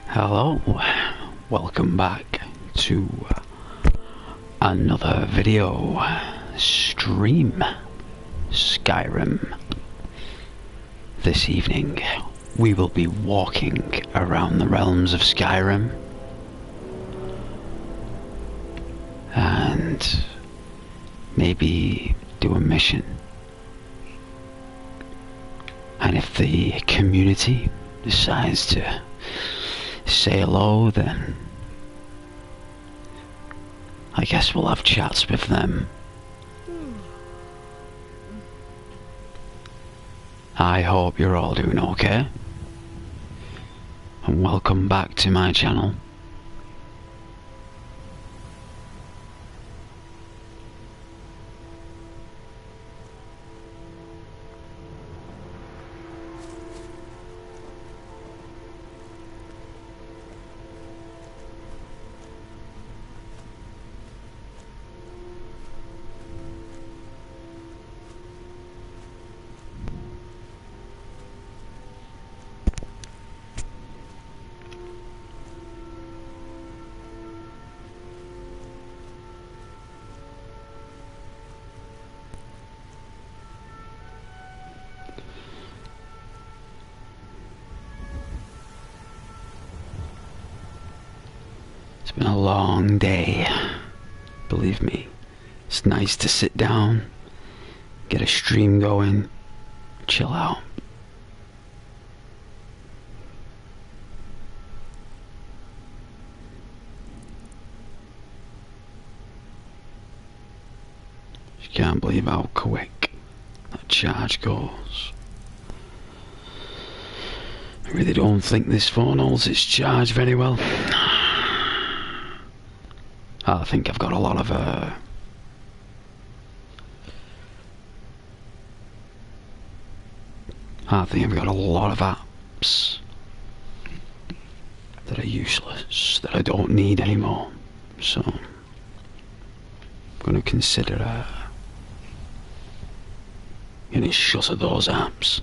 Hello, welcome back to another video stream, Skyrim. This evening we will be walking around the realms of Skyrim and maybe do a mission. And if the community decides to say hello, then I guess we'll have chats with them. I hope you're all doing okay, and welcome back to my channel. It's been a long day, believe me. It's nice to sit down, get a stream going, chill out. You can't believe how quick that charge goes. I really don't think this phone holds its charge very well. I think I've got a lot of apps that are useless, that I don't need anymore. So I'm going to consider getting shut of those apps.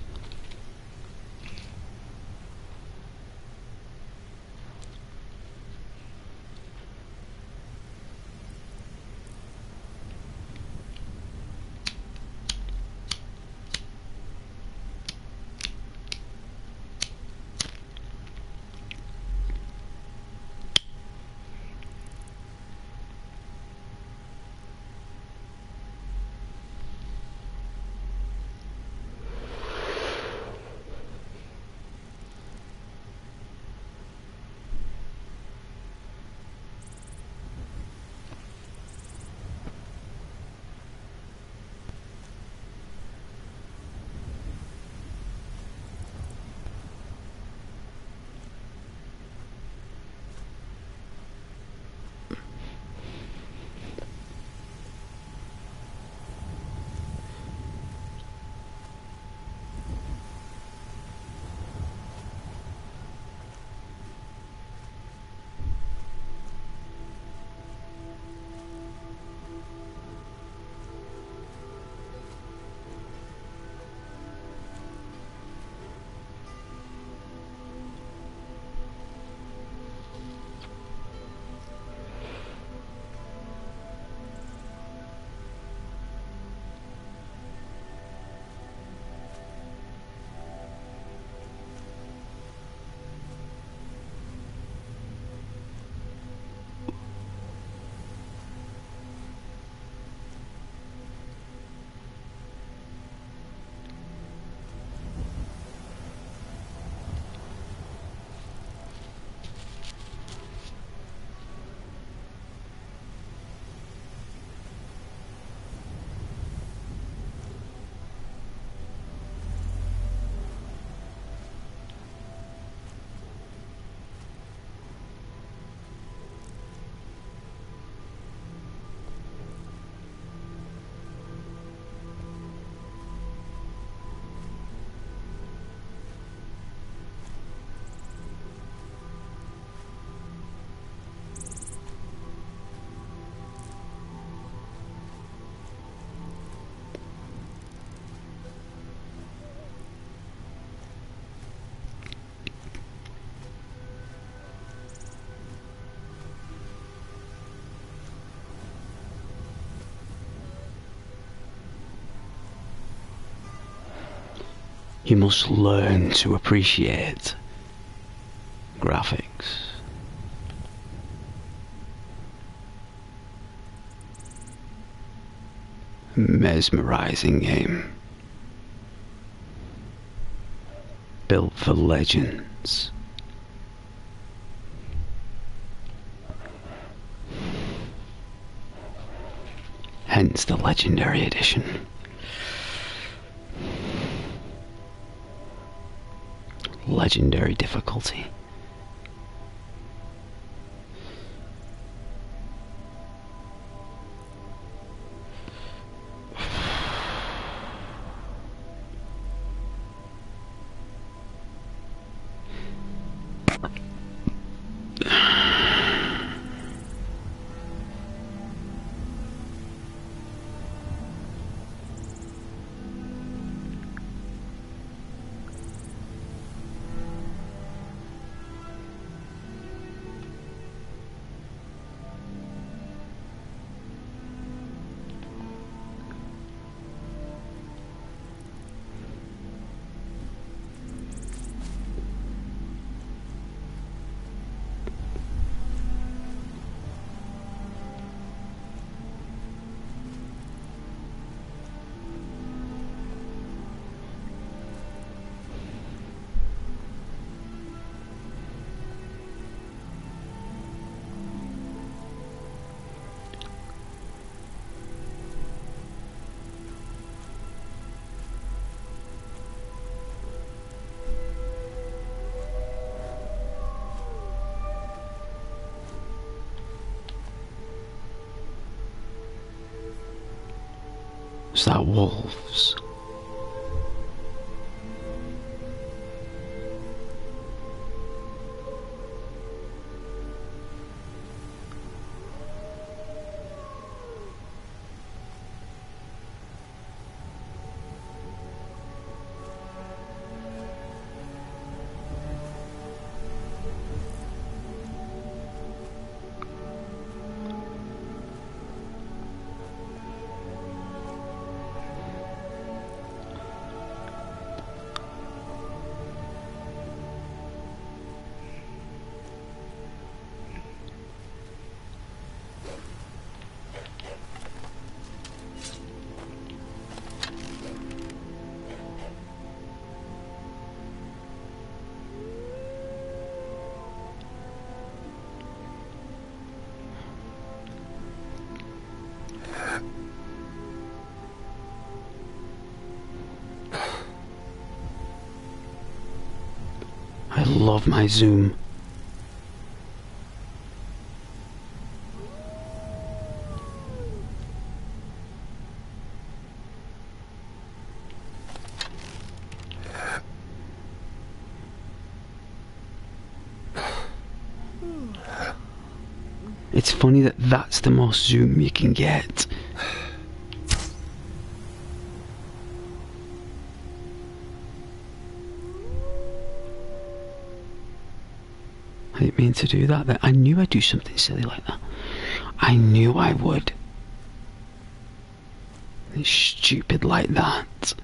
You must learn to appreciate graphics. Mesmerizing game. Built for legends. Hence the Legendary Edition. Legendary difficulty. Is that wolves? I love my zoom. It's funny that that's the most zoom you can get. I didn't mean to do that. I knew I'd do something silly like that. I knew I would. It's stupid like that.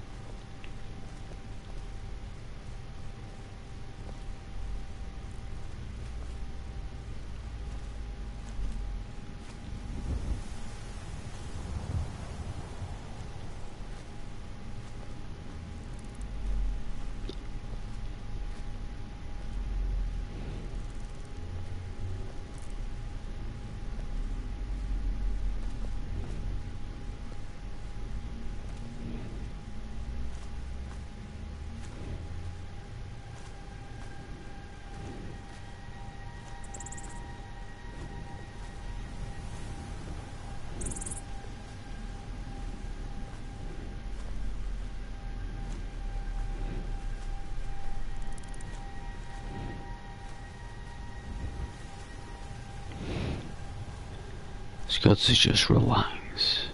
It's got to just relax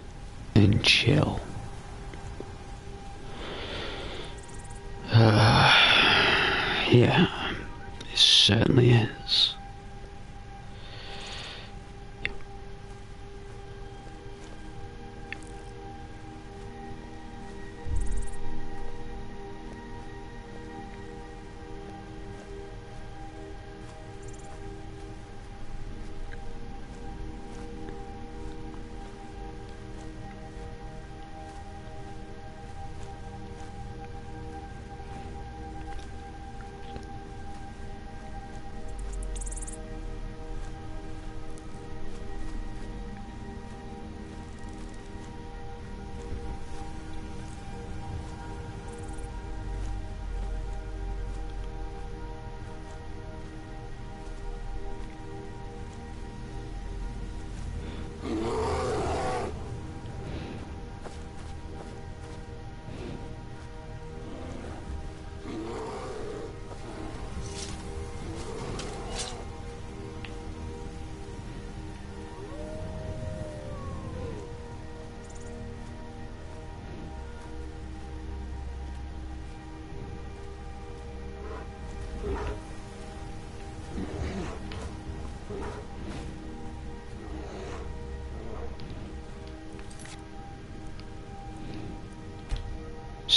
and chill. Yeah, it certainly is.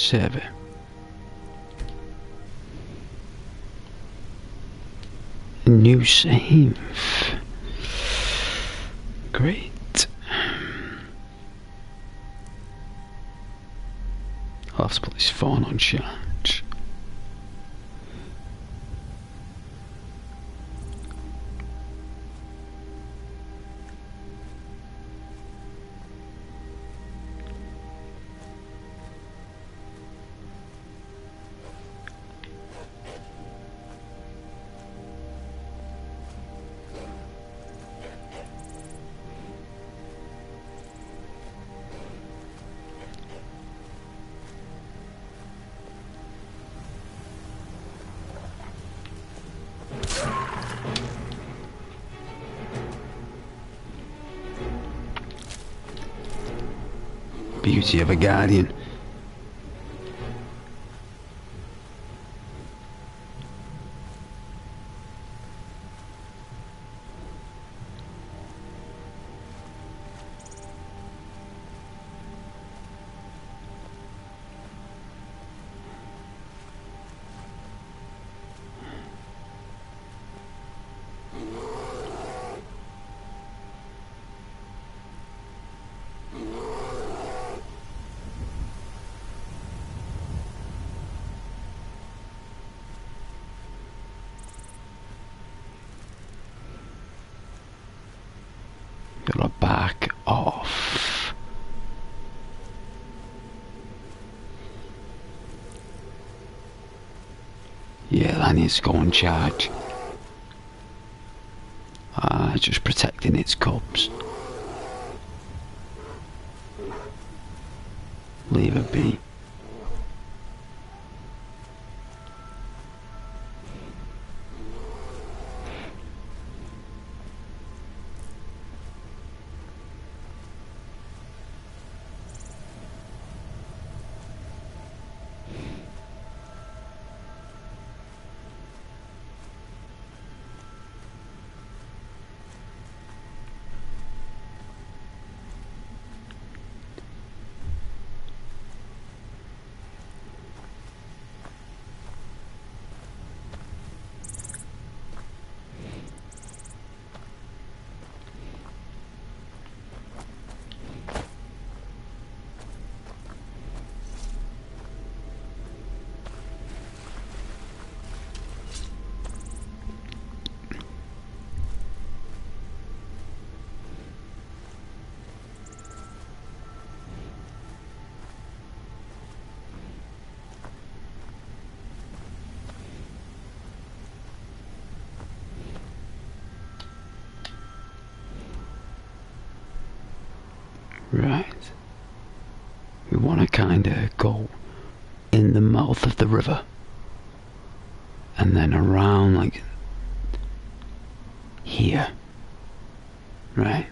Save it. New save. Great. I'll have to put this phone on charge. Beauty of a guardian. Gotta back off. Yeah, that needs to go on charge. Just protecting its cubs. Leave it be. Right. We want to kind of go in the mouth of the river and then around like here. Right.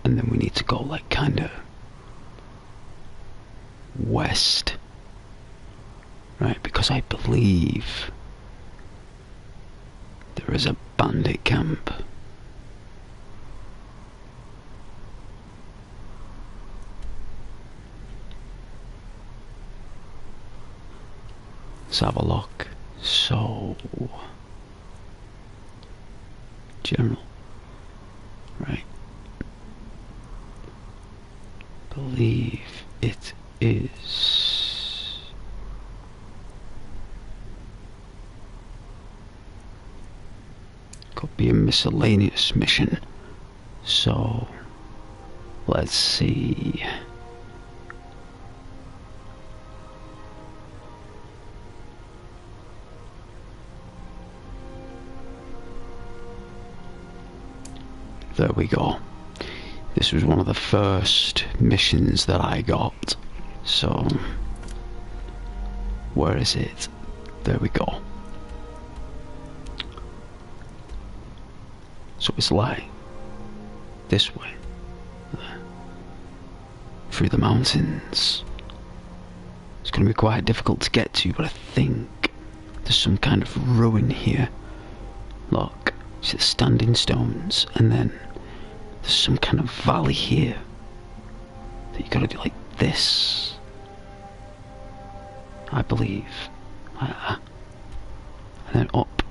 And then we need to go like kind of west. Right, because I believe there is a bandit camp. Let's have a look. So, general, right? Believe it is. Could be a miscellaneous mission. So, let's see. There we go. This was one of the first missions that I got. So, where is it? There we go. So it's like this way, through the mountains. It's going to be quite difficult to get to, but I think there's some kind of ruin here. Look, see the standing stones, and then there's some kind of valley here that you gotta do like this. I believe. And then up,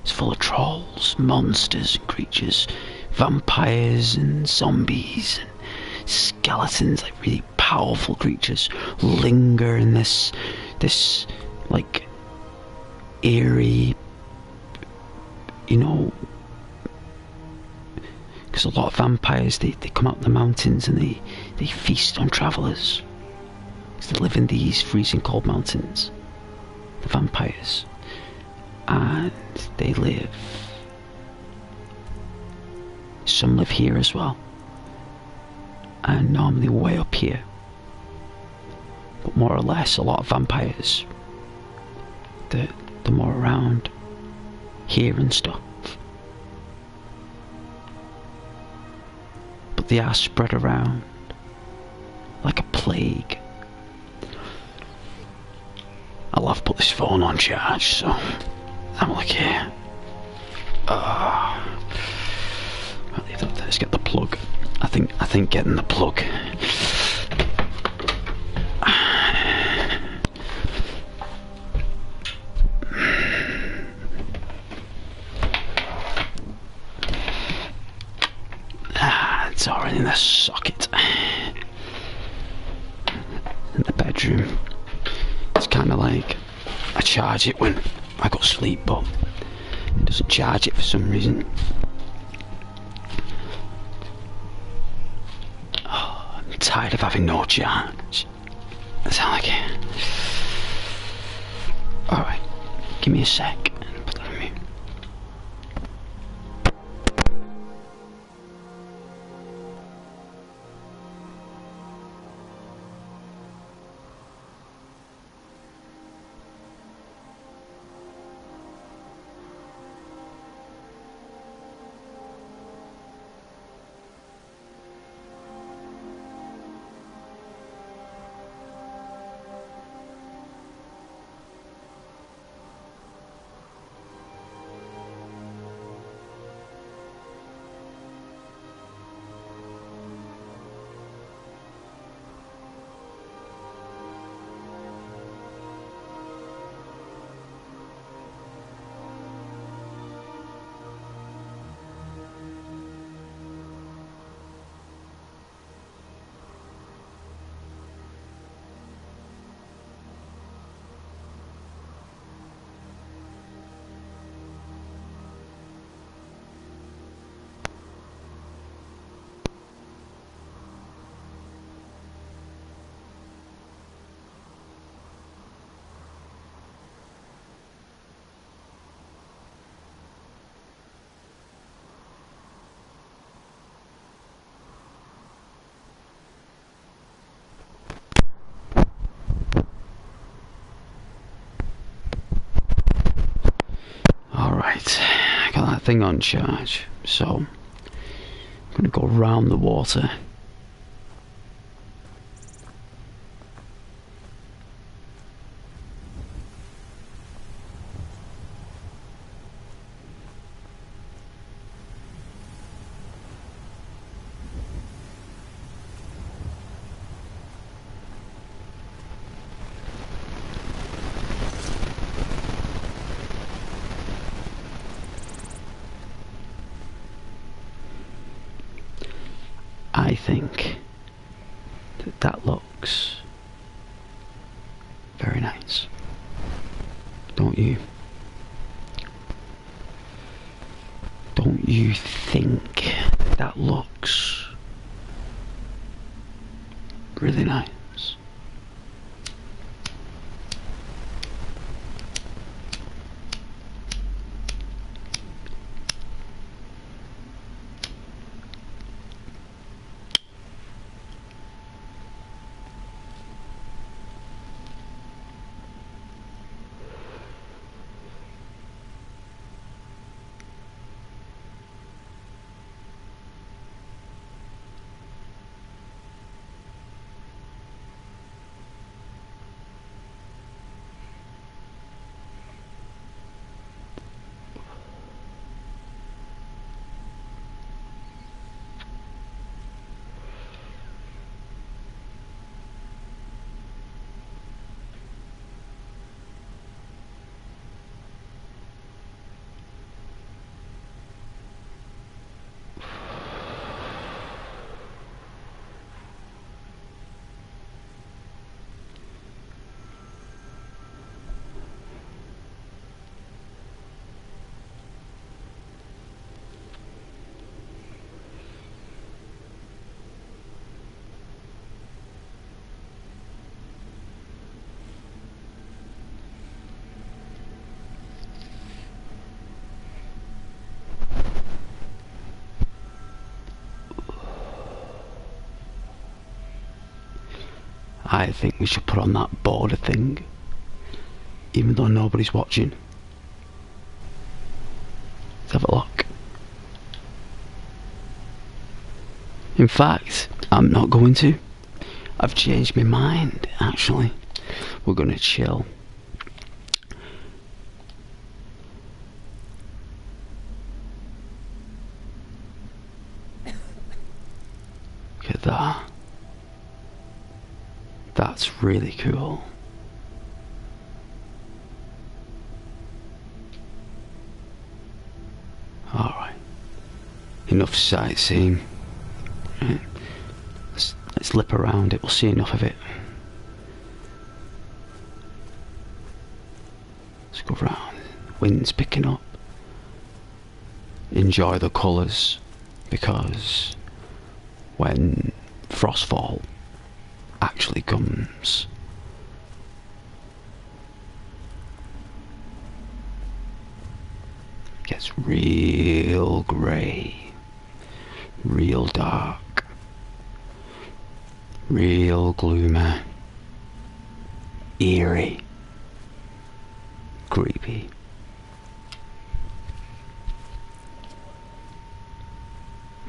it's full of trolls, monsters and creatures, vampires and zombies and skeletons, like really powerful creatures, linger in this like eerie, you know, because a lot of vampires, they come out of the mountains and they feast on travellers. Because they live in these freezing cold mountains, the vampires. And they live... some live here as well. And normally way up here. But more or less, a lot of vampires, they're more around here and stuff. But they are spread around like a plague. I'll have to put this phone on charge, so have a look here. I'll leave that there. Let's get the plug. I think getting the plug. It's already in the socket. In the bedroom. It's kind of like I charge it when I go to sleep, but it doesn't charge it for some reason. Oh, I'm tired of having no charge. That sound like it. Alright, give me a sec. Put that on mute. Alright, I got that thing on charge, so I'm gonna go round the water. I think that looks very nice, don't you? Don't you think that looks really nice? I think we should put on that border thing, even though nobody's watching. Let's have a look. In fact, I'm not going to. I've changed my mind, actually. We're gonna chill. Look at that. That's really cool. Alright. Enough sightseeing. Right. Let's lip around it, we'll see enough of it. Let's go round. Wind's picking up. Enjoy the colours, because when frostfall actually comes, it gets real grey, real dark, real gloomy, eerie, creepy.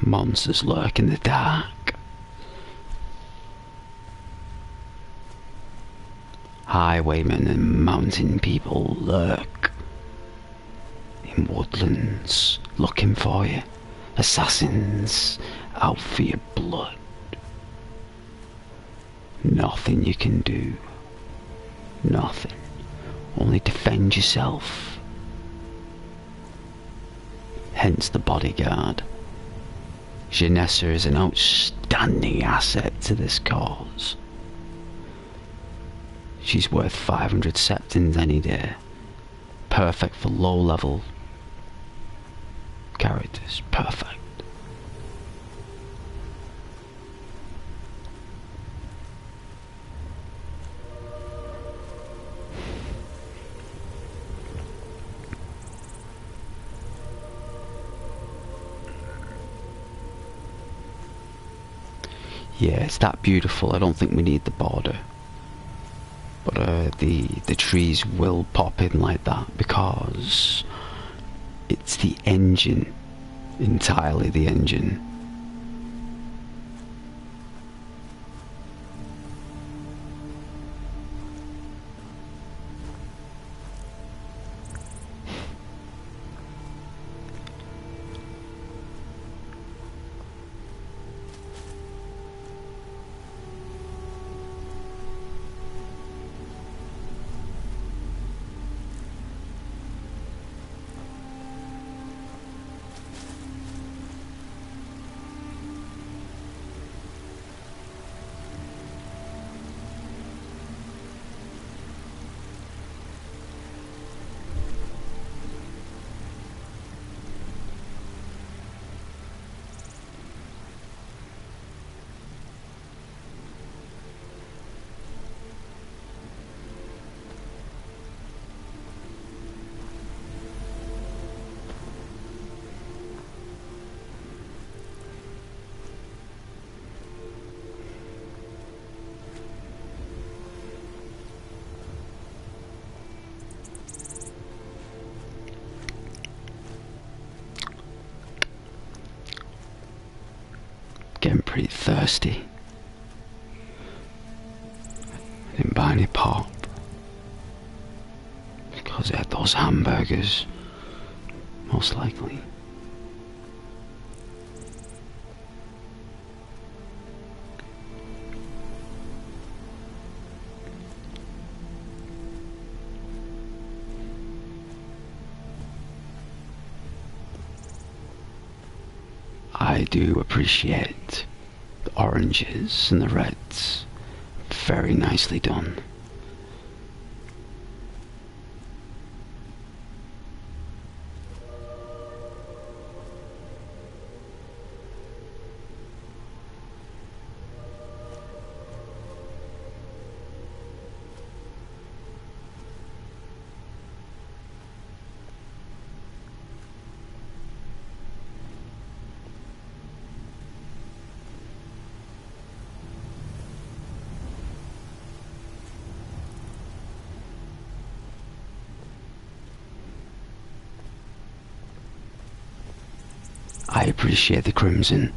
Monsters lurk in the dark. Highwaymen and mountain people lurk in woodlands looking for you. Assassins out for your blood. Nothing you can do. Nothing. Only defend yourself. Hence the bodyguard. Janessa is an outstanding asset to this cause. She's worth 500 septins any day. Perfect for low-level characters. Perfect. Yeah, it's that beautiful. I don't think we need the border. But the trees will pop in like that because it's the engine. Entirely the engine. Getting pretty thirsty. I didn't buy any pop because I had those hamburgers, most likely. I do appreciate the oranges and the reds. Very nicely done. I appreciate the crimson.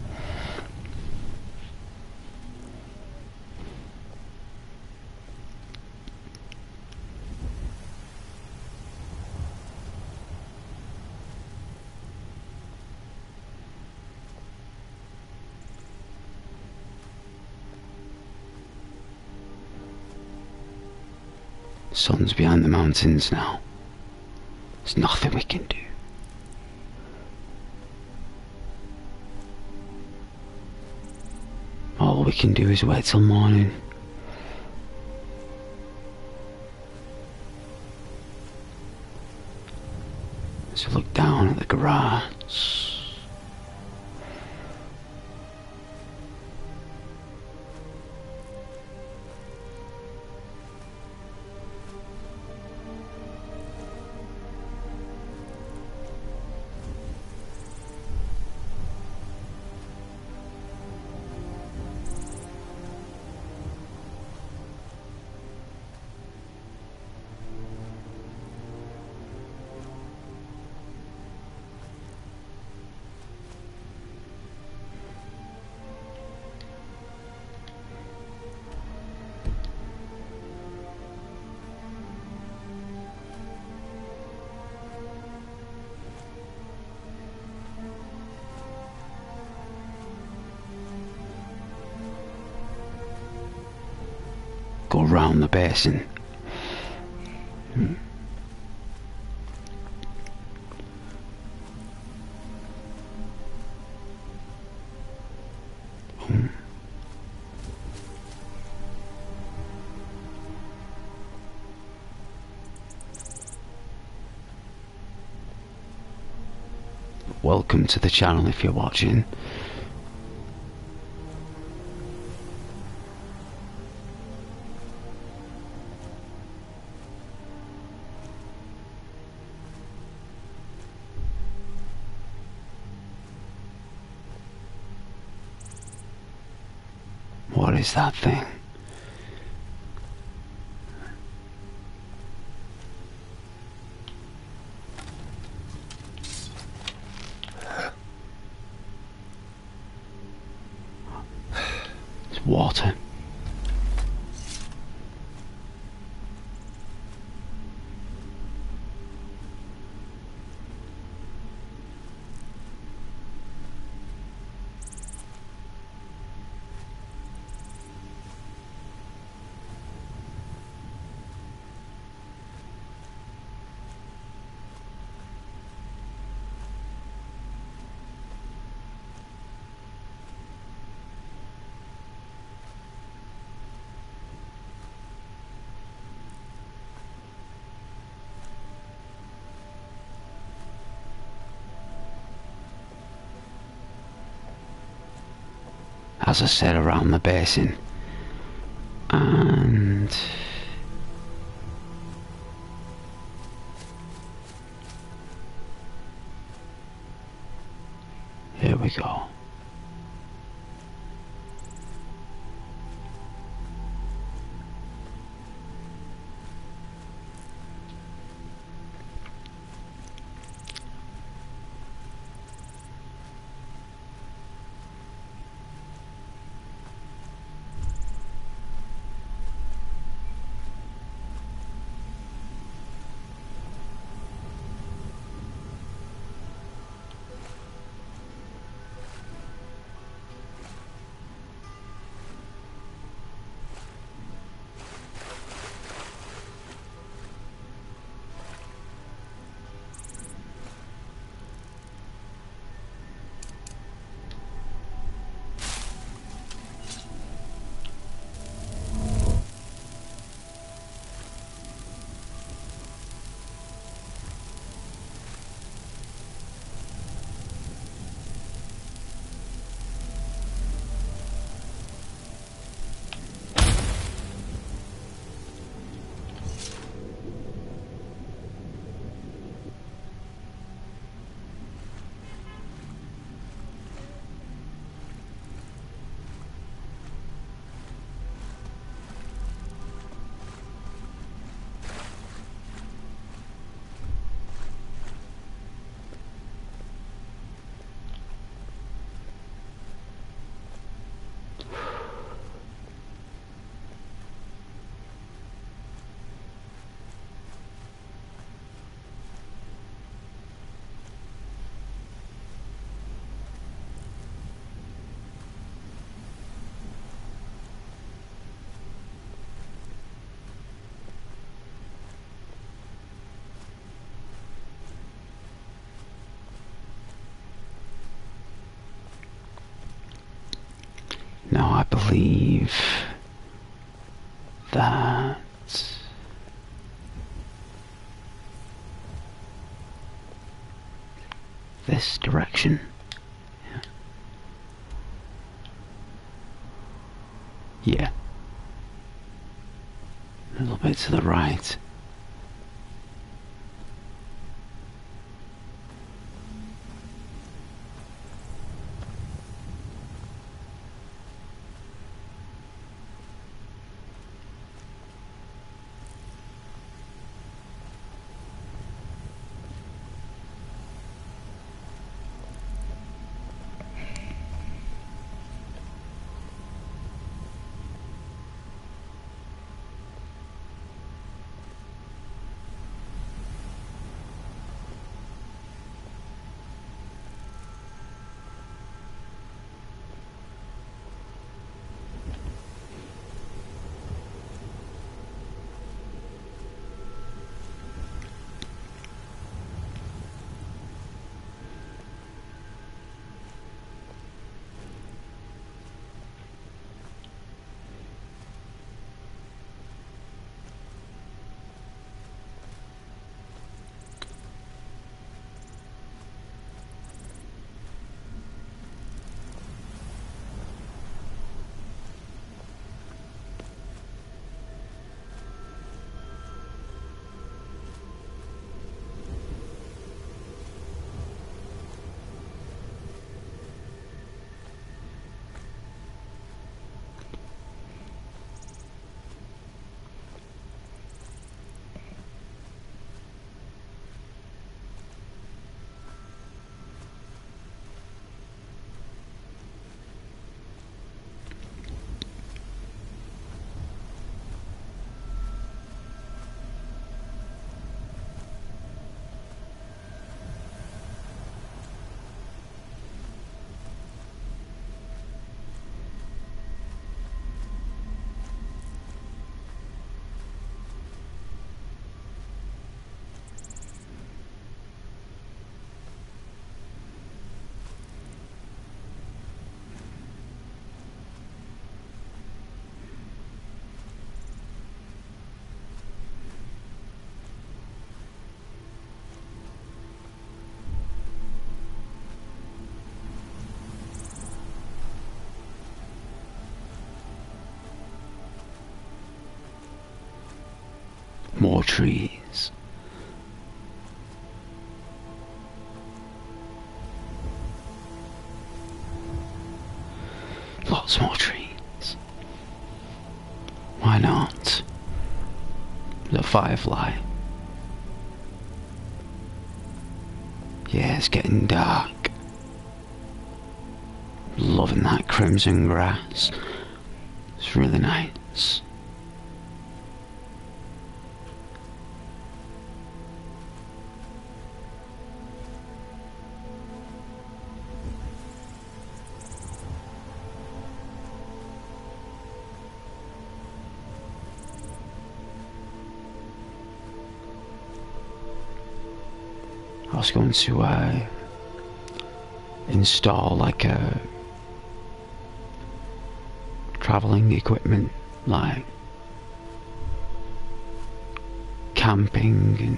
Sun's behind the mountains now. There's nothing we can do. All we can do is wait till morning. As we look down at the grass. Go round the basin. Welcome to the channel if you're watching. What is that thing? It's water. As I said, around the basin, and here we go. believe that this direction. Yeah. A little bit to the right. More trees. Lots more trees. Why not? The firefly. Yeah, it's getting dark. Loving that crimson grass. It's really nice. I was going to install like a travelling equipment, like camping and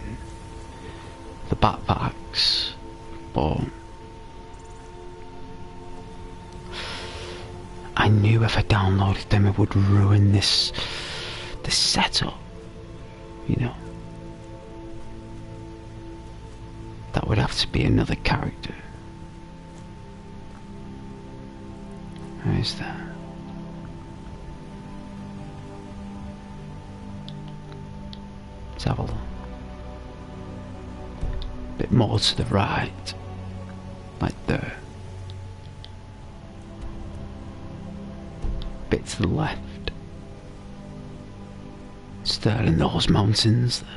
the backpacks, but I knew if I downloaded them it would ruin this setup, you know. That would have to be another character. Where is that? Let's have a look. Bit more to the right. Like there. Bit to the left. It's there in those mountains there.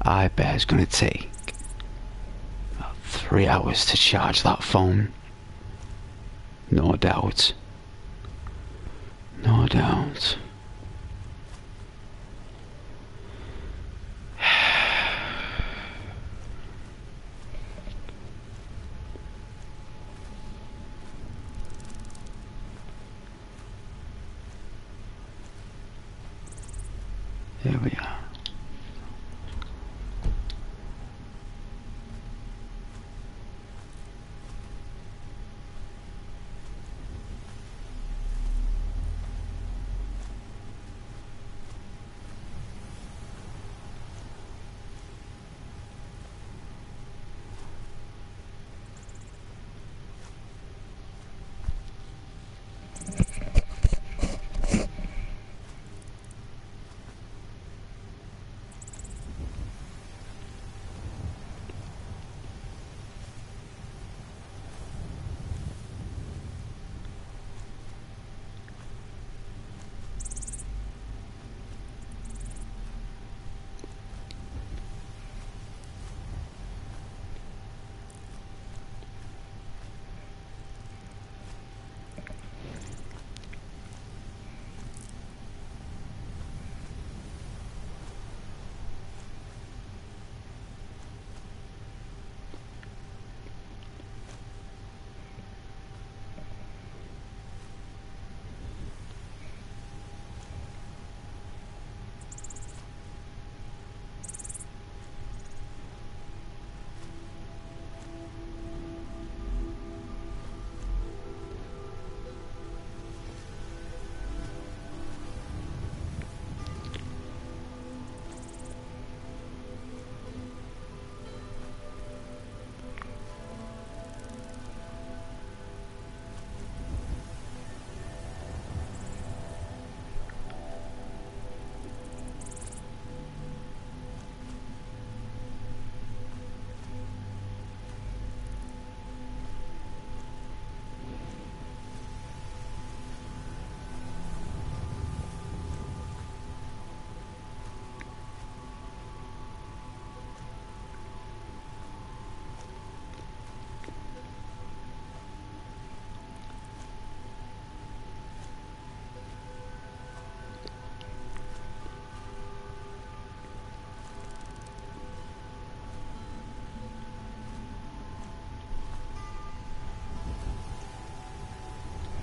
I bet it's gonna take about 3 hours to charge that phone. No doubt. No doubt. Here we are.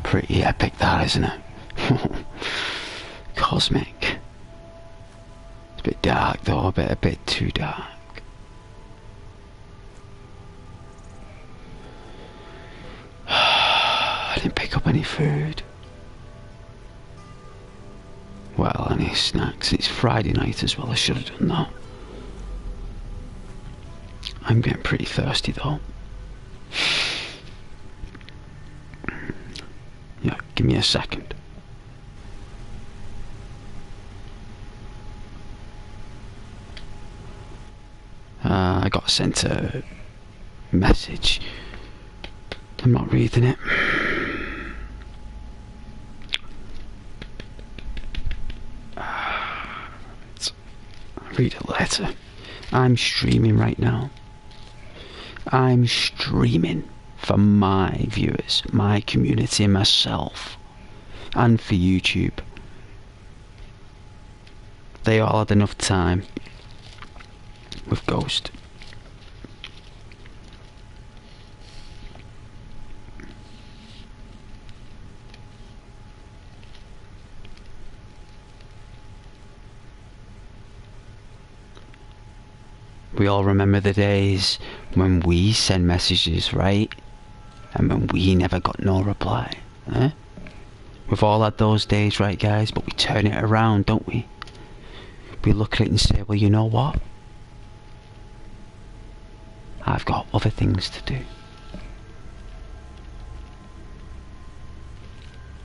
Pretty epic that, isn't it? Cosmic. It's a bit dark though, a bit too dark. I didn't pick up any food. Well, any snacks. It's Friday night as well, I should have done that. I'm getting pretty thirsty though. Yeah, give me a second. I got sent a message. I'm not reading it. Read a letter. I'm streaming right now. I'm streaming for my viewers, my community, myself, and for YouTube. They all had enough time with Ghost. We all remember the days when we send messages, right? And when we never got no reply, eh? We've all had those days, right guys? But we turn it around, don't we? We look at it and say, well, you know what? I've got other things to do.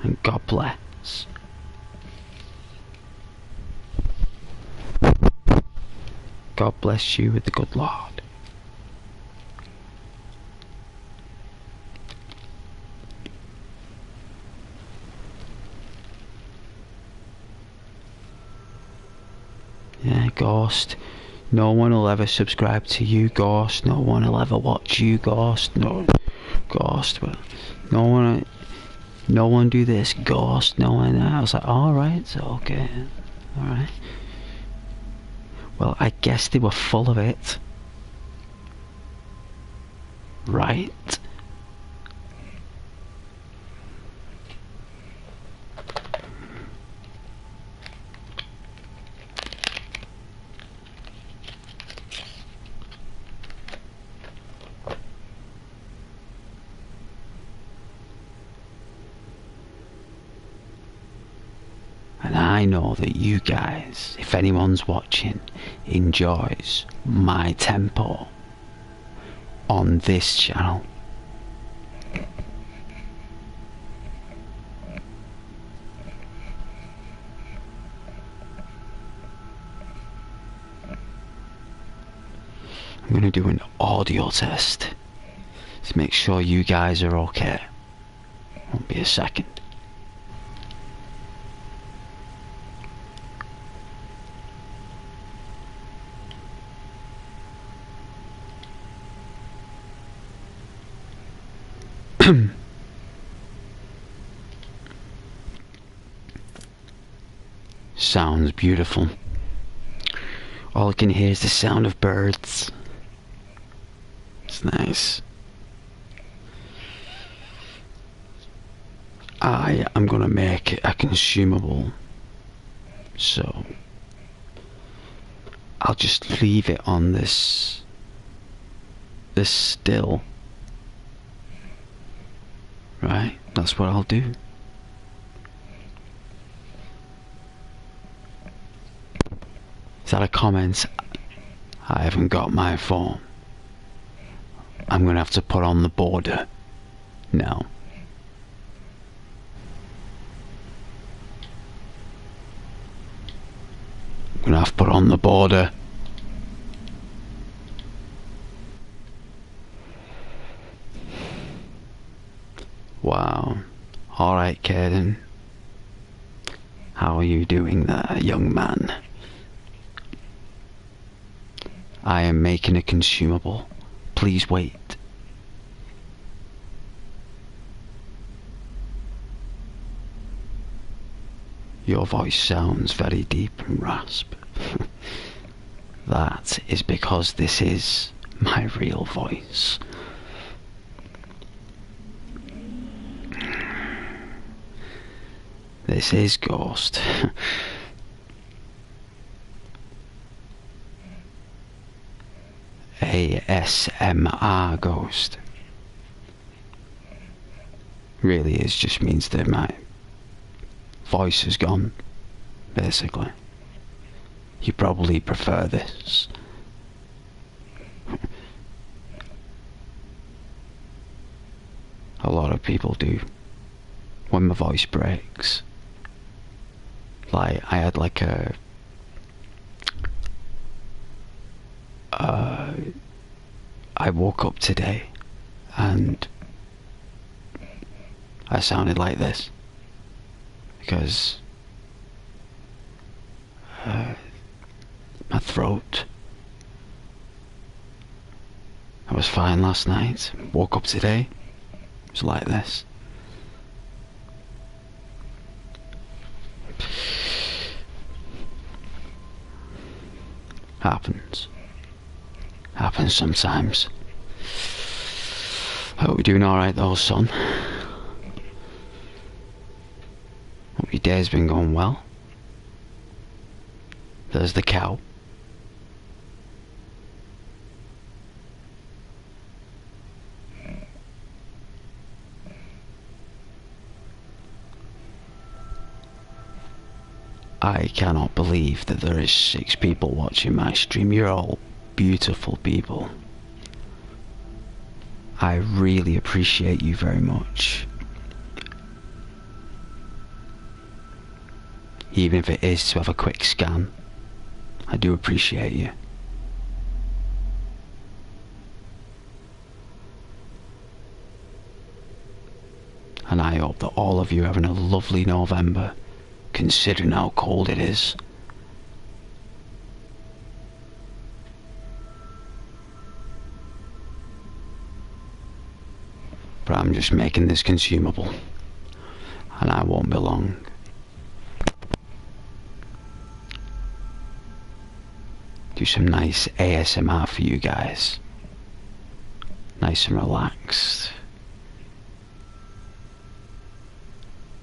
And God bless. God bless you with the good Lord. Yeah, Ghost, No one will ever subscribe to you, Ghost. No one will ever watch you, Ghost. No, Ghost. Well, no one do this, Ghost. No one. I was like, all right, okay, all right. Well, I guess they were full of it, right? And I know that you guys, if anyone's watching, enjoys my tempo on this channel. I'm going to do an audio test to make sure you guys are okay. Won't be a second. Sounds beautiful. All I can hear is the sound of birds. It's nice. I am gonna make it a consumable, so I'll just leave it on this still. Right, that's what I'll do. Is that a comment? I haven't got my phone. I'm gonna have to put on the border now. I'm gonna have to put on the border. Wow. Alright, Caden. How are you doing there, young man? I am making a consumable. Please wait. Your voice sounds very deep and rasp. That is because this is my real voice. This is Ghost. ASMR Ghost. Really is just means that my voice is gone, basically. You probably prefer this. A lot of people do. When my voice breaks. Like, I had like a... I woke up today and I sounded like this. Because my throat. I was fine last night. Woke up today. It was like this. Happens. Happens sometimes. Hope you're doing alright though, son. Hope your day's been going well. There's the cow. I cannot believe that there is 6 people watching my stream. You're all beautiful people. I really appreciate you very much. Even if it is to have a quick scan, I do appreciate you. And I hope that all of you are having a lovely November, considering how cold it is. I'm just making this consumable, and I won't be long. Do some nice ASMR for you guys. Nice and relaxed.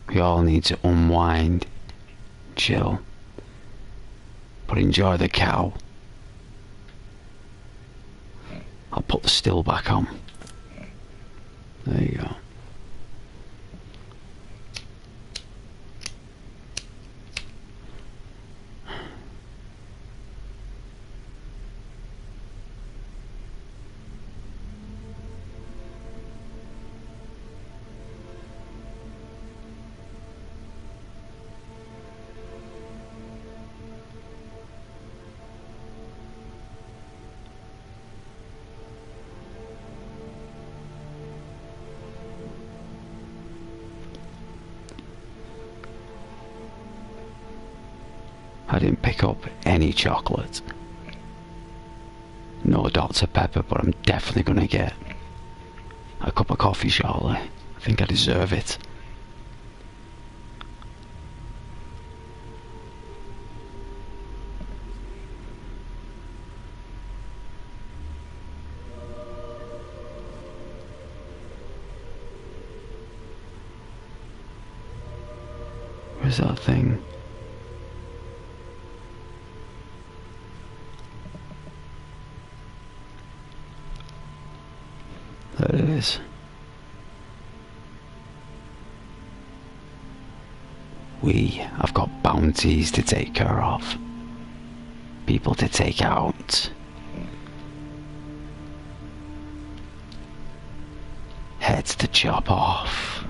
We all need to unwind, chill, but enjoy the cow. I'll put the still back on. There you go. I didn't pick up any chocolate. No Dr. Pepper, but I'm definitely gonna get a cup of coffee shortly. I think I deserve it. Where's that thing? There it is. I've got bounties to take care of. People to take out. Heads to chop off.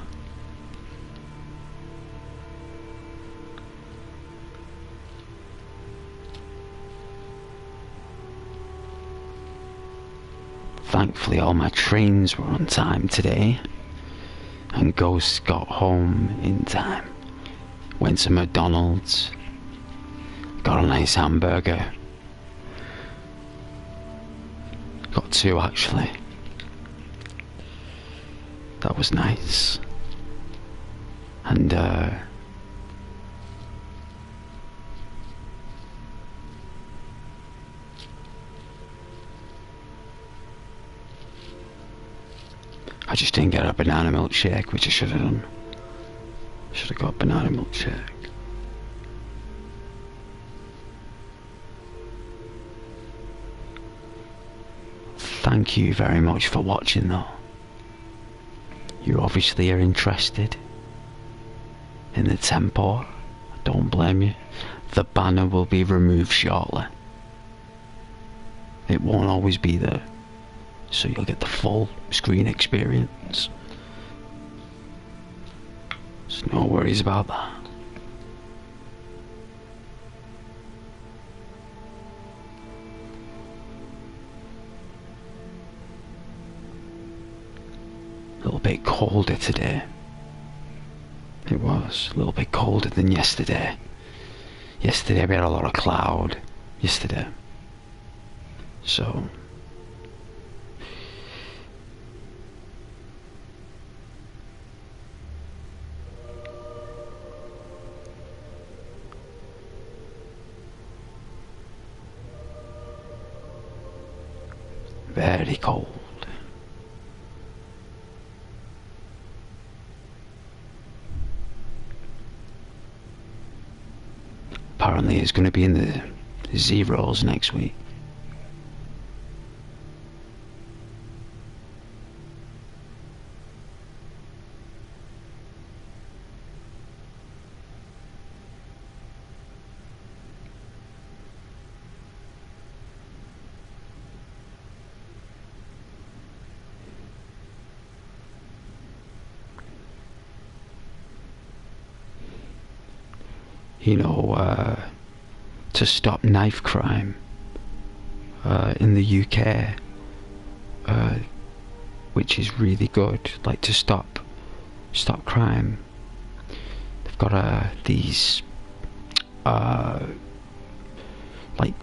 Thankfully all my trains were on time today, and Ghost got home in time. Went to McDonald's, got a nice hamburger. Got two actually. That was nice. And I just didn't get a banana milkshake, which I should have done. Should have got a banana milkshake. Thank you very much for watching though. You obviously are interested in the tempo. I don't blame you. The banner will be removed shortly. It won't always be there, so you'll get the full screen experience. So no worries about that. A little bit colder today. It was a little bit colder than yesterday. Yesterday we had a lot of cloud. Yesterday. So very cold. Apparently it's going to be in the zeros next week. You know, to stop knife crime in the UK, which is really good, like to stop crime. They've got these like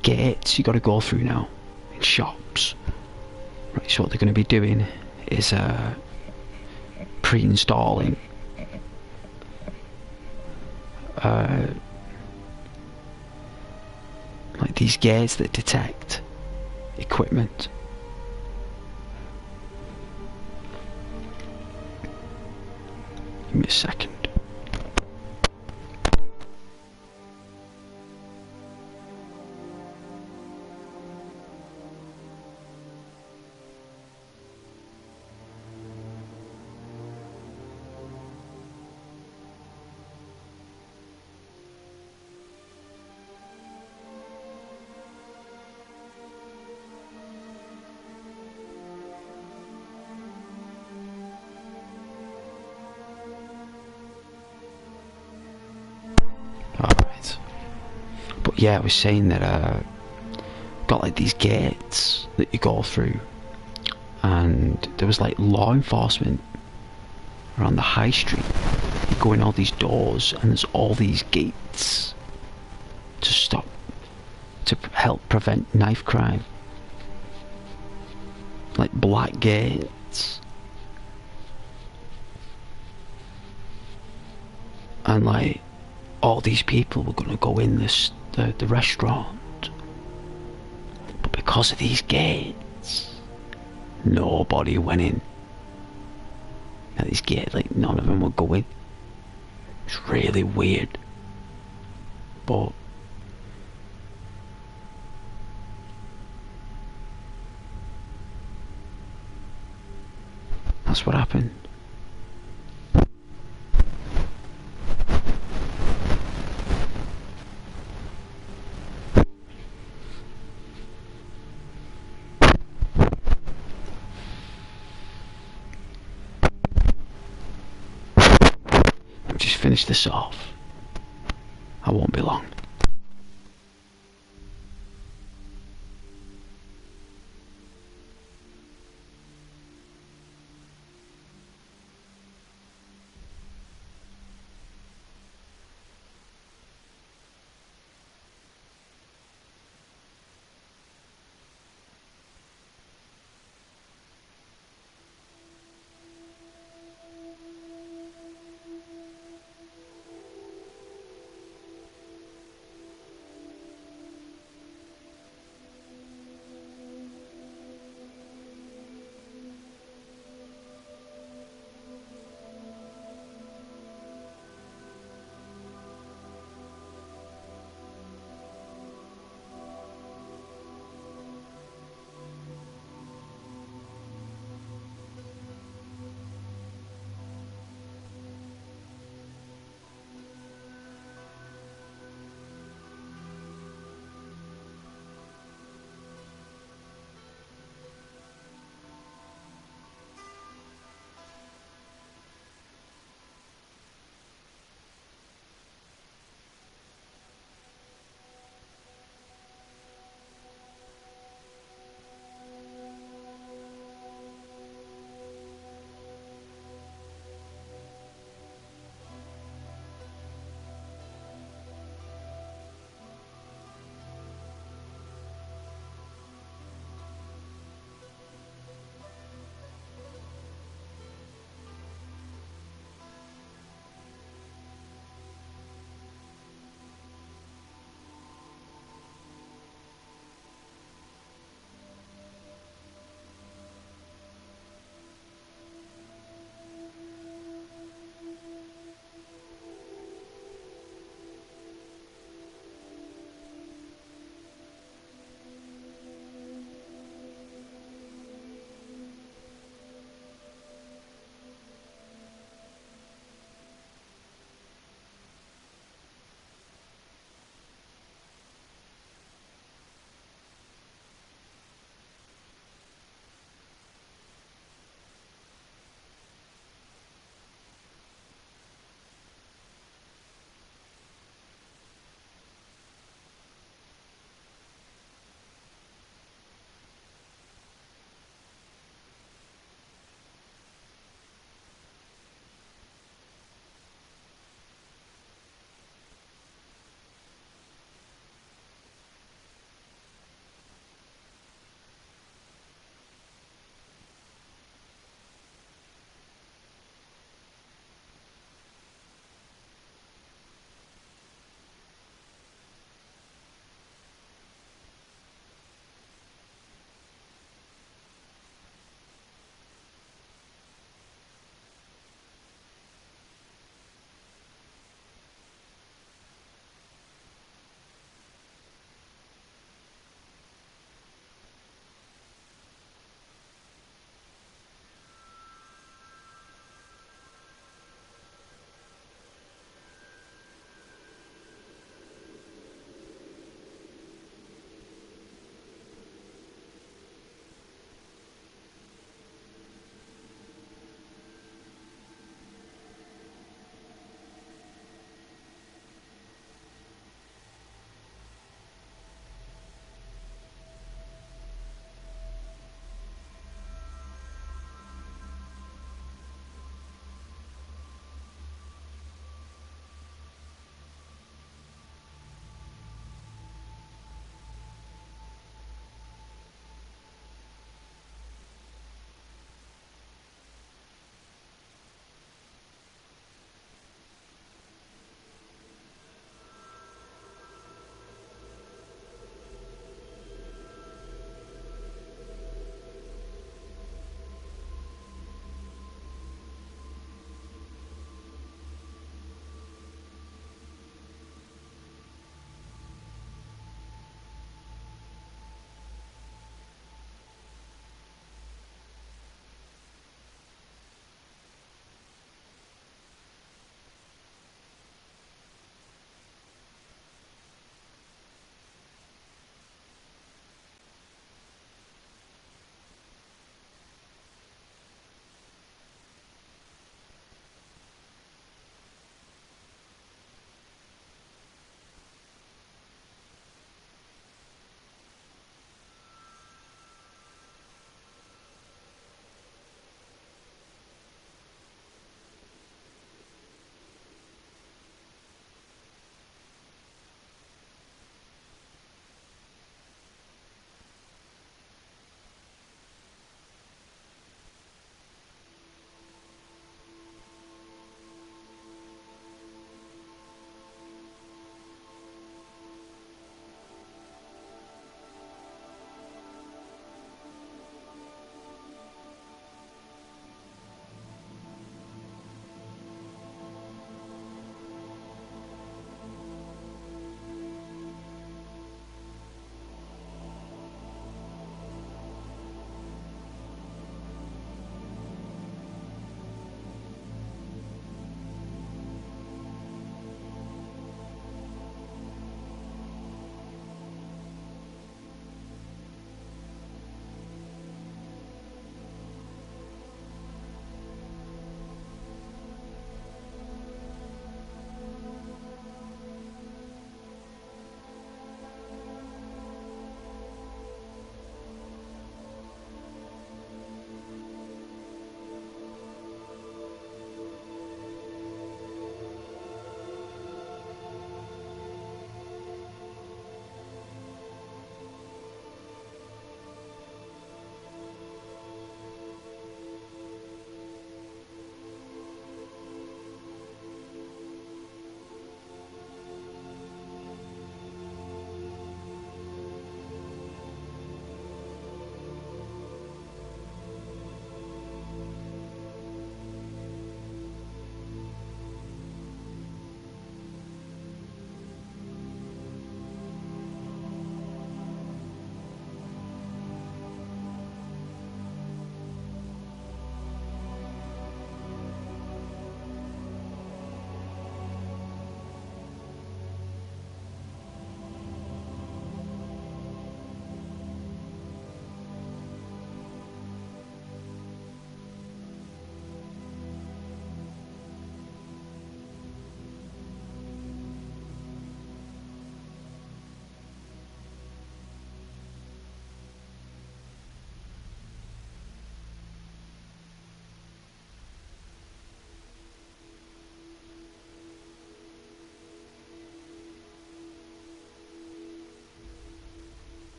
gates you got to go through now in shops. Right, so what they're going to be doing is pre-installing like these gates that detect equipment. Give me a second. Alright. But yeah, I was saying that got like these gates that you go through, and there was like law enforcement around the high street. You go in all these doors and there's all these gates to stop, to help prevent knife crime. Like black gates. And like all these people were gonna go in the restaurant, but because of these gates, nobody went in. Now these gates, like none of them would go in. It's really weird, but that's what happened. Just finish this off. I won't be long.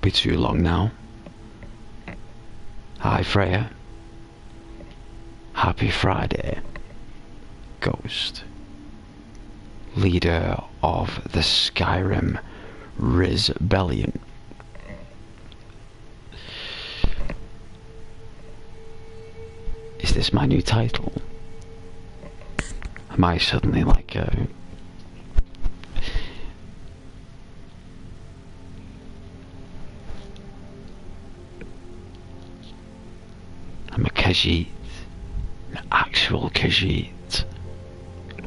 be too long now. Hi Freya. Happy Friday. Ghost. Leader of the Skyrim Rebellion. Is this my new title? Am I suddenly like a... I'm a Khajiit. An actual Khajiit.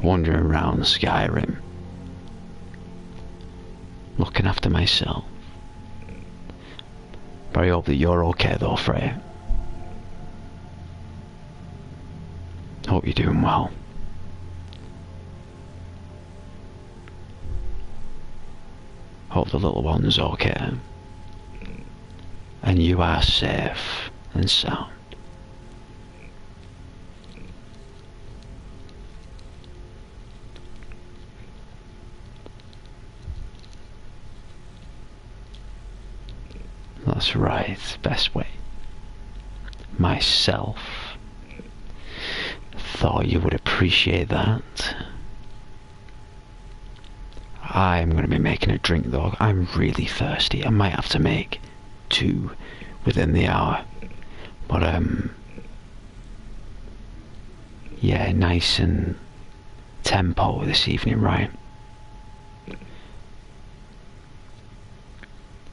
Wandering around Skyrim. Looking after myself. But I hope that you're okay though, Freya. Hope you're doing well. Hope the little one's okay. And you are safe and sound. That's right, best way. Myself. Thought you would appreciate that. I'm going to be making a drink though. I'm really thirsty. I might have to make 2 within the hour. But yeah, nice and tempo this evening, right?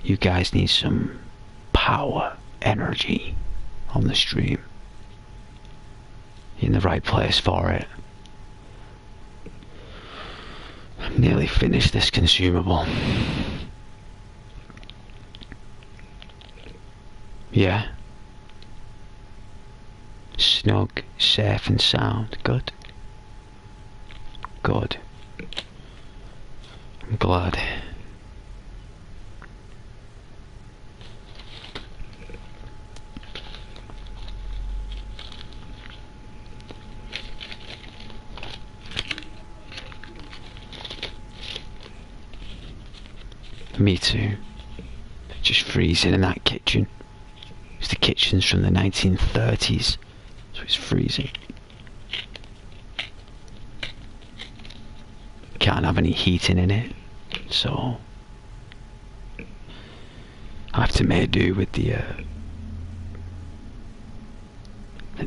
You guys need some power, energy on the stream. You're in the right place for it. I've nearly finished this consumable. Yeah. Snug, safe and sound. Good. Good. I'm glad. Me too. Just freezing in that kitchen. The kitchen's from the 1930s, so it's freezing. Can't have any heating in it, so I have to make do with the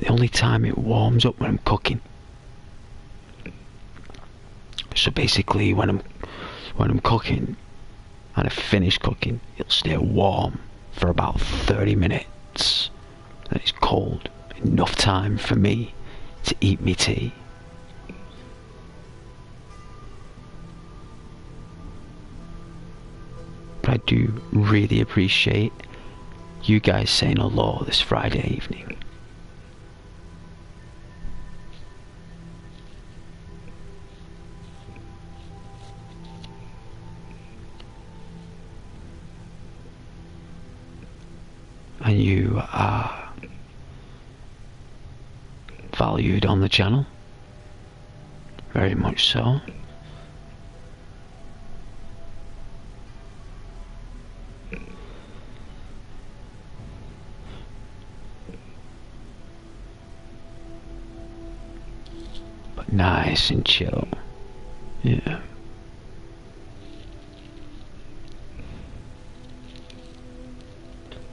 only time it warms up when I'm cooking. So basically when I'm cooking and I finish cooking, it'll stay warm for about 30 minutes. And it's cold. Enough time for me to eat me tea. But I do really appreciate you guys saying hello this Friday evening. And you are valued on the channel. Very much so. But nice and chill. Yeah.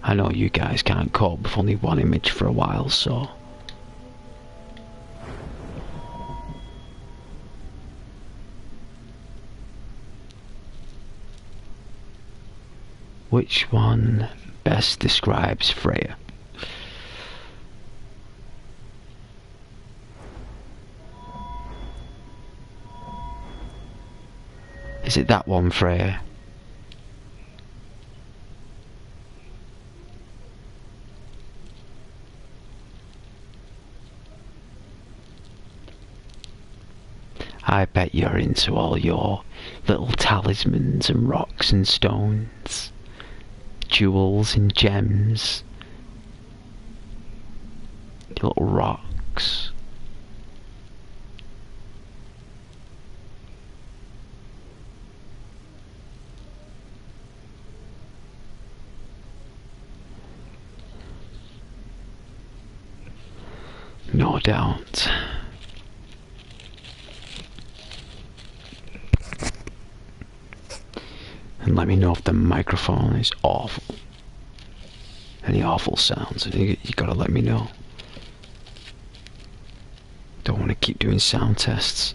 I know you guys can't cope with only one image for a while, so... Which one best describes Freya? Is it that one, Freya? I bet you're into all your little talismans and rocks and stones, jewels and gems, your little rocks. no doubt. And let me know if the microphone is awful. Any awful sounds, you gotta let me know. Don't want to keep doing sound tests.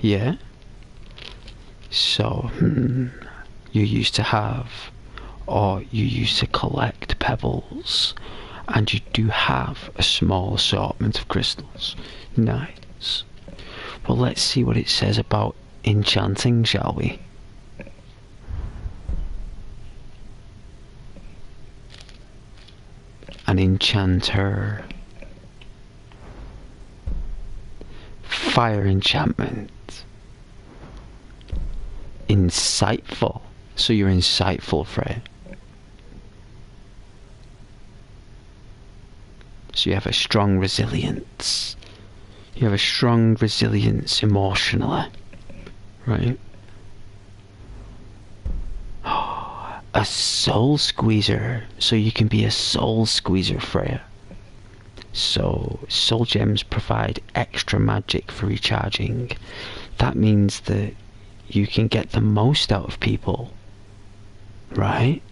Yeah? So, you used to have, or you used to collect pebbles, and you do have a small assortment of crystals. Nice. Well, let's see what it says about enchanting, shall we? An enchanter. Fire enchantment. Insightful. So you're insightful, Freya. So you have a strong resilience. You have a strong resilience emotionally. Right? A soul squeezer. So you can be a soul squeezer, Freya. So soul gems provide extra magic for recharging. That means that you can get the most out of people. Right?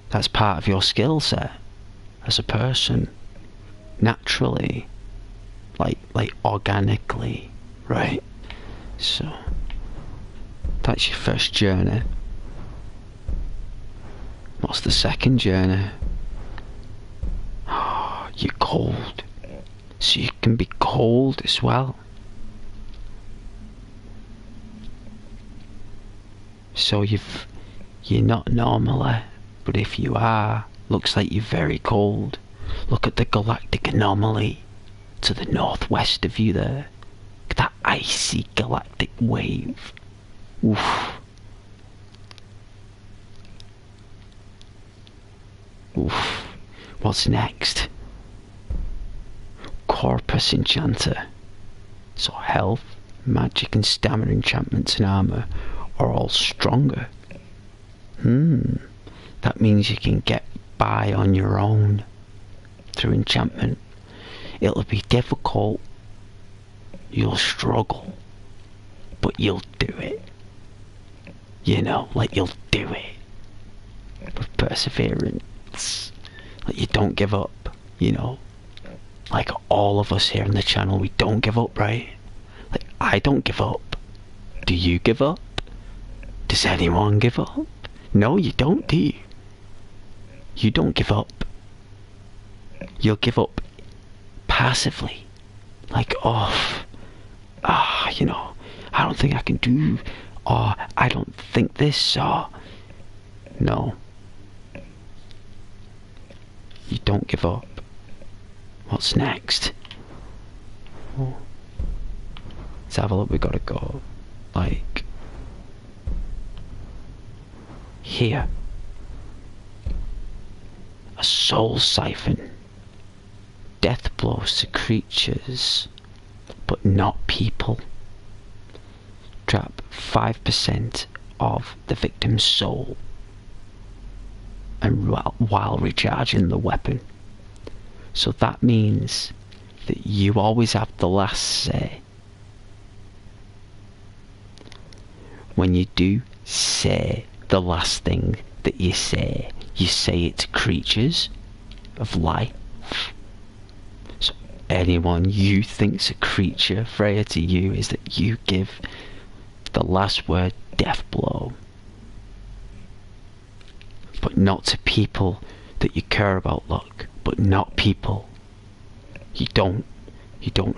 That's part of your skill set as a person. Naturally. Like organically. Right? So that's your first journey. What's the second journey? You're cold. So you can be cold as well. So you're not normally, but if you are, looks like you're very cold. Look at the galactic anomaly to the northwest of you there. Look at that icy galactic wave. Oof. Oof. What's next? Corpus Enchanter. So health, magic and stamina enchantments and armour are all stronger. That means you can get by on your own through enchantment. It'll be difficult. You'll struggle. But you'll do it. You know, like you'll do it. With perseverance. Like you don't give up, you know. Like all of us here on the channel, we don't give up, right? Like I don't give up. Do you give up? Does anyone give up? No, you don't, do you? You don't give up. You'll give up passively. Like, you know, I don't think I can do, or I don't think this, or... No. You don't give up. What's next? Oh. Let's have a look, we gotta go. Like... Here. A soul siphon. Death blows to creatures, but not people. Trap 5% of the victim's soul, and while recharging the weapon. So that means that you always have the last say. When you do say the last thing that you say it to creatures of life. So anyone you think's a creature, Freya, to you is that you give the last word, death blow. But not to people that you care about, look. But not people. You don't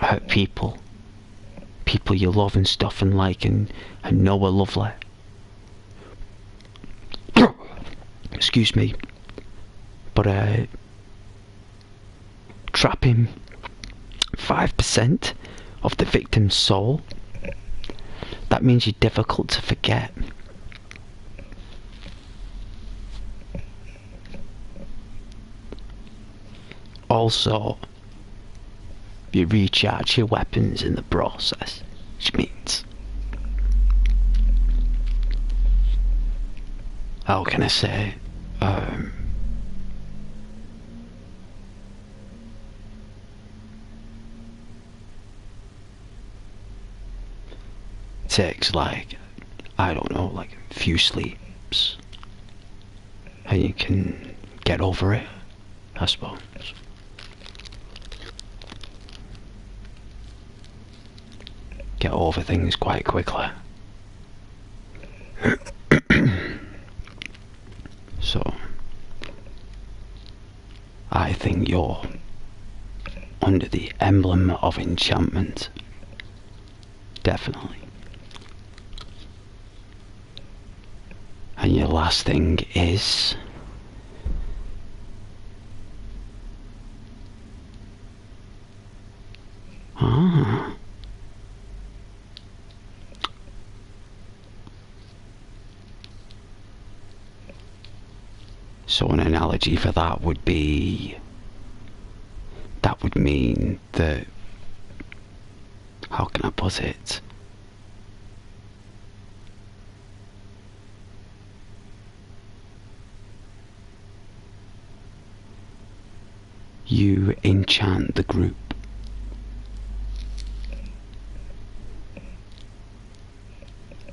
hurt people. People you love and stuff and like and know are lovely. Excuse me. But trapping 5% of the victim's soul, that means you're difficult to forget. Also, You recharge your weapons in the process, which means... how can I say? Takes like, I don't know, like a few sleeps, and you can get over it, I suppose. Get over things quite quickly. So, I think you're under the emblem of enchantment. Definitely. And your last thing is... ah. So an analogy for that would be... that would mean that... how can I put it? You enchant the group.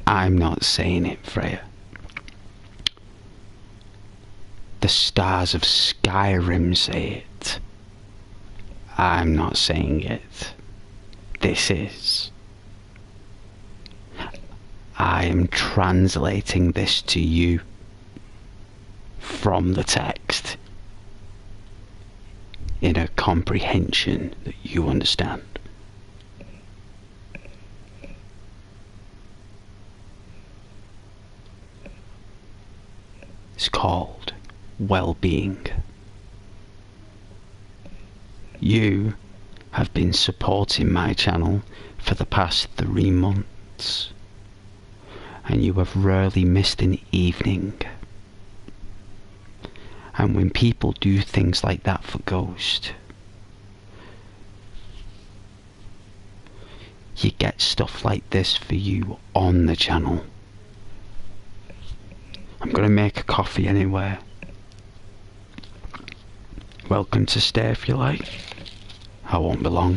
I'm not saying it, Freya. The stars of Skyrim say it. I'm not saying it. This is. I am translating this to you from the text in a comprehension that you understand. It's called well-being. You have been supporting my channel for the past 3 months, and you have rarely missed an evening. And when people do things like that for Ghost, you get stuff like this for you on the channel. I'm gonna make a coffee anyway. Welcome to stay if you like. I won't be long.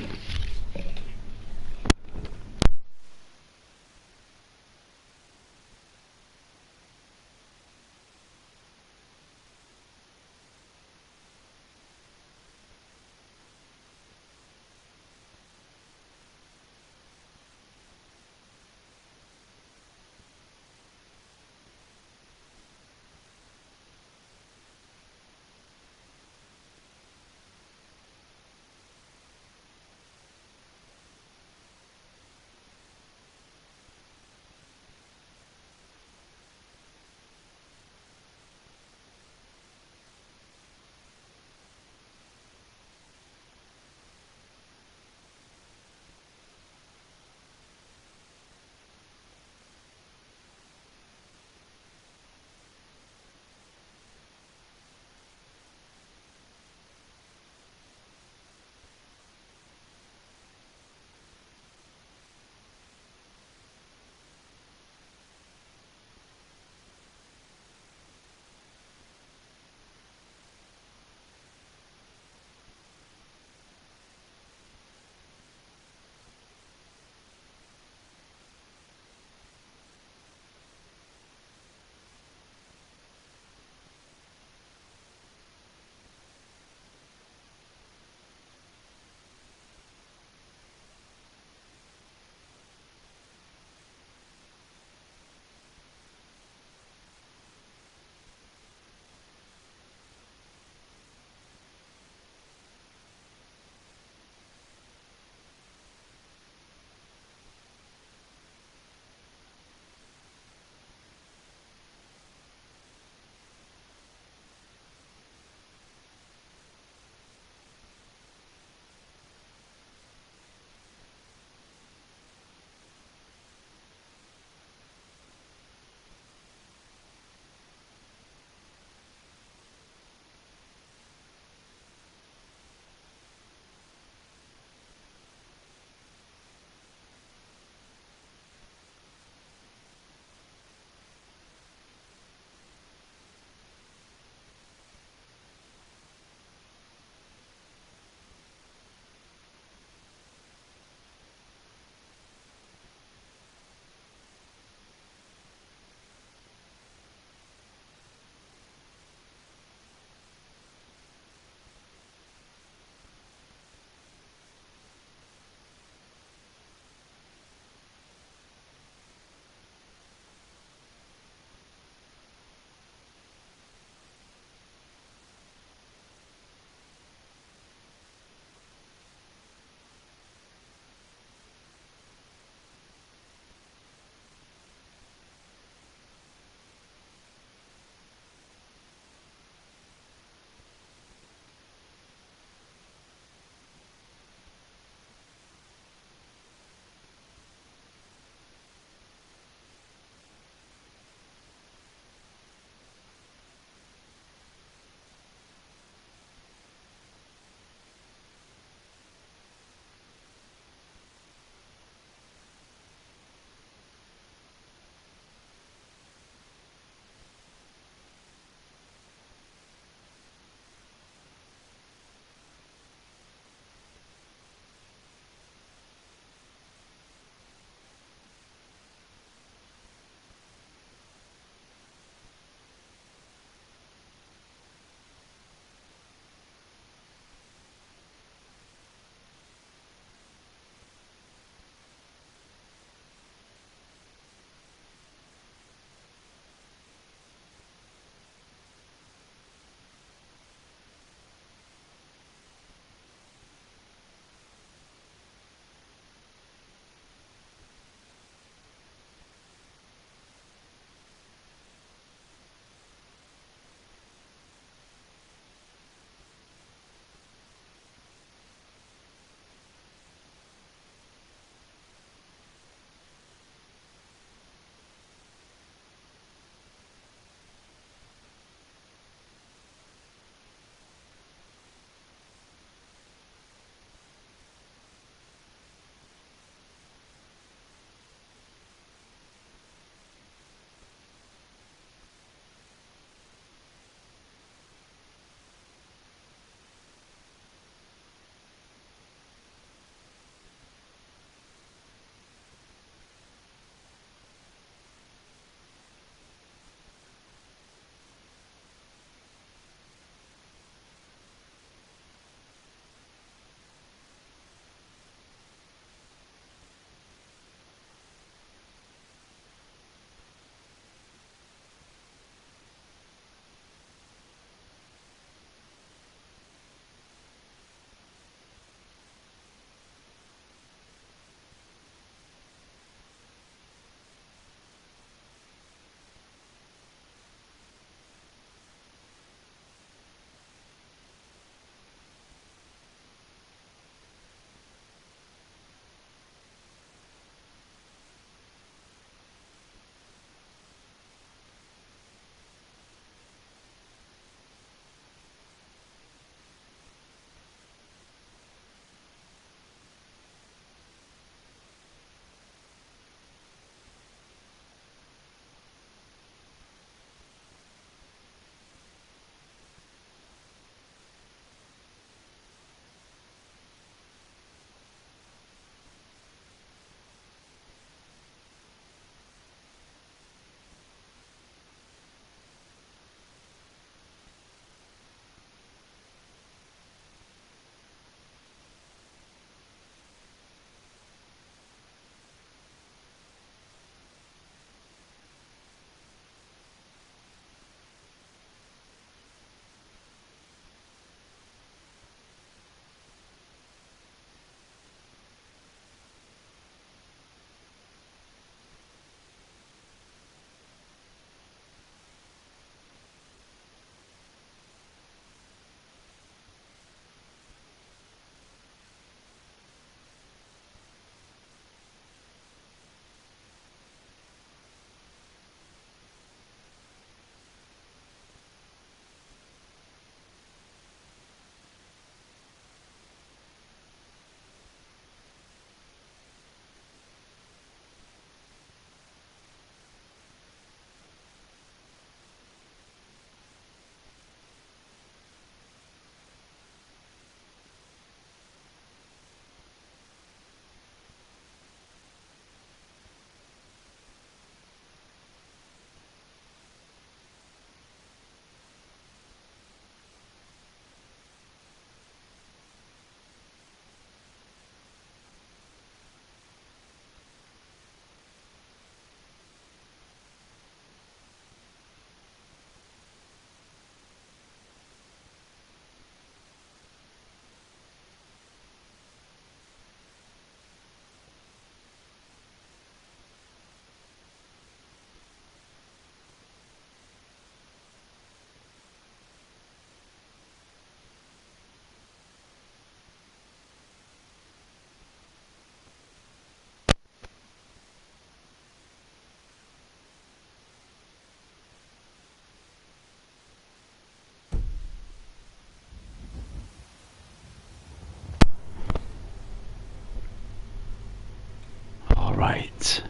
Right.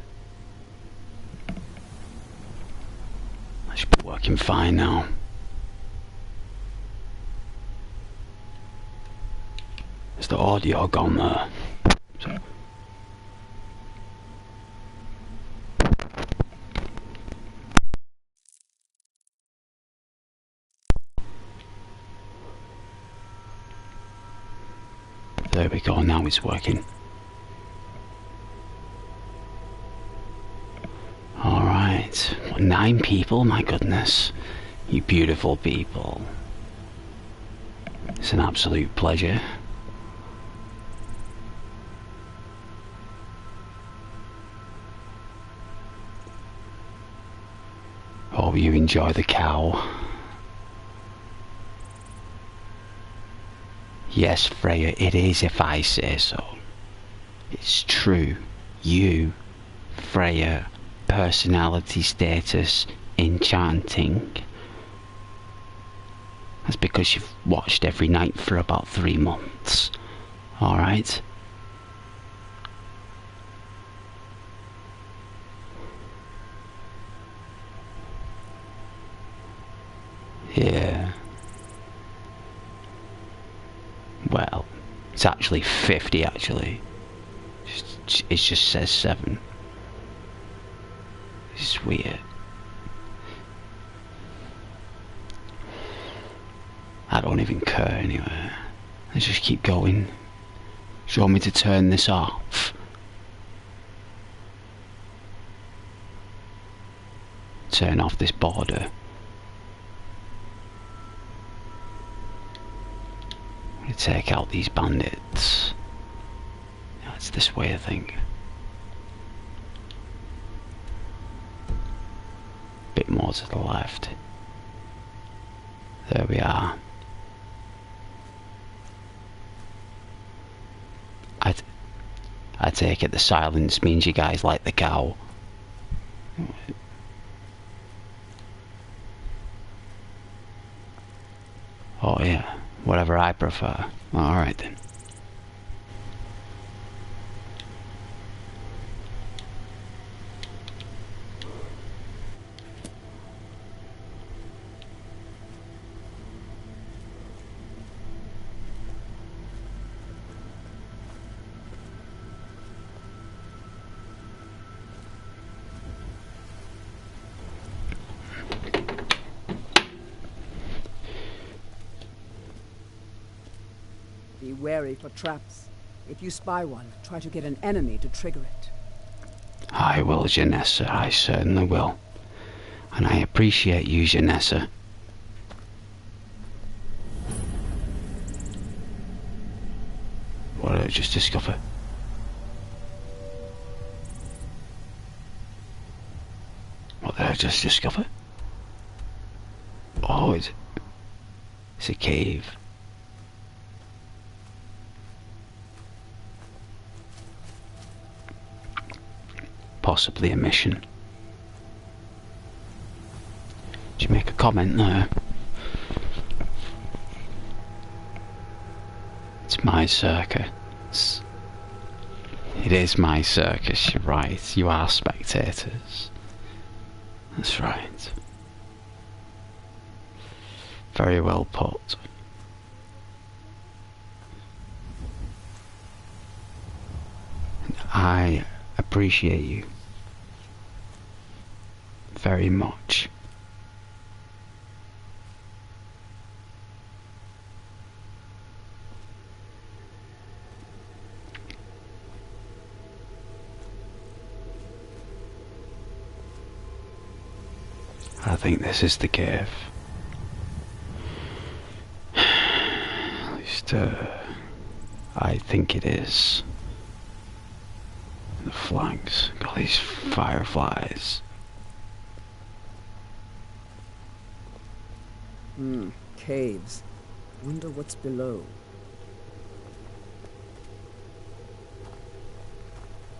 That should be working fine now. Is the audio gone there? So. There we go, now it's working. Alright, 9 people, my goodness. You beautiful people. It's an absolute pleasure. Hope you enjoy the cow. Yes, Freya, it is if I say so. It's true. You, Freya, personality status, enchanting. That's because you've watched every night for about 3 months. Alright? Yeah. Well, it's actually 50 actually. It just says 7. It's weird. I don't even care anyway. Let's just keep going. Do you want me to turn this off? Turn off this border. I'm gonna take out these bandits. Yeah, it's this way, I think. Bit more to the left. There we are. I take it the silence means you guys like the cow. Oh yeah, whatever I prefer. Alright then. Be wary for traps. If you spy one, try to get an enemy to trigger it. I will, Janessa, I certainly will. And I appreciate you, Janessa. What did I just discover? What did I just discover? Oh, it's a cave. Possibly a mission. Did you make a comment there? It's my circus. It is my circus, you're right. You are spectators. That's right. Very well put. I appreciate you very much. I think this is the cave. At least, I think it is. The flanks, got these fireflies. Caves. Wonder what's below.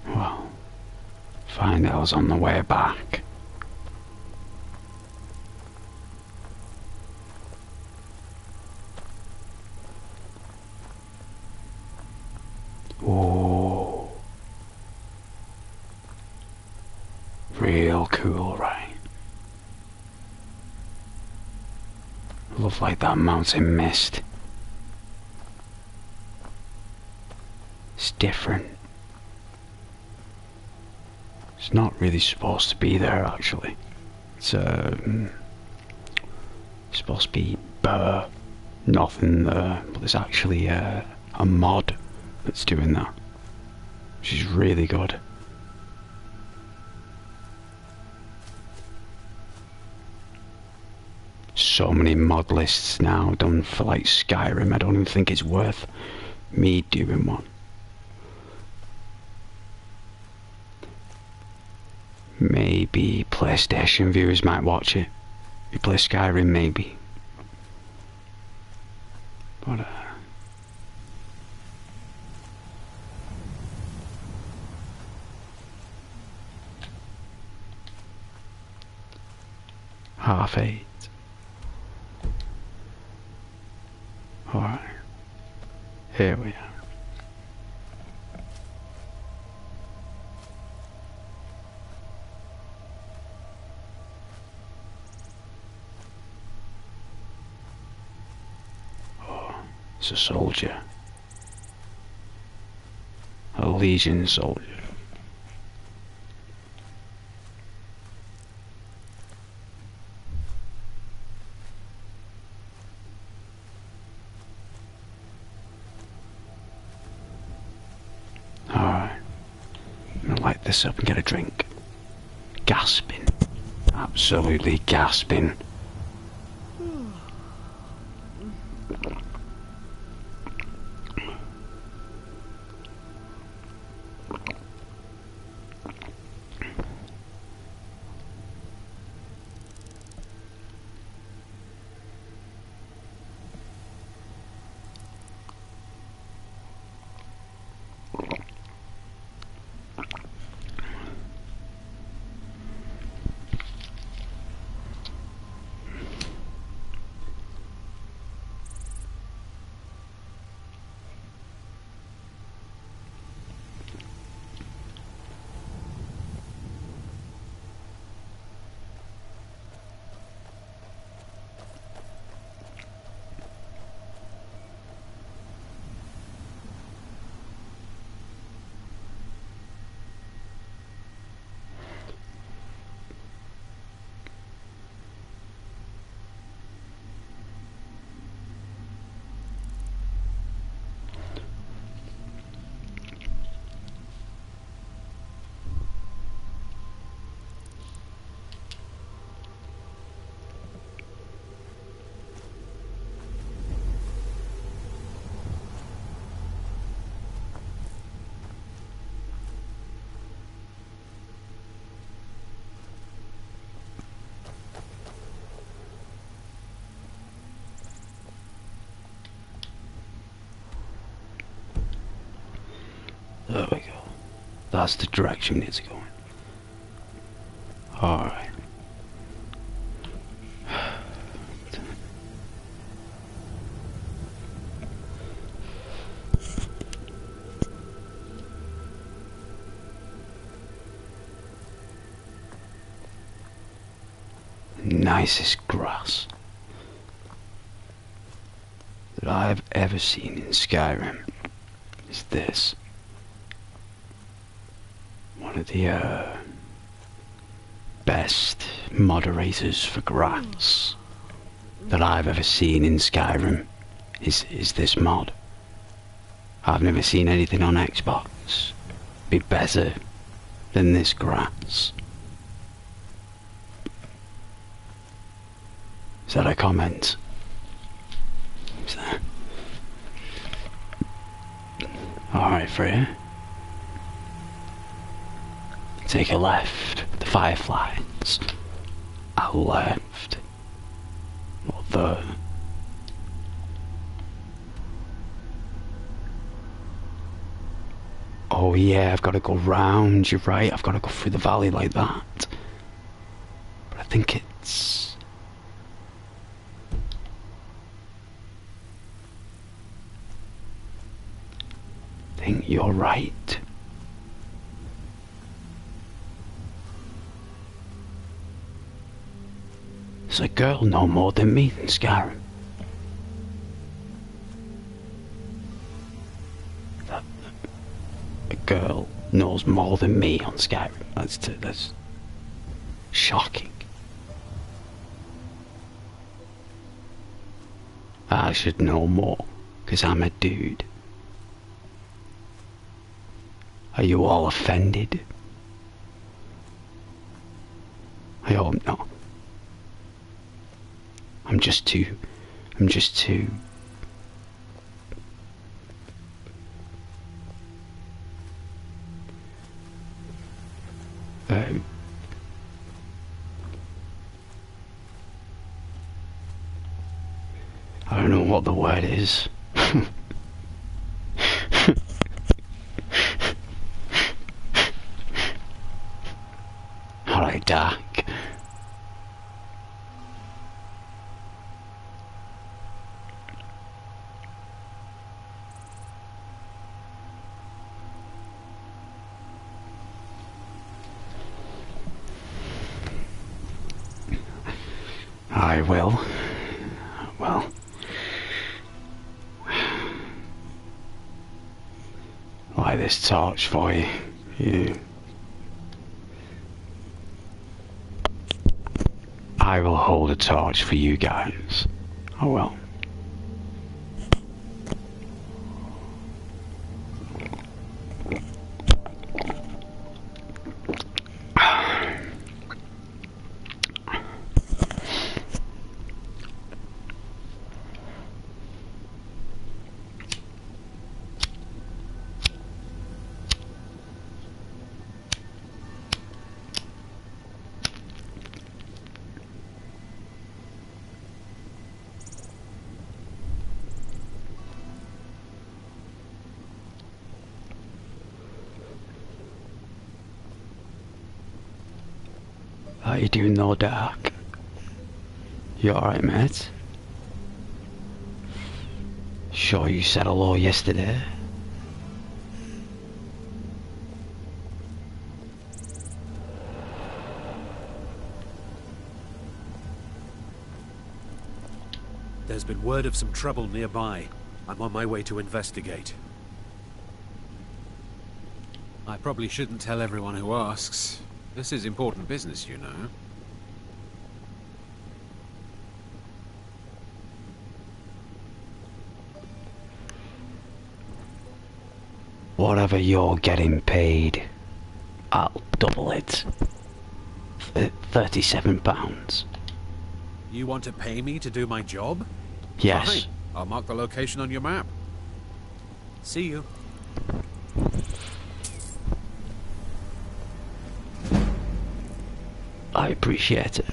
Well, find out on the way back. Oh. Real cool, right? Love like that mountain mist. It's different. It's not really supposed to be there, actually. It's supposed to be nothing there, but there's actually a mod that's doing that, which is really good. So many mod lists now done for like Skyrim. I don't even think it's worth me doing one. Maybe PlayStation viewers might watch it. You play Skyrim, maybe. But half 8. Alright. Here we are. Oh, it's a soldier. A Legion soldier. Light this up and get a drink. Gasping. Absolutely gasping. There we go. That's the direction it's going. Alright. Nicest grass that I've ever seen in Skyrim is this. One of the best moderators for grass that I've ever seen in Skyrim is this mod. I've never seen anything on Xbox be better than this grass. Is that a comment? Is that... Alright, Freya. Take a left, the fireflies. A left. What the... Oh yeah, I've got to go round, you're right, I've got to go through the valley like that. But I think it's... I think you're right. Does a girl know more than me in Skyrim? A girl knows more than me on Skyrim. That's shocking. I should know more, 'cause I'm a dude. Are you all offended? I hope not. I'm just too... I don't know what the word is. Alright, dark. I will. Well... light this torch for you. I will hold a torch for you guys. I will. How you doing though, Dark? You alright, mate? Sure you said hello yesterday? There's been word of some trouble nearby. I'm on my way to investigate. I probably shouldn't tell everyone who asks. This is important business, you know. Whatever you're getting paid, I'll double it. £37. You want to pay me to do my job? Yes. Fine. I'll mark the location on your map. See you. I appreciate it.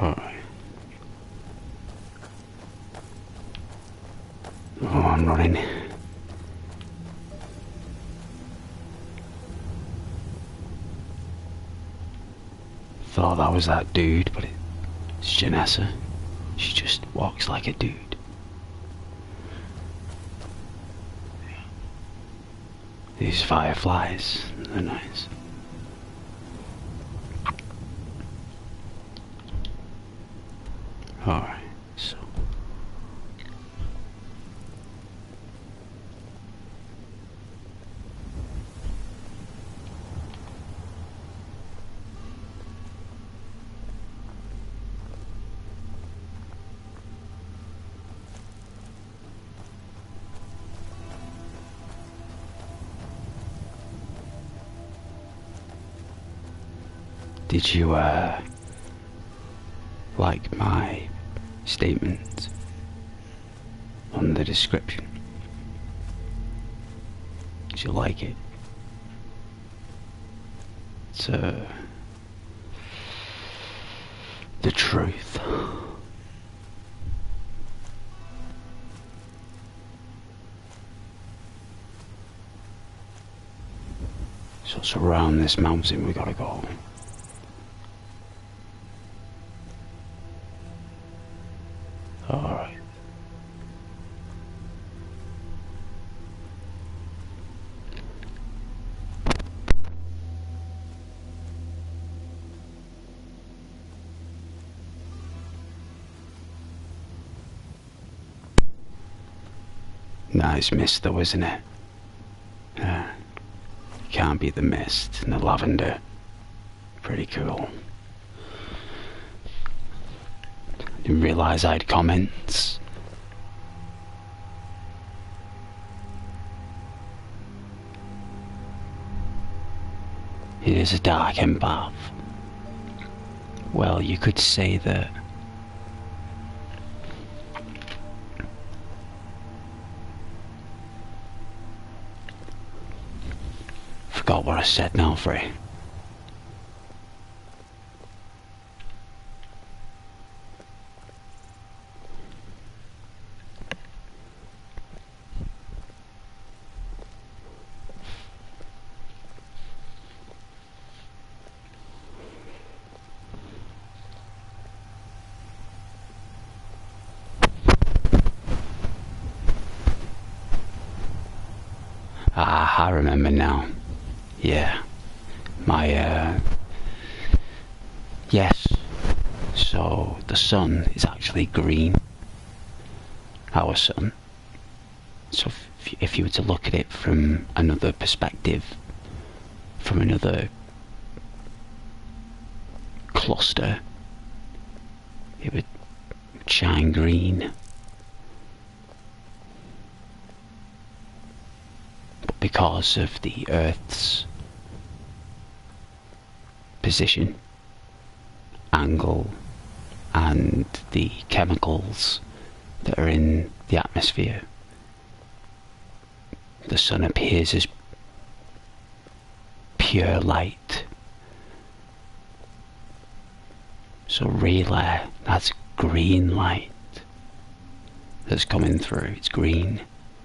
Alright. Oh, I'm running. Thought that was that dude, but it's Janessa. She just walks like a dude. These fireflies, they're nice. Alright, so... Did you, like my statement on the description? Did you like it? It's, the truth. So it's around this mountain we gotta go. Alright. Nice mist though, isn't it? Can't be the mist and the lavender. Pretty cool. Didn't realise I had comments. It is a dark empath. Well, you could say that forgot what I said now, Frey. Ah, I remember now. Yeah. Yes. So, the sun is actually green. Our sun. So, if you were to look at it from another perspective, from another cluster, it would shine green. But because of the Earth's position, angle, and the chemicals that are in the atmosphere, the sun appears as pure light. So really, that's green light that's coming through. It's green.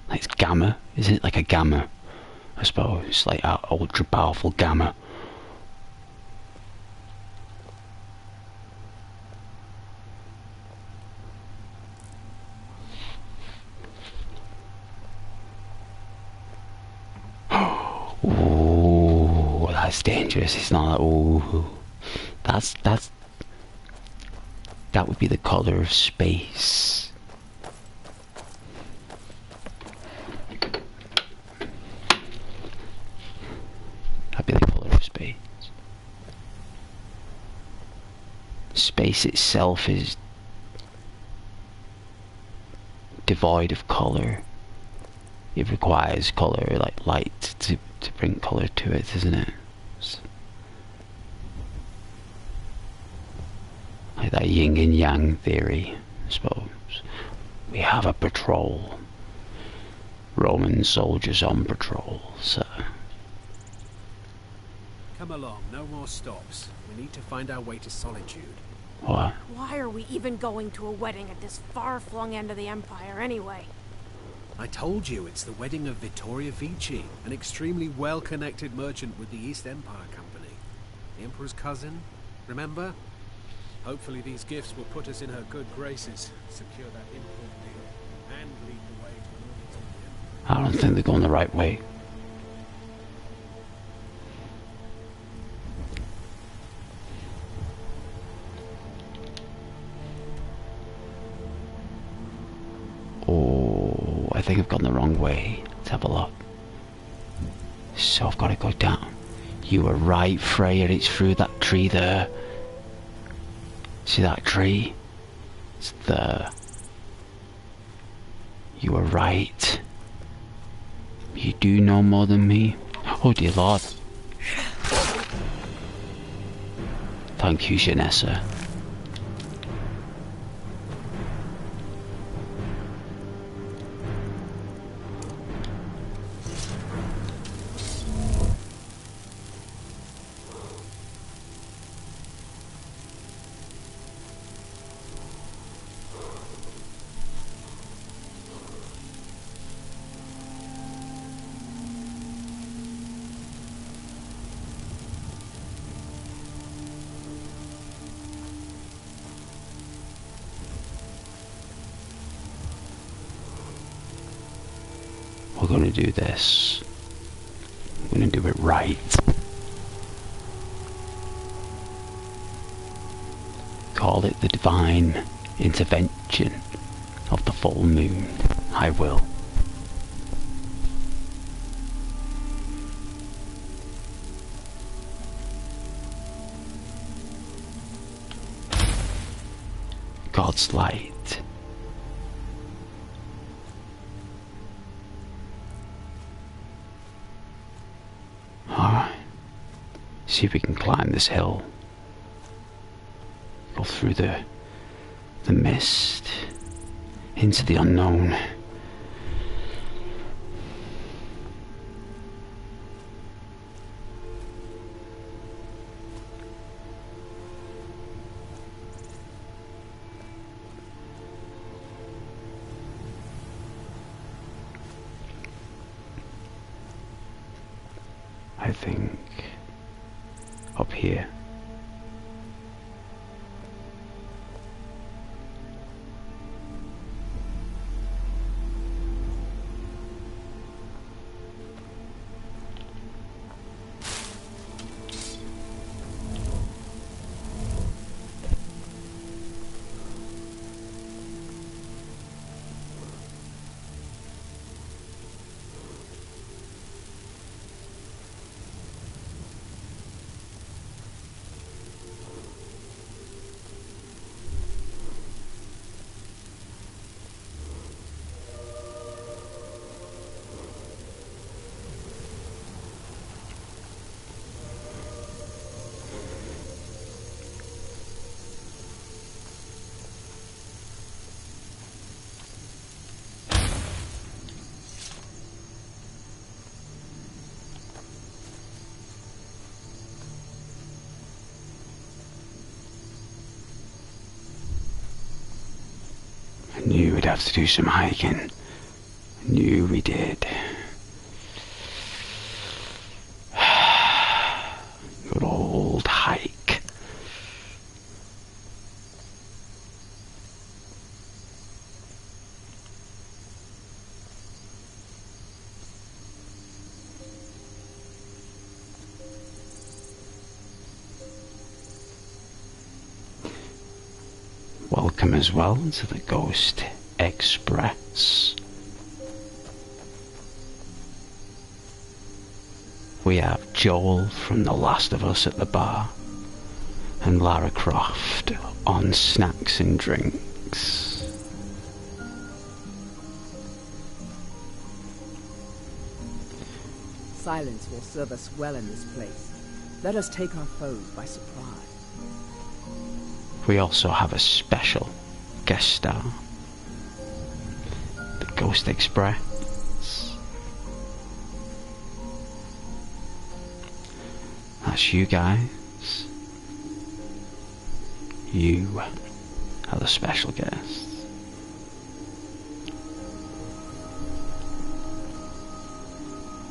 Like it's gamma. Is it like a gamma? I suppose, like our ultra powerful gamma. Ooh, that's dangerous. It's not like, ooh. That would be the color of space. That'd be the color of space. Space itself is devoid of color. It requires color, like light, to bring color to it, isn't it? Like that yin and yang theory, I suppose. We have a patrol. Roman soldiers on patrol, so... Come along, no more stops. We need to find our way to Solitude. What? Why are we even going to a wedding at this far-flung end of the Empire, anyway? I told you, it's the wedding of Vittoria Vici, an extremely well-connected merchant with the East Empire Company. The Emperor's cousin, remember? Hopefully these gifts will put us in her good graces, secure that import deal, and lead the way to the Empire. I don't think they're going the right way. Oh, I think I've gone the wrong way. Let's have a look. So I've got to go down. You were right, Freya. It's through that tree there. See that tree? It's there. You were right. You do know more than me. Oh dear Lord. Thank you, Janessa. we're going to do this. We're going to do it right. Call it the divine intervention of the full moon. I will. God's light. Alright. See if we can climb this hill. Go through the mist into the unknown. I think up here. I knew we'd have to do some hiking. I knew we did. Good old hike. Welcome as well to the Ghost Express. We have Joel from The Last of Us at the bar, and Lara Croft on snacks and drinks. Silence will serve us well in this place. Let us take our foes by surprise. We also have a special guest star, the Ghost Express. That's you guys. You are the special guests.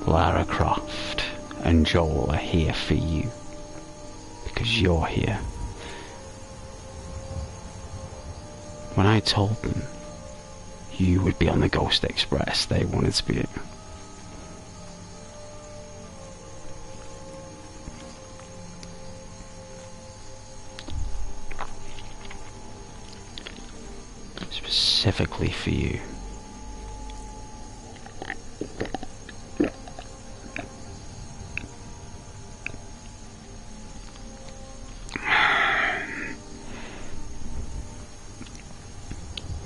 Lara Croft and Joel are here for you because you're here. When I told them you would be on the Ghost Express, they wanted to be it. Specifically for you.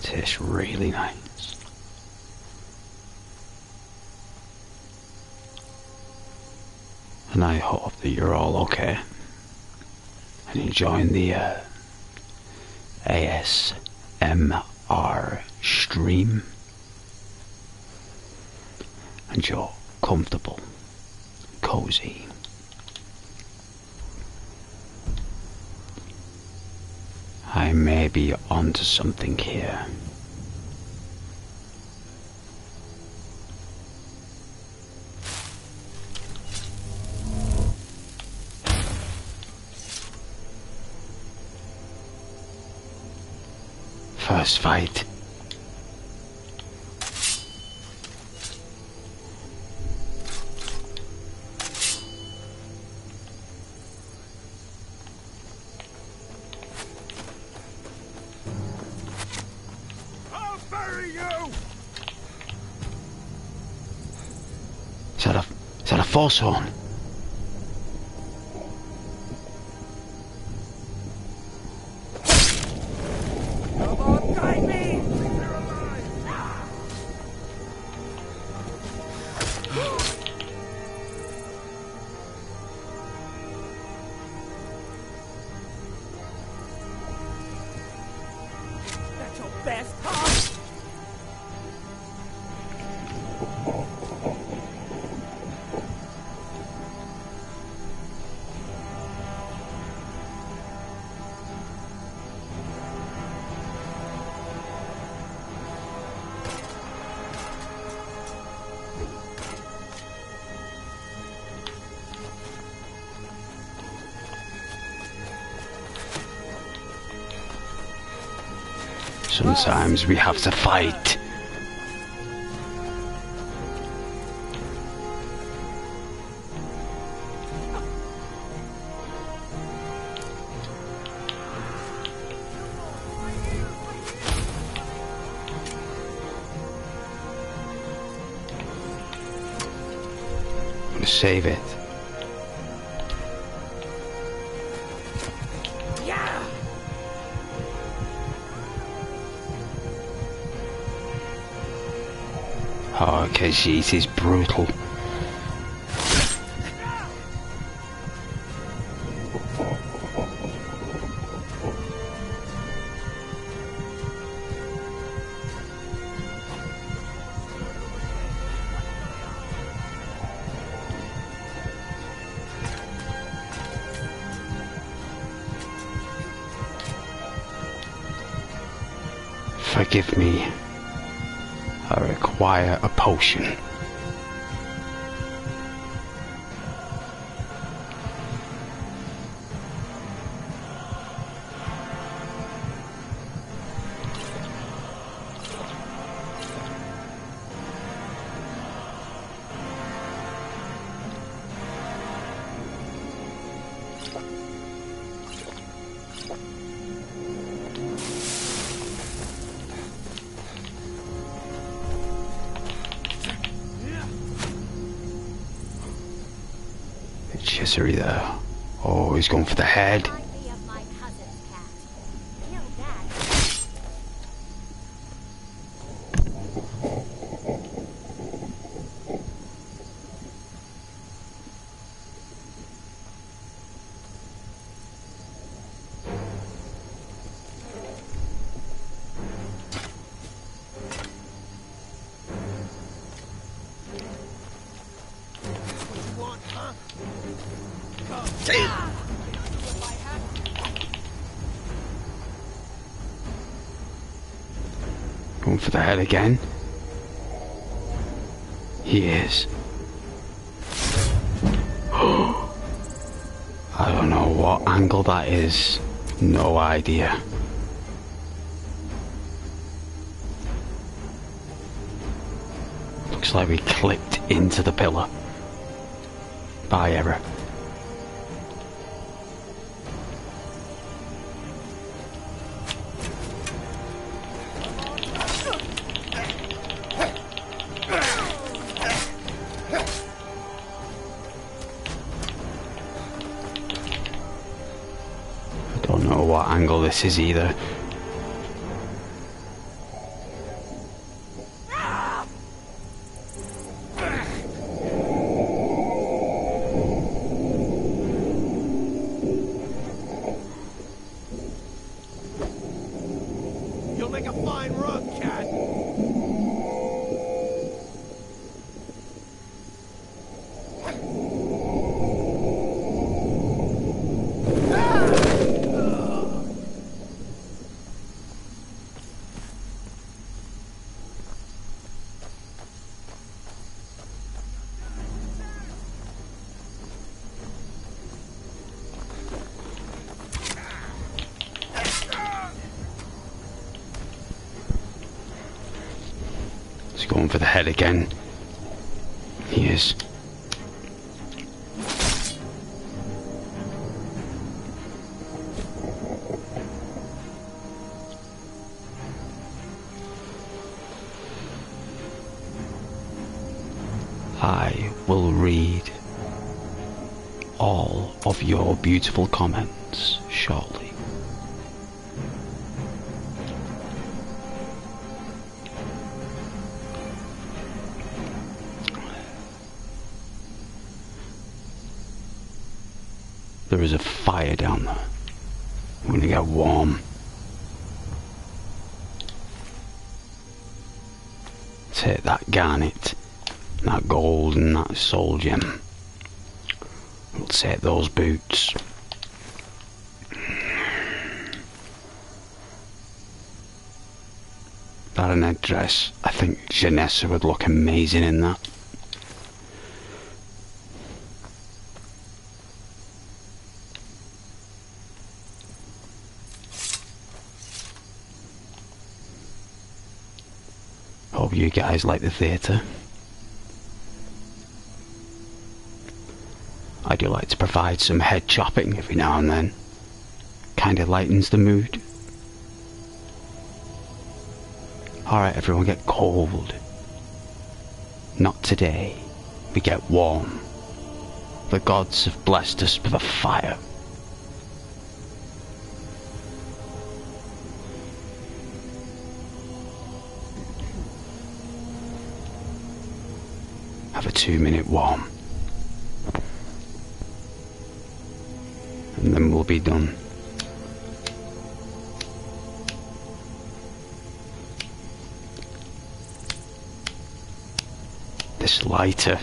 Tastes really nice. And I hope that you're all okay and enjoying the ASMR stream, and you're comfortable, cozy. I may be onto something here. First fight. Is that a false horn? Come on, guide me! That's your best, huh? Sometimes we have to fight. I'm gonna save it. Oh, okay, jeez, he's brutal. Forgive me. I require a potion. Chisery there. Oh, he's going for the head. Going for the head again. He is. I don't know what angle that is. No idea. Looks like we clipped into the pillar. By error. Don't know what angle this is either. You'll make a fine rug, cat. He's going for the head again. He is. I will read all of your beautiful comments shortly. There is a fire down there. I'm gonna get warm. Take that garnet, that gold and that soul gem. We'll take those boots. That and that dress. I think Janessa would look amazing in that. Hope you guys like the theatre. I do like to provide some head chopping every now and then. Kinda lightens the mood. Alright everyone, get cold. Not today. We get warm. The gods have blessed us with a fire. Have a 2-minute warm. And then we'll be done. This lighter.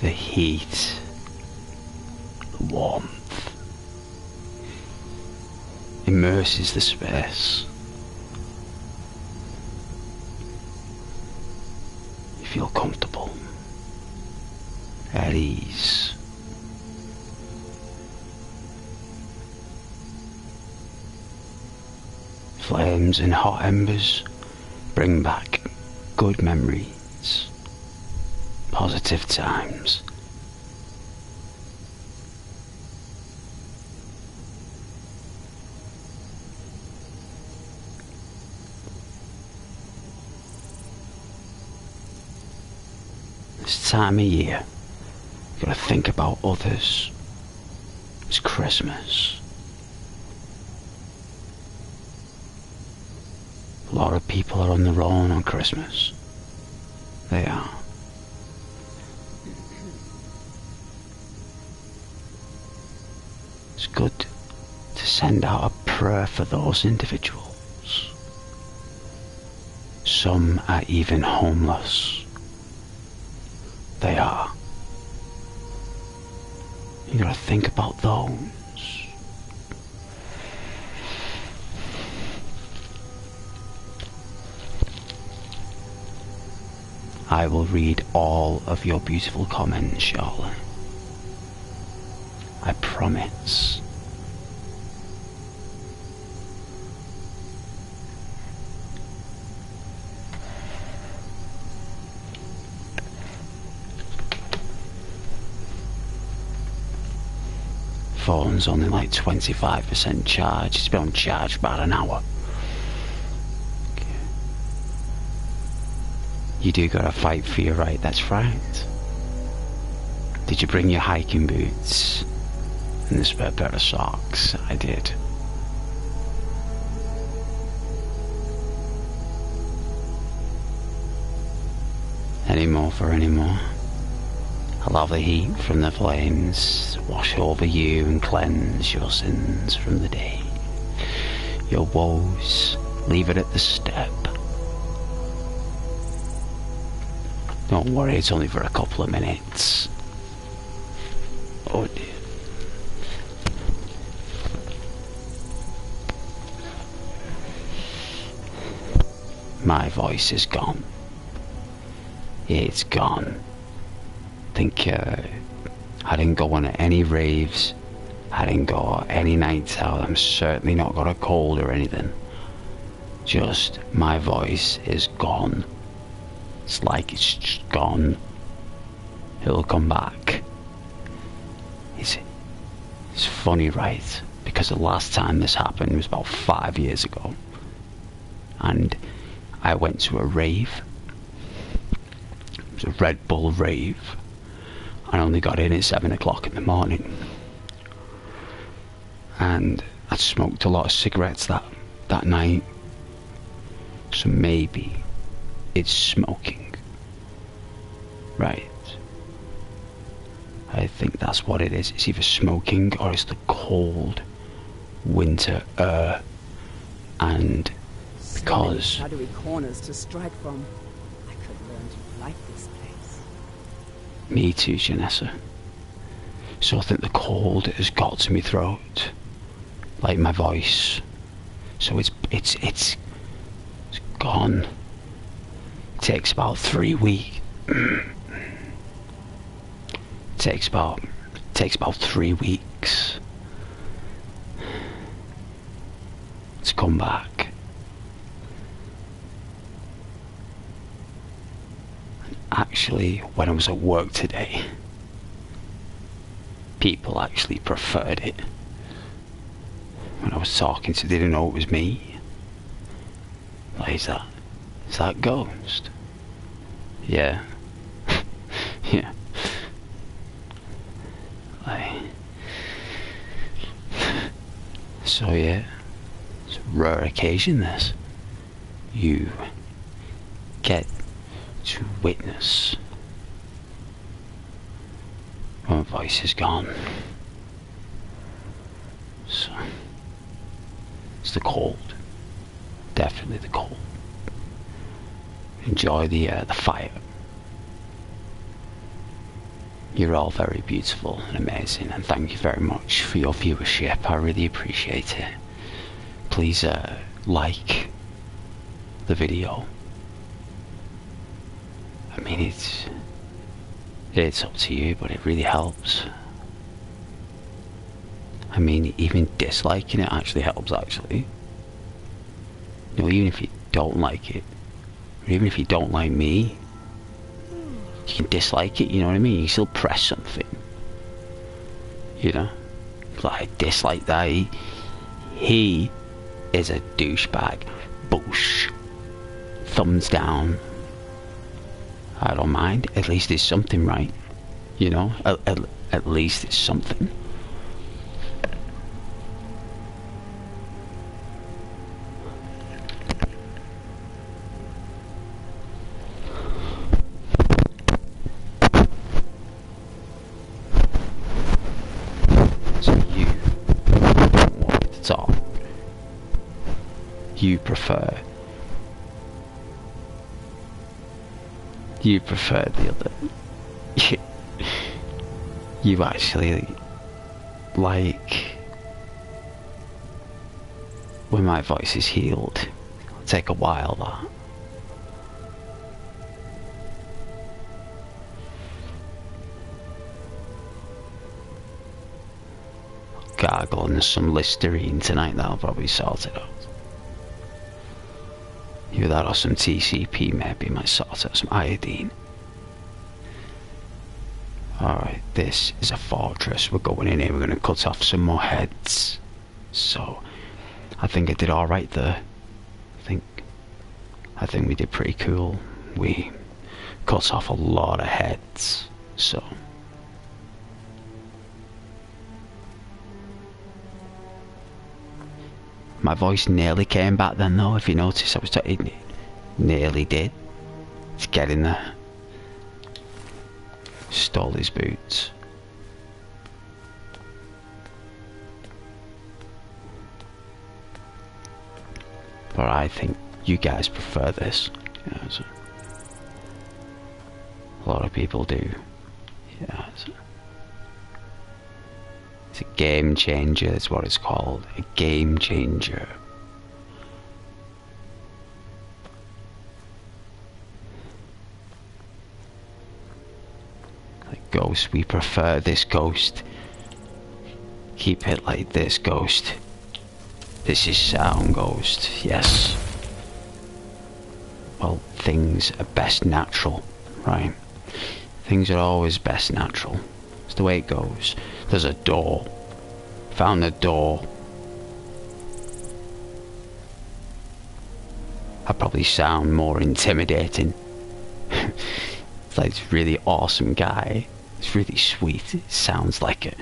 The heat, the warmth, immerses the space. You feel comfortable, at ease. Flames and hot embers bring back good memories. Positive times. This time of year, you've got to think about others. It's Christmas. A lot of people are on their own on Christmas. They are. It's good to send out a prayer for those individuals. Some are even homeless. They are. You gotta think about those. I will read all of your beautiful comments shortly. I promise. Phone's only like 25% charge. It's been on charge about an hour. Okay. You do gotta fight for your right, that's right. Did you bring your hiking boots? And the spare pair of socks? I did. Any more for any more? Allow the heat from the flames wash over you and cleanse your sins from the day. Your woes, leave it at the step. Don't worry, it's only for a couple of minutes. Oh dear. My voice is gone. It's gone. think I didn't go on any raves. I didn't go any nights out. I'm certainly not got a cold or anything. Just my voice is gone. It's like it's just gone. It'll come back. It's funny, right? Because the last time this happened was about 5 years ago. And I went to a rave. It was a Red Bull rave. I only got in at 7 o'clock in the morning. And I'd smoked a lot of cigarettes that night. So maybe it's smoking. Right. I think that's what it is. It's either smoking or it's the cold winter air. And because... So many shadowy corners to strike from. I could learn to like this place. Me too, Janessa. So I think the cold has got to my throat. Like my voice. So it's gone. It takes about 3 weeks. takes about 3 weeks to come back. Actually, when I was at work today, people actually preferred it. When I was talking to, they didn't know it was me. Like, is that Ghost? Yeah. Yeah. Like, so yeah, it's a rare occasion this. You get to witness when my voice is gone. So it's the cold. Definitely the cold. Enjoy the fire. You're all very beautiful and amazing, and thank you very much for your viewership. I really appreciate it. Please like the video. I mean, it's up to you, but it really helps. I mean, even disliking it actually helps, actually. You know, even if you don't like it, or even if you don't like me, you can dislike it, you know what I mean? You still press something. You know? Like, dislike that. He is a douchebag. Boosh. Thumbs down. I don't mind. At least it's something, right? You know? At least it's something. You prefer the other. You actually like when my voice is healed. It'll take a while, that. Gargle and some Listerine tonight, that'll probably sort it out. Either that or some TCP maybe might sort out some iodine. Alright, this is a fortress. We're going in here, we're going to cut off some more heads. So, I think I did alright there. I think we did pretty cool. We cut off a lot of heads, so... My voice nearly came back then though, if you notice. It nearly did. It's getting there. Stole his boots. But I think you guys prefer this. Yeah, so a lot of people do. Yeah, so it's a game changer, is what it's called. A game changer. Like, ghost, we prefer this, ghost. Keep it like this, ghost. This is sound, ghost. Yes. Well, things are best natural, right? Things are always best natural. It's the way it goes. There's a door. Found the door. I probably sound more intimidating. It's like this really awesome guy. It's really sweet. It sounds like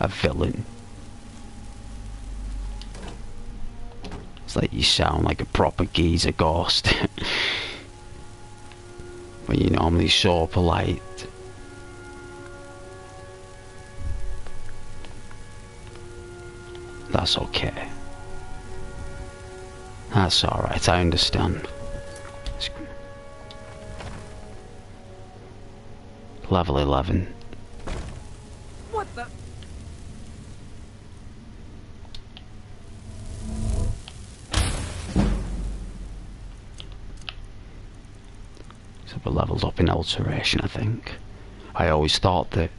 a villain. It's like you sound like a proper geezer ghost. When you're normally so polite. That's okay. That's alright, I understand. Level 11. What the? So we're leveled up in alteration, I think. I always thought that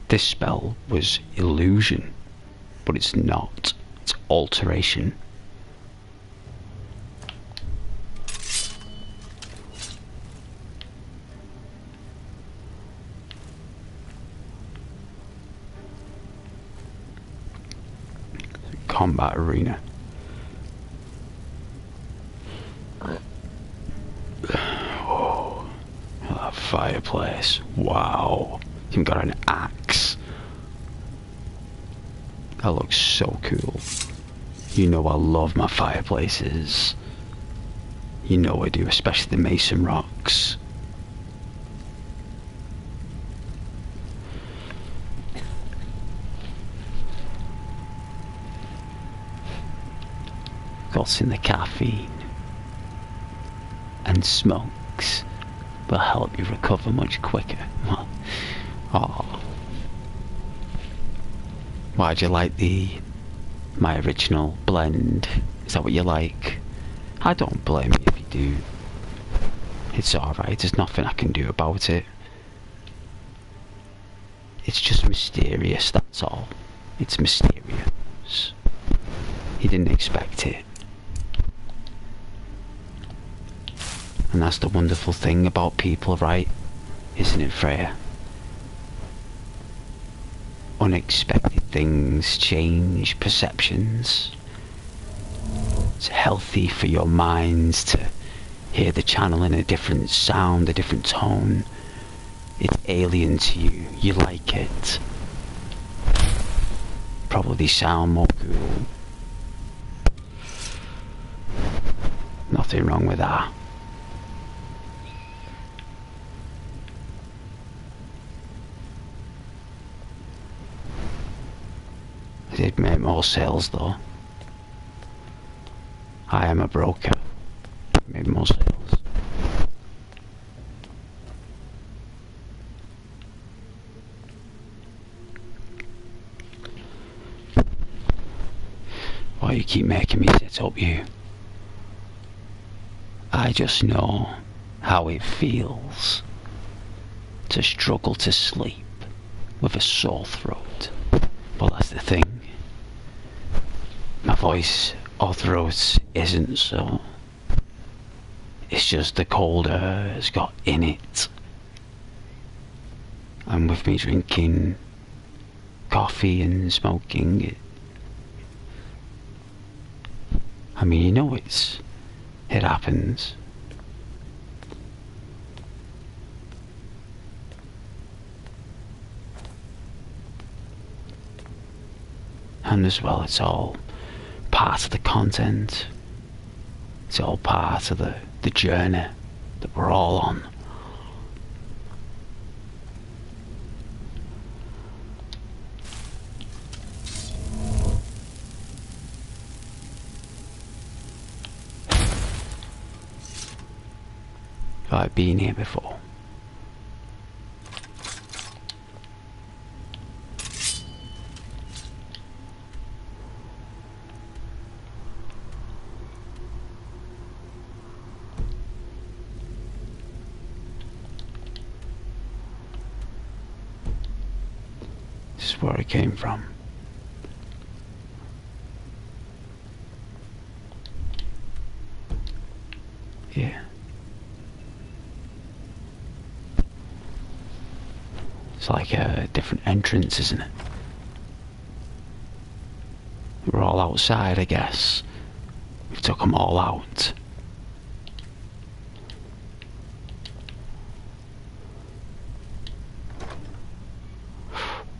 this spell was illusion, but it's not. It's alteration. Combat arena. Oh, that fireplace. Wow. You've got an axe. That looks so cool. You know I love my fireplaces. You know I do, especially the mason rocks. Got in the caffeine and smokes will help you recover much quicker. Well, oh. Why'd you like my original blend? Is that what you like? I don't blame you if you do. It's alright, there's nothing I can do about it. It's just mysterious, that's all. It's mysterious. You didn't expect it. And that's the wonderful thing about people, right? Isn't it, Freya? Unexpected things change perceptions. It's healthy for your minds to hear the channel in a different sound, a different tone. It's alien to you. You like it. Probably sound more cool. Nothing wrong with that. I did make more sales though. I am a broker. Made more sales. Why you keep making me sit up, you? I just know how it feels to struggle to sleep with a sore throat. Well, that's the thing. My voice or throat isn't so. It's just the cold air has got in it. And with me drinking coffee and smoking it. I mean, you know it happens. And as well, it's all part of the content. It's all part of the journey that we're all on. Have I been here before? This is where I came from. Yeah. It's like a different entrance, isn't it? We're all outside, I guess. We've took them all out.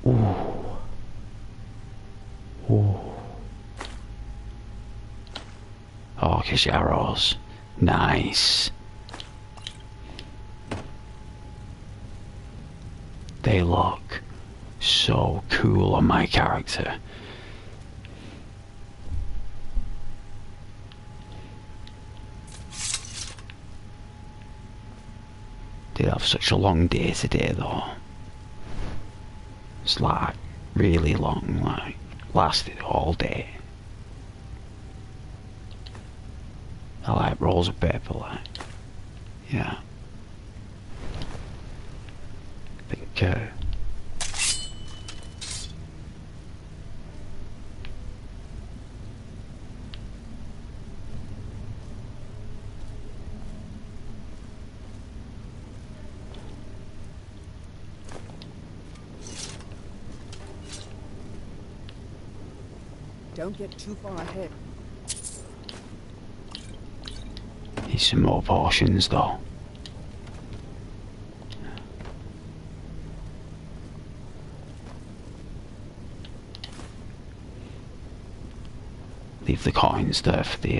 Ooh. Ooh. Oh, kiss your arrows. Nice. They look so cool on my character. Did have such a long day today though. It's like really long, like lasted all day. I like rolls of paper, like, yeah. I think, Don't get too far ahead. need some more potions though. Leave the coins there for the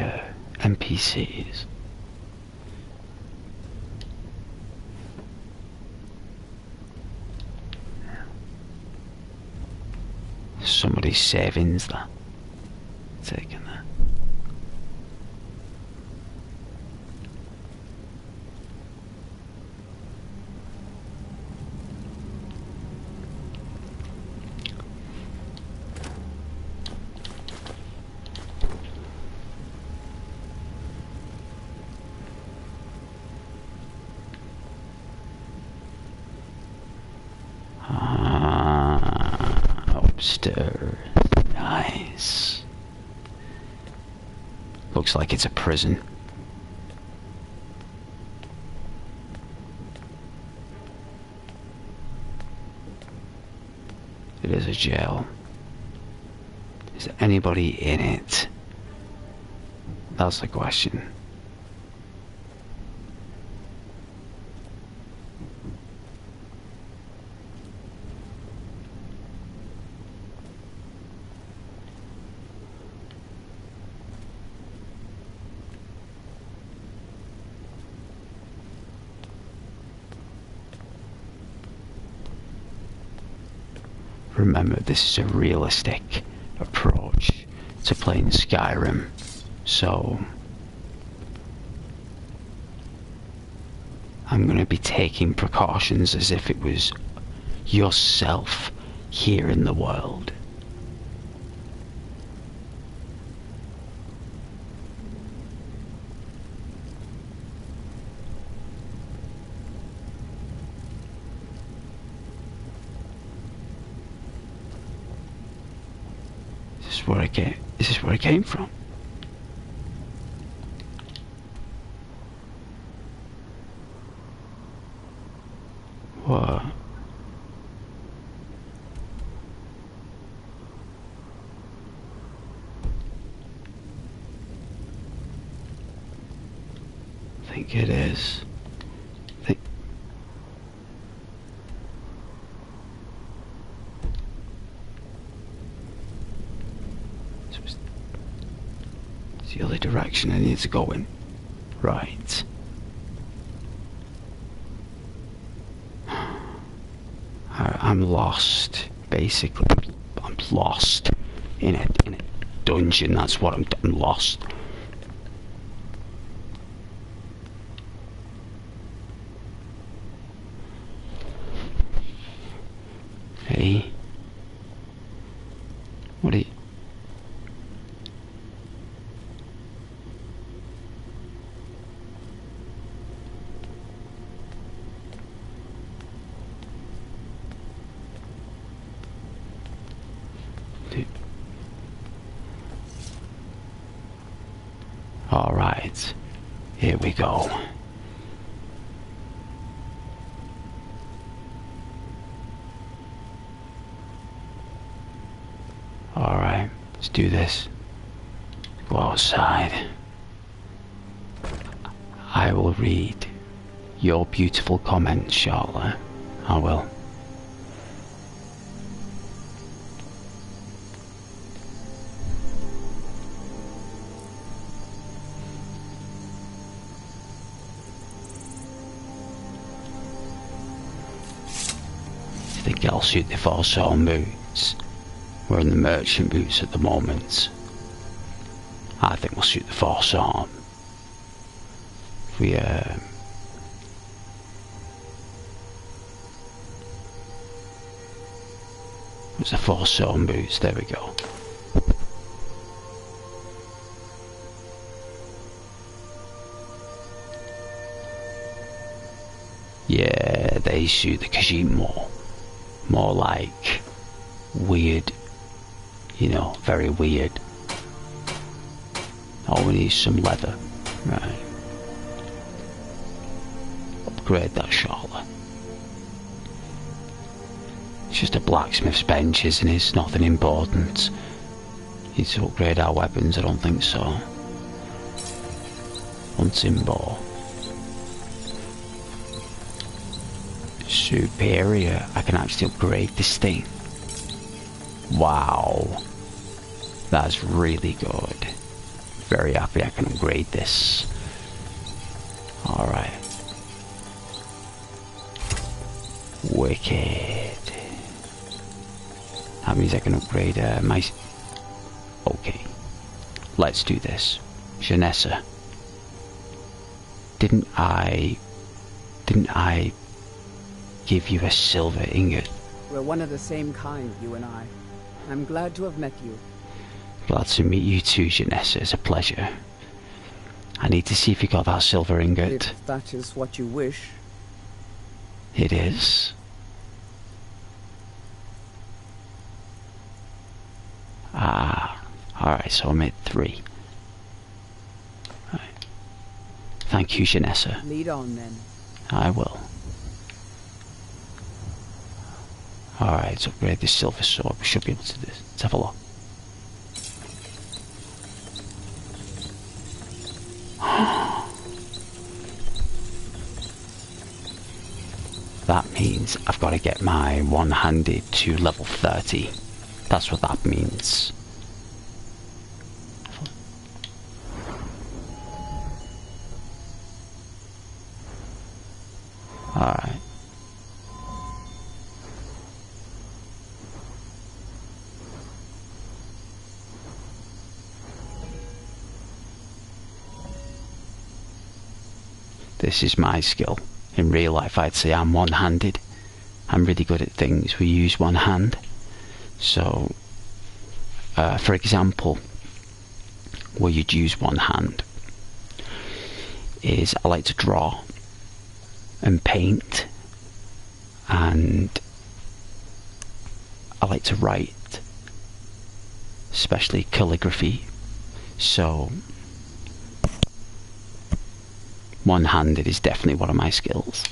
NPCs. Somebody's savings there. Taken there. Upstairs. Nice. Looks like it's a prison. It is a jail. Is there anybody in it? That's the question. Remember, this is a realistic approach to playing Skyrim, so I'm going to be taking precautions as if it was yourself here in the world. This is where I came from. What? I think it is. It's the other direction I need to go in. Right. I'm lost, basically. I'm lost in a dungeon. That's what I'm lost. Hey. What are you? Here we go. Alright, let's do this. Go outside. I will read your beautiful comments, Charlotte. I will. I think I'll suit the ps4 boots. We're in the merchant boots at the moment. I think we'll suit the ps4. If we There's the ps4 boots, there we go. Yeah, they suit the Khajiit more. More like weird, you know, very weird. Oh, we need some leather. Right. Upgrade that, Charlotte. It's just a blacksmith's bench, isn't it? It's nothing important. Need to upgrade our weapons? I don't think so. Hunting bow. Superior. I can actually upgrade this thing. Wow. That's really good. Very happy I can upgrade this. Alright. Wicked. That means I can upgrade my... Okay. Let's do this. Janessa. Didn't I give you a silver ingot? We're one of the same kind, you and I. I'm glad to have met you. Glad to meet you too, Janessa. It's a pleasure. I need to see if you got that silver ingot. If that is what you wish. It is. Ah, alright, so I made 3. Right. Thank you, Janessa. Lead on then. I will. Alright, let's upgrade this silver sword. We should be able to do this. Let's have a look. That means I've got to get my one-handed to level 30. That's what that means. Alright. This is my skill. In real life I'd say I'm one-handed. I'm really good at things we use one hand. So, for example, where you'd use one hand is I like to draw and paint, and I like to write, especially calligraphy. So one-handed is definitely one of my skills.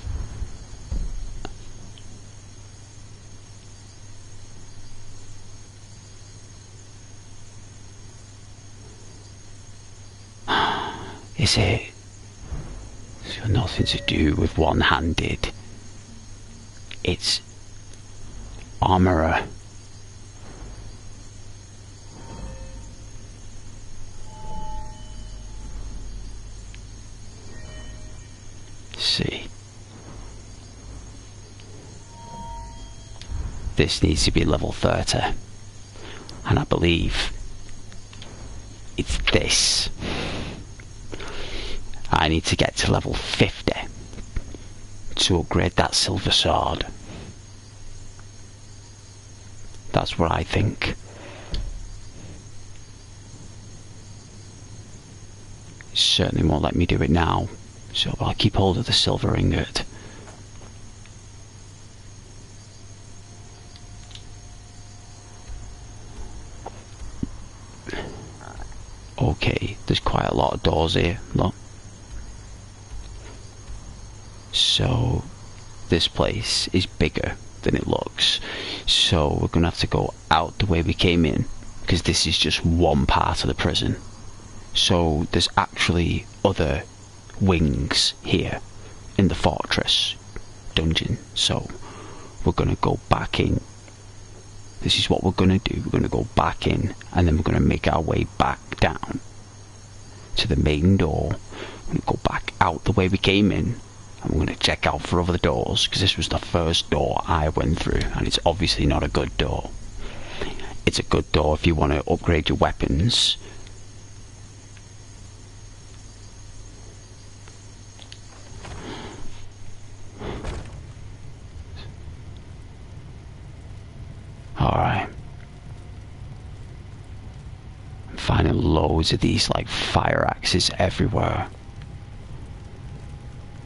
Is it? It's got nothing to do with one-handed. It's armourer. See. This needs to be level 30. And I believe it's this. I need to get to level 50 to upgrade that silver sword. That's what I think. It certainly won't let me do it now, so I'll keep hold of the silver ingot. Okay, there's quite a lot of doors here, look. this place is bigger than it looks. So we're going to have to go out the way we came in, because this is just one part of the prison. So there's actually other wings here in the fortress dungeon. So we're going to go back in. This is what we're going to do. We're going to go back in, and then we're going to make our way back down to the main door. We're going to go back out the way we came in, and we're going to check out for other doors, because this was the first door I went through, and it's obviously not a good door. It's a good door if you want to upgrade your weapons. Alright. I'm finding loads of these like fire axes everywhere.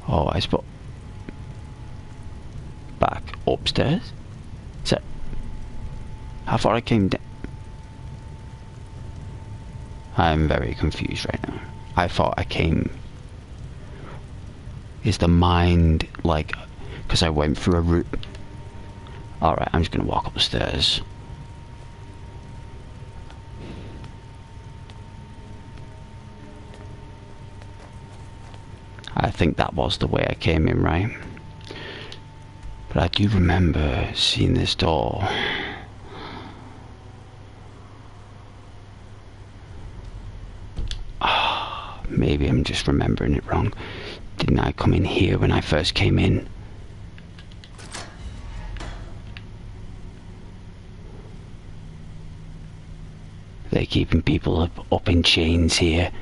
Oh, I suppose back upstairs? So how far I came down? I'm very confused right now. I thought I came... Is the mind like... Because I went through a route... Alright, I'm just going to walk up the stairs. I think that was the way I came in, right? But I do remember seeing this door. Maybe I'm just remembering it wrong. Didn't I come in here when I first came in? They're keeping people up in chains here.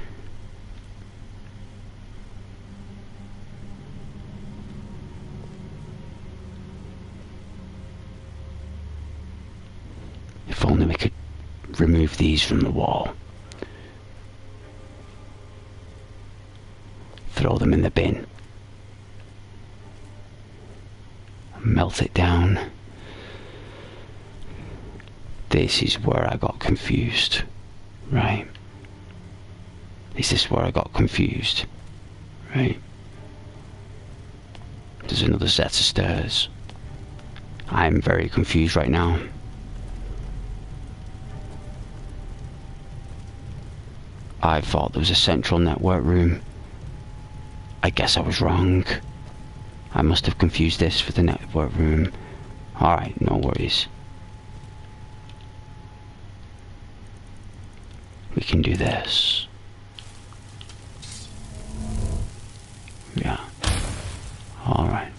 If only we could remove these from the wall. Throw them in the bin. Melt it down. This is where I got confused, right? Is this where I got confused, right? There's another set of stairs. I'm very confused right now. I thought there was a central network room. I guess I was wrong. I must have confused this for the network room. Alright, no worries. We can do this. Yeah. Alright.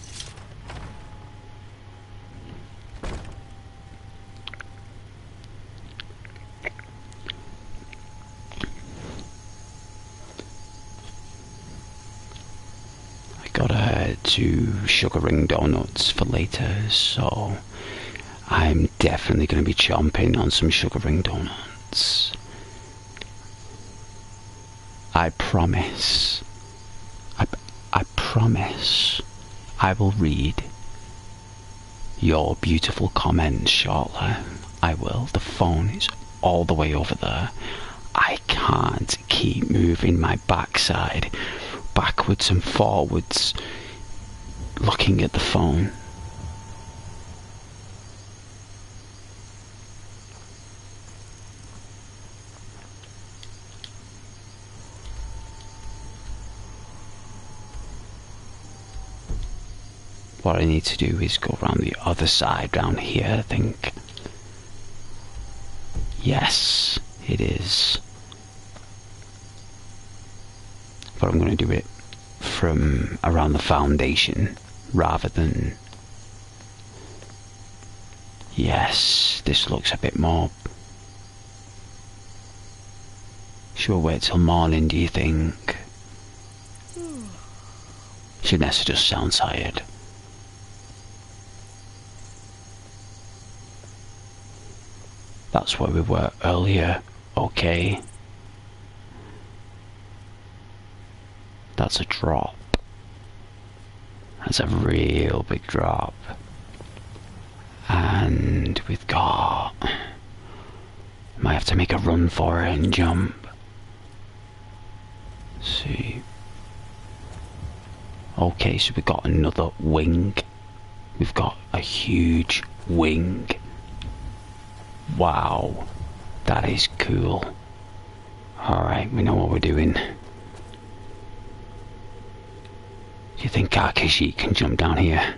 I gotta do sugar ring donuts for later, so I'm definitely gonna be chomping on some sugar ring donuts. I promise. I promise I will read your beautiful comments shortly. I will. The phone is all the way over there. I can't keep moving my backside backwards and forwards looking at the phone. What I need to do is go around the other side down here, I think. Yes, it is. But I'm going to do it from around the foundation rather than... Yes, this looks a bit more... Should we wait till morning, do you think? Should Nessa just sound tired? That's where we were earlier. Okay. That's a drop. That's a real big drop. And we've got... Might have to make a run for it and jump. Let's see. Okay, so we got another wing we've got a huge wing. Wow, that is cool. Alright, we know what we're doing. Do you think Akishi can jump down here?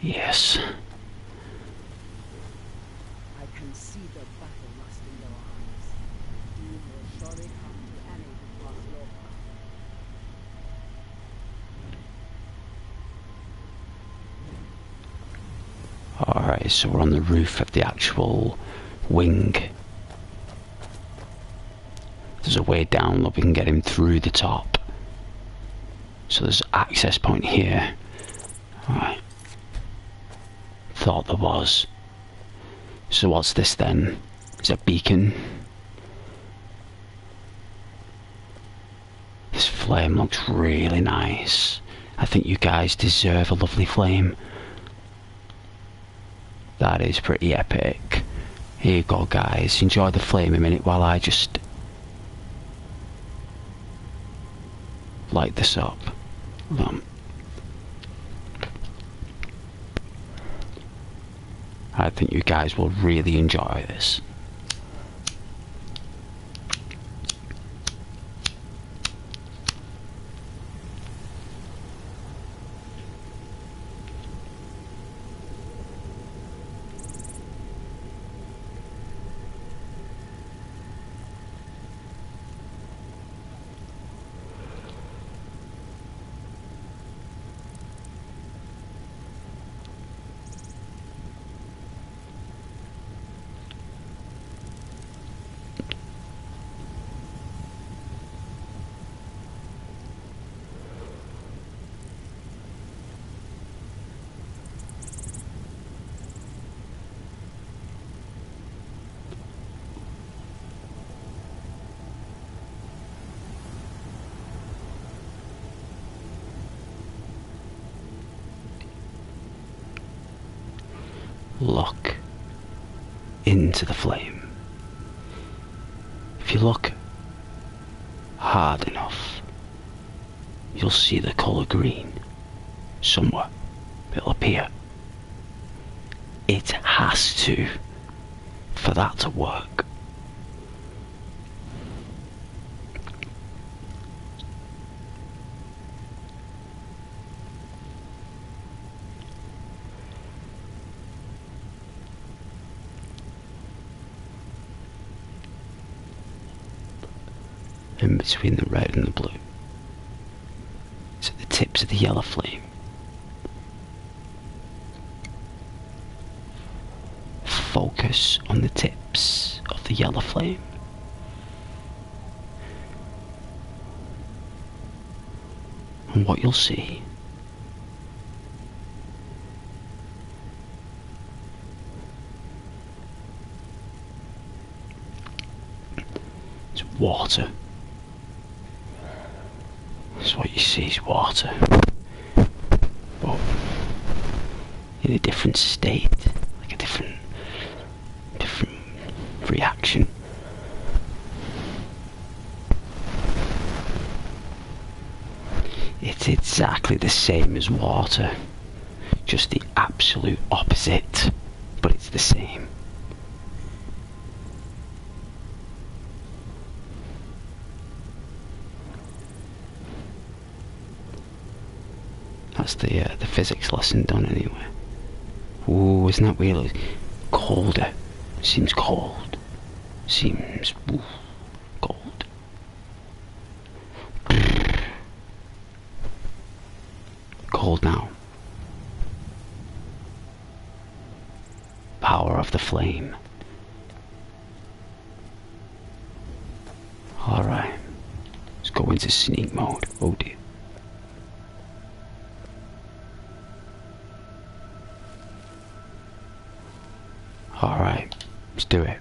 Yes. I can see the battle lust in your eyes. Doom will surely come to any who cross your path. Alright, so we're on the roof of the actual wing. There's a way down that we can get him through the top. So there's access point here. Alright. Thought there was. So what's this then? Is it a beacon? This flame looks really nice. I think you guys deserve a lovely flame. That is pretty epic. Here you go, guys. Enjoy the flame a minute while I just light this up. I think you guys will really enjoy this. Look into the flame. If you look hard enough, you'll see the colour green. Somewhere it'll appear. It has to, for that to work. In between the red and the blue, it's at the tips of the yellow flame. Focus on the tips of the yellow flame. And what you'll see is water. So what you see is water, but in a different state, like a different reaction. It's exactly the same as water, just the absolute opposite, but it's the same. That's the physics lesson done anyway. Ooh, isn't that weird? Colder. Seems cold. Seems cold. Cold now. Power of the flame. Alright. Let's go into sneak mode. Oh dear. Alright, let's do it.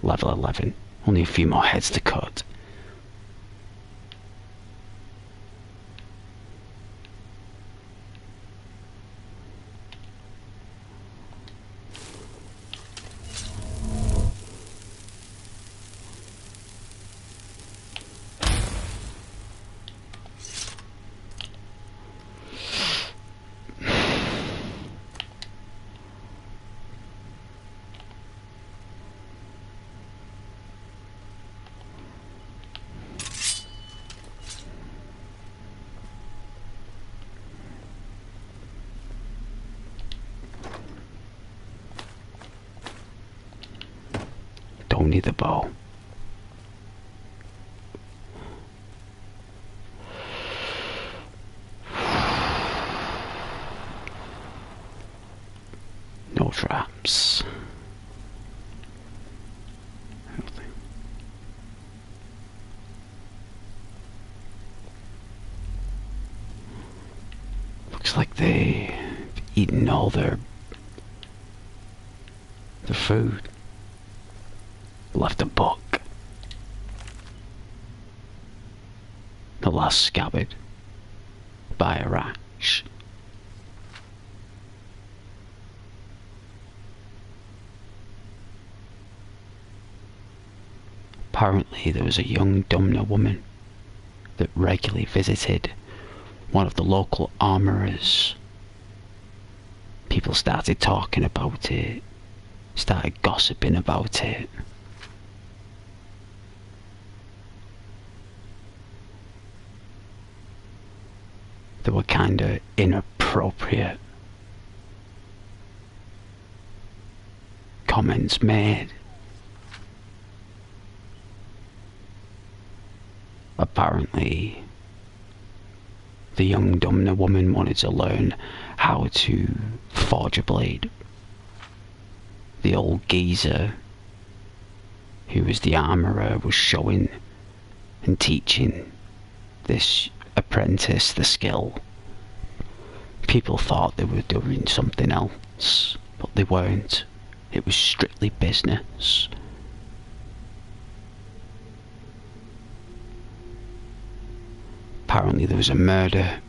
Level 11. Only a few more heads to cut. only the bow. No traps. Looks like they've eaten all their food. Left a book. The last scabbard by a rash. Apparently there was a young Domna woman that regularly visited one of the local armourers. People started talking about it, started gossiping about it. There were kinda inappropriate comments made. Apparently, the young Domna woman wanted to learn how to forge a blade. The old geezer, who was the armourer, was showing and teaching this apprentice the skill. People thought they were doing something else, but they weren't. It was strictly business. Apparently there was a murder.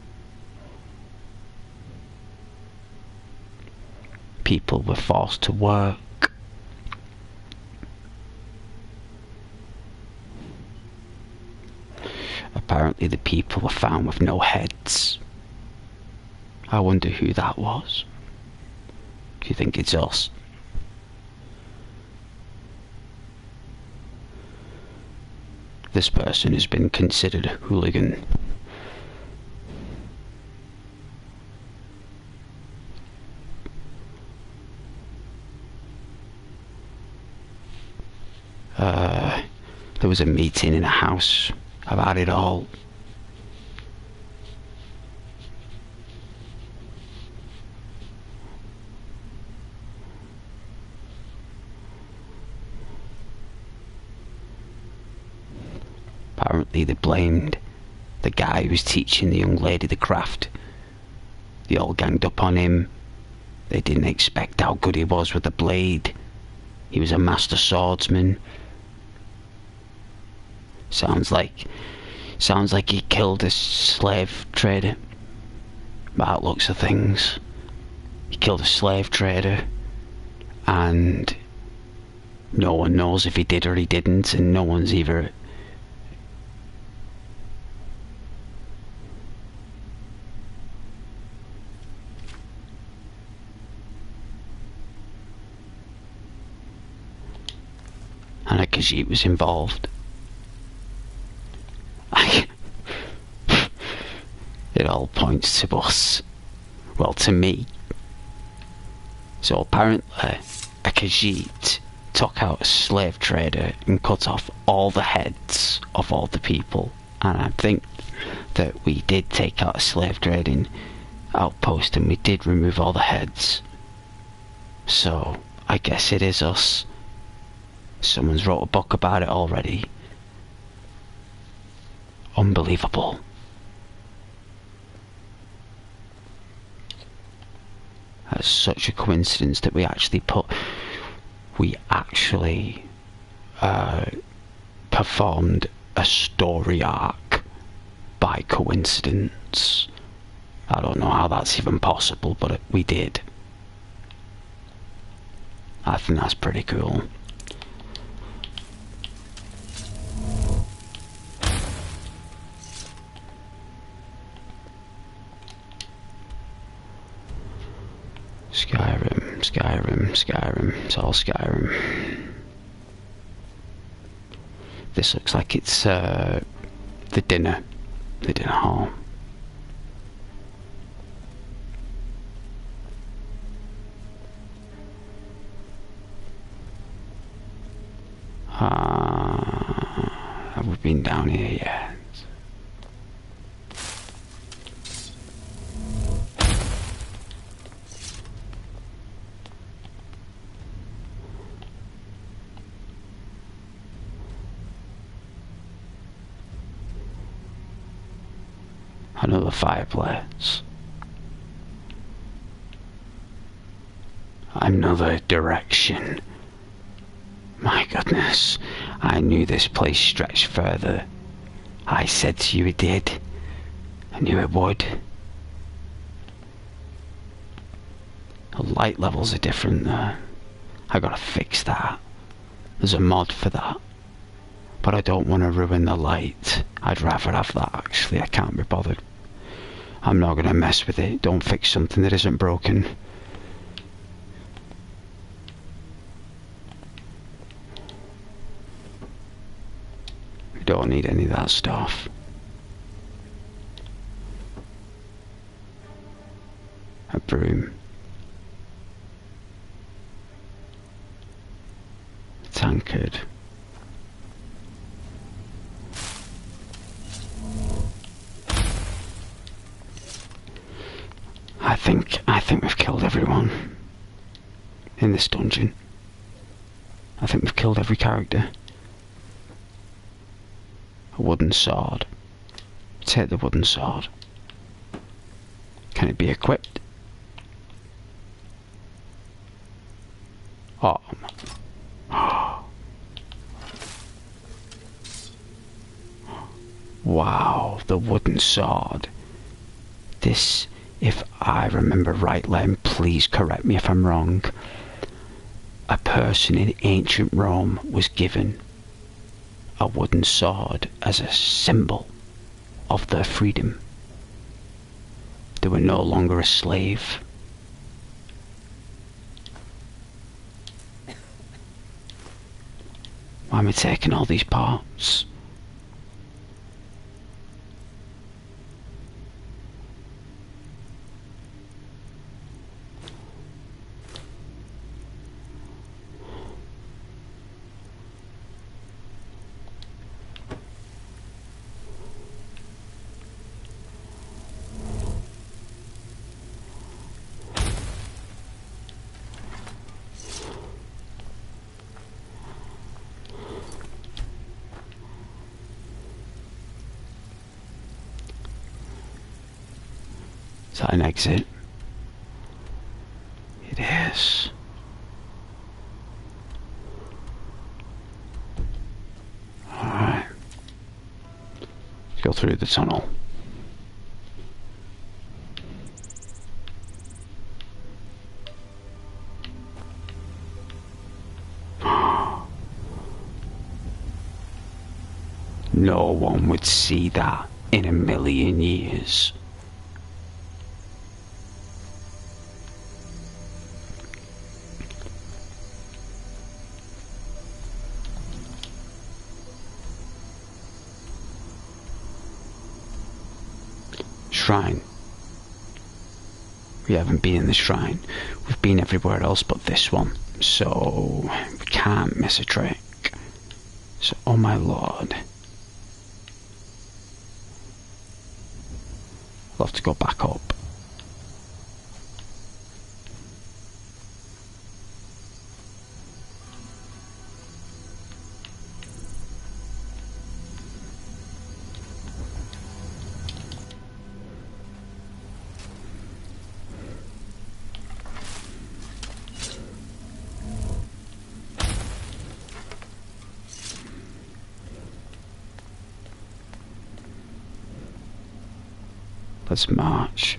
People were forced to work. Apparently the people were found with no heads. I wonder who that was. Do you think it's us? This person has been considered a hooligan. There was a meeting in a house about it all. Apparently they blamed the guy who was teaching the young lady the craft. They all ganged up on him. They didn't expect how good he was with the blade. He was a master swordsman. Sounds like he killed a slave trader. By the looks of things. He killed a slave trader, and no one knows if he did or he didn't, and no one's either and a Khajiit was involved. It all points to us. Well, to me. So apparently, a Khajiit took out a slave trader and cut off all the heads of all the people. And I think that we did take out a slave trading outpost and we did remove all the heads. So, I guess it is us. Someone's wrote a book about it already. Unbelievable. That's such a coincidence that we actually performed a story arc by coincidence. I don't know how that's even possible, but we did. I think that's pretty cool. Skyrim. It's all Skyrim. This looks like it's the dinner hall. down here yet. Another fireplace. Another direction. My goodness, I knew this place stretched further. I said to you it did. I knew it would. The light levels are different there. I gotta fix that. There's a mod for that. But I don't want to ruin the light. I'd rather have that actually. I can't be bothered. I'm not gonna mess with it. Don't fix something that isn't broken. We don't need any of that stuff. A broom. A tankard. I think we've killed everyone in this dungeon. I think we've killed every character. A wooden sword. Take the wooden sword. Can it be equipped? Oh. Wow, the wooden sword. This, if I remember rightly, and please correct me if I'm wrong, a person in ancient Rome was given a wooden sword as a symbol of their freedom. They were no longer a slave. Why am I taking all these parts? Is that an exit? It is. Alright. Let's go through the tunnel. No one would see that in a million years. Shrine. We haven't been in the shrine. We've been everywhere else but this one. So we can't miss a trick. So, oh my lord. I'll have to go back up. Let's march.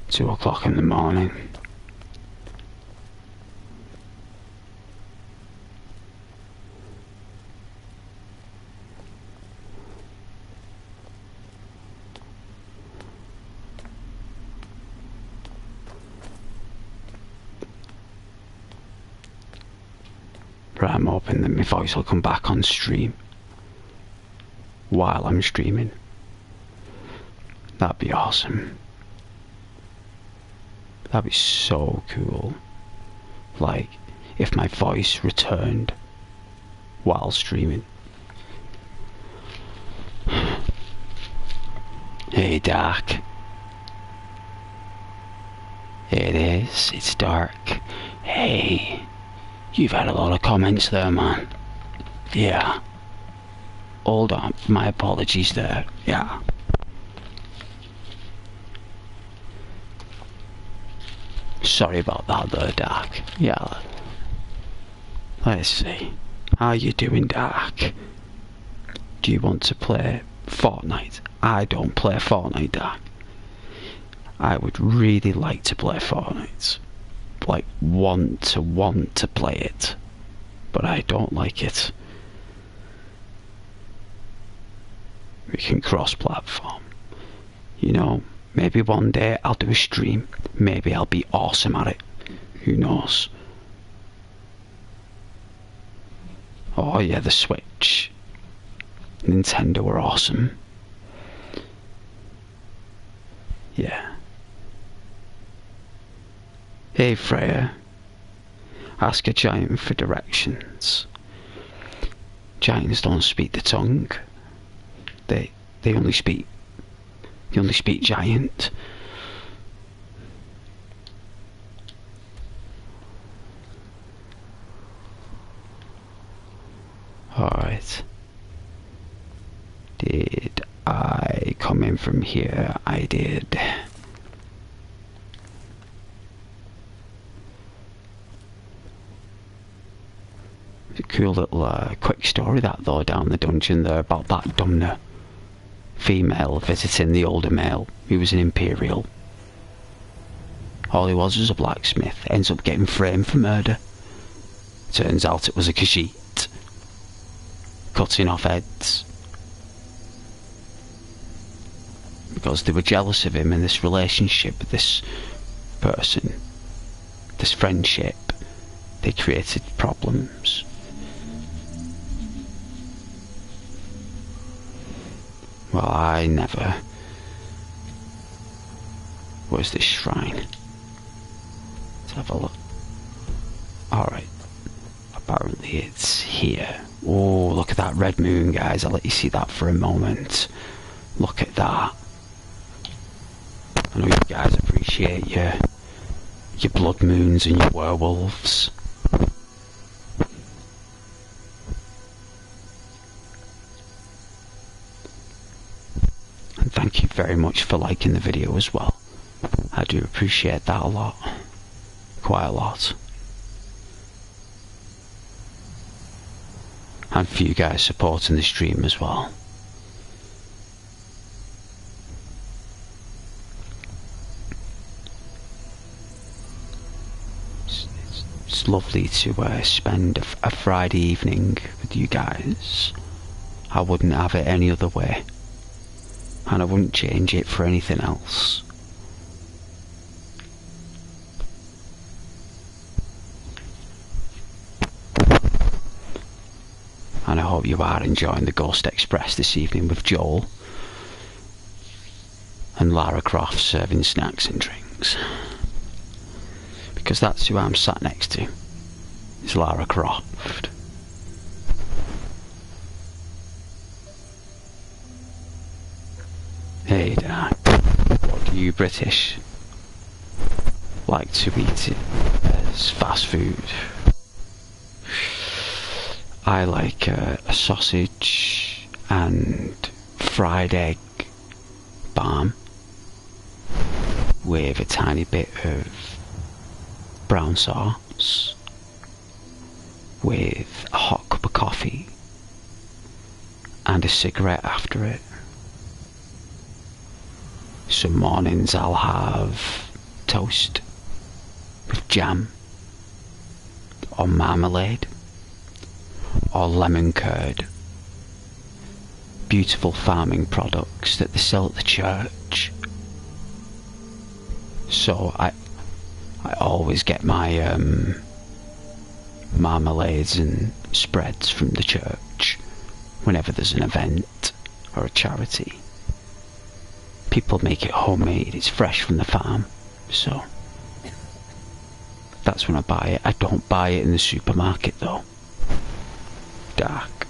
2 o'clock in the morning. Right, I'm hoping that my voice will come back on stream while I'm streaming. That'd be awesome. That'd be so cool. Like, if my voice returned while streaming. Hey, Dark. It is. It's dark. Hey, you've had a lot of comments there, man. Yeah. Hold on. My apologies there. Yeah. Sorry about that there, Dark. Yeah. Let's see. How you doing, Dark? Do you want to play Fortnite? I don't play Fortnite, Dark. I would really like to play Fortnite. Like, want to play it. But I don't like it. We can cross-platform. You know, maybe one day I'll do a stream. Maybe I'll be awesome at it. Who knows? Oh yeah, the Switch. Nintendo are awesome. Yeah. Hey Freya. Ask a giant for directions. Giants don't speak the tongue. They only speak giant. Alright. Did I come in from here? I did. It's a cool little quick story that though down the dungeon there about that Dumner female visiting the older male who was an Imperial. All he was a blacksmith, ends up getting framed for murder. Turns out it was a Khajiit, cutting off heads. Because they were jealous of him in this relationship with this person, this friendship, they created problems. Well, I never... Where's this shrine? Let's have a look. Alright. Apparently it's here. Oh, look at that red moon, guys. I'll let you see that for a moment. Look at that. I know you guys appreciate your blood moons and your werewolves. And thank you very much for liking the video as well. I do appreciate that a lot. Quite a lot. And for you guys supporting the stream as well. It's lovely to spend a Friday evening with you guys. I wouldn't have it any other way. And I wouldn't change it for anything else. And I hope you are enjoying the Ghost Express this evening with Joel and Lara Croft serving snacks and drinks. Because that's who I'm sat next to, is Lara Croft. Hey Dad, what do you British like to eat it as fast food? I like a sausage and fried egg bam with a tiny bit of brown sauce with a hot cup of coffee and a cigarette after it. Some mornings I'll have toast with jam or marmalade or lemon curd. Beautiful farming products that they sell at the church. So I always get my marmalades and spreads from the church whenever there's an event or a charity. People make it homemade, it's fresh from the farm, so that's when I buy it. I don't buy it in the supermarket though. Dark.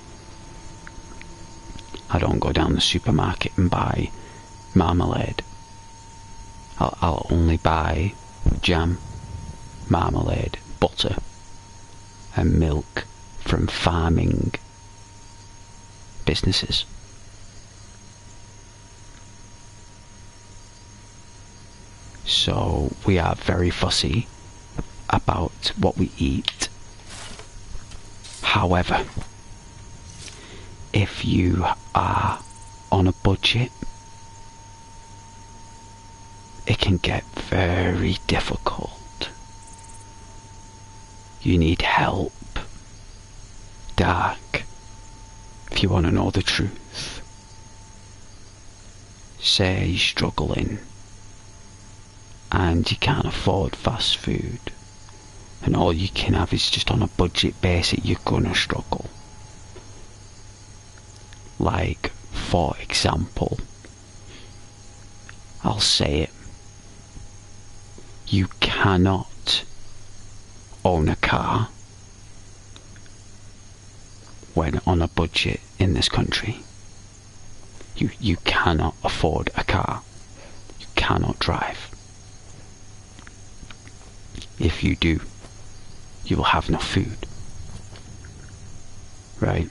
I don't go down the supermarket and buy marmalade. I'll only buy jam, marmalade, butter, and milk from farming businesses. So we are very fussy about what we eat. However, if you are on a budget, it can get very difficult. You need help. Dark, if you want to know the truth. Say you're struggling and you can't afford fast food and all you can have is just on a budget basis, you're gonna struggle. Like, for example, I'll say it, you cannot own a car when on a budget in this country. You cannot afford a car. You cannot drive. If you do, you will have no food. Right?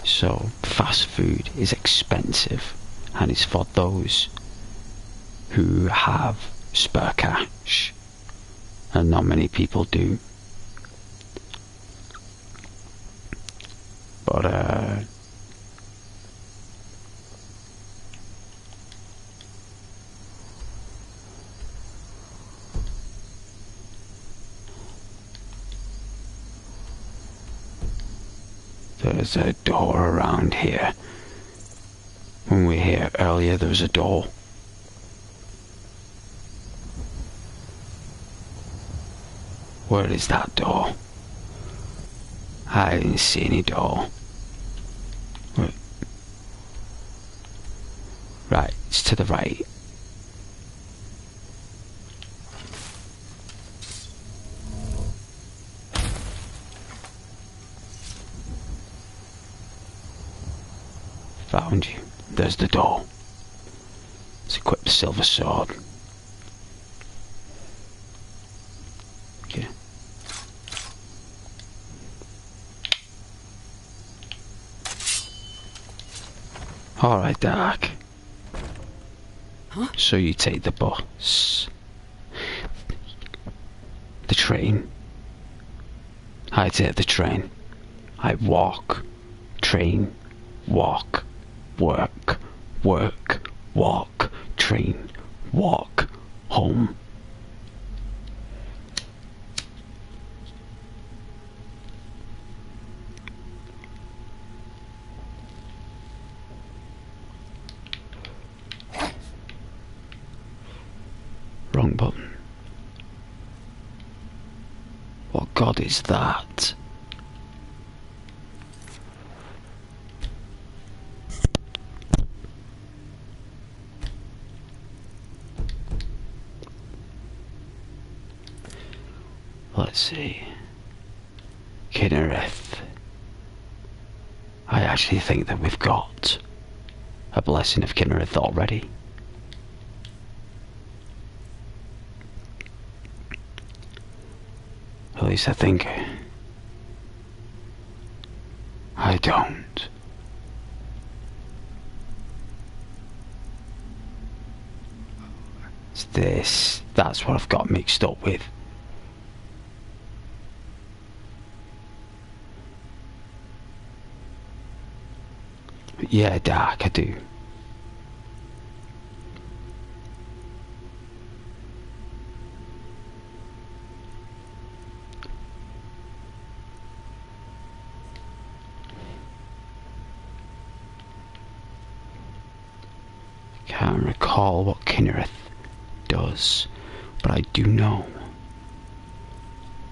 So, fast food is expensive, and it's for those who have spare cash, and not many people do. But, there's a door around here. When we were here earlier, there was a door. Where is that door? I didn't see any door. Wait. Right, it's to the right. Found you. There's the door. Let's equip the silver sword. Okay. Alright, Dark. Huh? So you take the bus. The train. I take the train. I walk. Train. Walk. Work. Work. Walk. Train. Walk. Home. Wrong button. What god is that? Let's see. Kinnereth. I actually think that we've got a blessing of Kinnereth already. At least I think. I don't. It's this. That's what I've got mixed up with. Yeah, Dark, I do. Can't recall what Kinnereth does, but I do know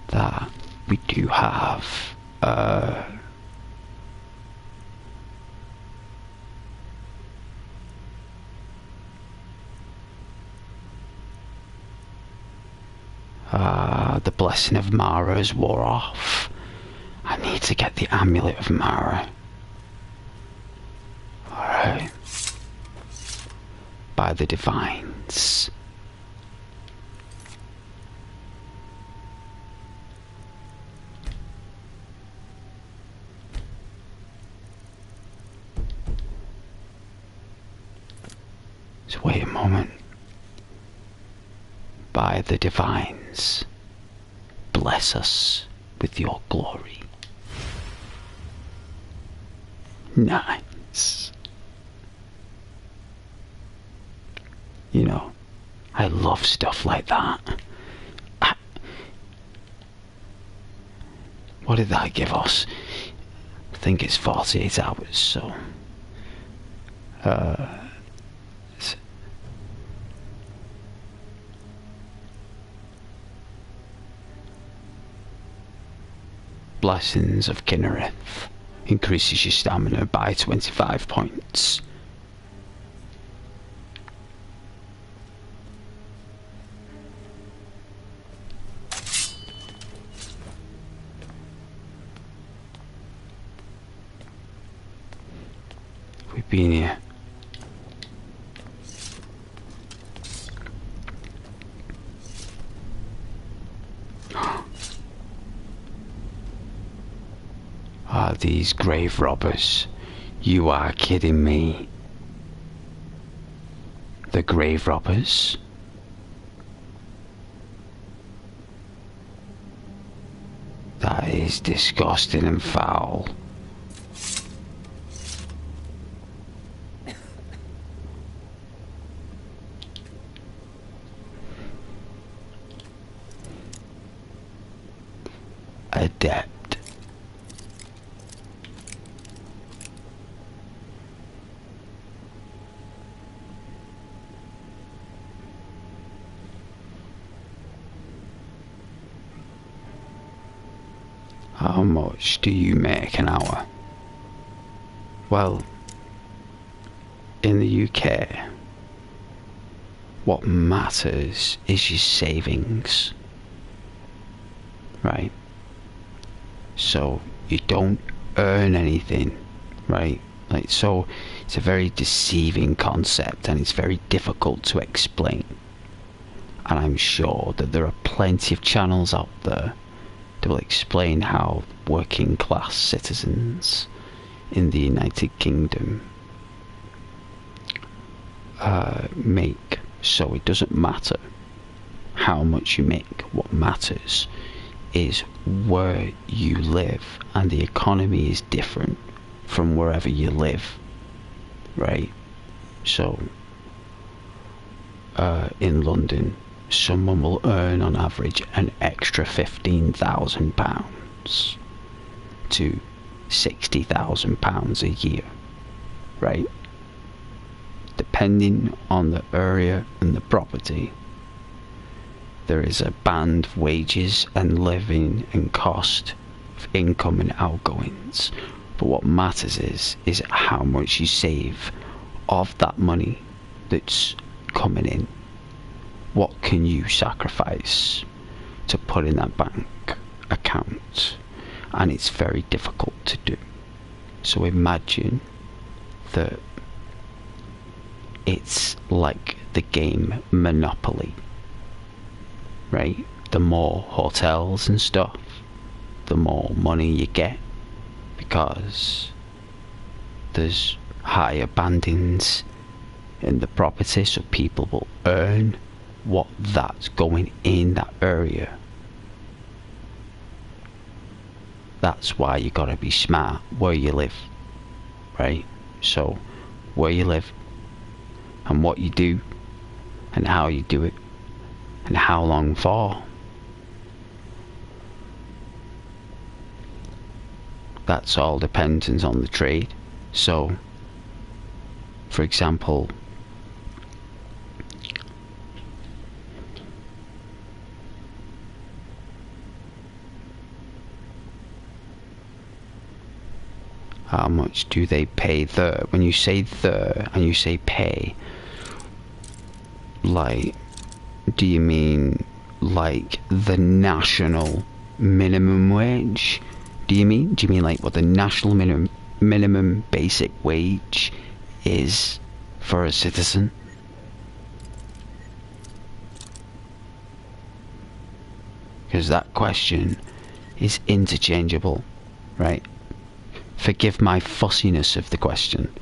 that we do have the blessing of Mara's wore off. I need need to get the amulet of Mara. Alright. By the divines. So wait a moment. By the divines, bless us with your glory. Nice. You know, I love stuff like that. What did that give us? I think it's 48 hours, so... Blessings of Kinnereth increases your stamina by 25 points. We've been here. Are these grave robbers? You are kidding me. The grave robbers? That is disgusting and foul. Adept. How much do you make an hour? Well, in the UK, what matters is your savings, right? So you don't earn anything, right? Like, so it's a very deceiving concept and it's very difficult to explain. And I'm sure that there are plenty of channels out there that will explain how working class citizens in the United Kingdom make. So it doesn't matter how much you make. What matters is where you live, and the economy is different from wherever you live, right? So in London, someone will earn on average an extra £15,000 to £60,000 a year, right? Depending on the area and the property, there is a band of wages and living and cost of income and outgoings. But what matters is how much you save of that money that's coming in. What can you sacrifice to put in that bank account? And it's very difficult to do. So imagine that it's like the game Monopoly, right? The more hotels and stuff, the more money you get, because there's higher bandings in the property, so people will earn what that's going in that area. That's why you gotta be smart where you live, right? So where you live and what you do and how you do it and how long for, that's all dependent on the trade. So for example, how much do they pay there? When you say there and you say pay, like, do you mean like the national minimum wage? do you mean? Do you mean like what the national minimum basic wage is for a citizen? Because that question is interchangeable, right? Forgive my fussiness of the question.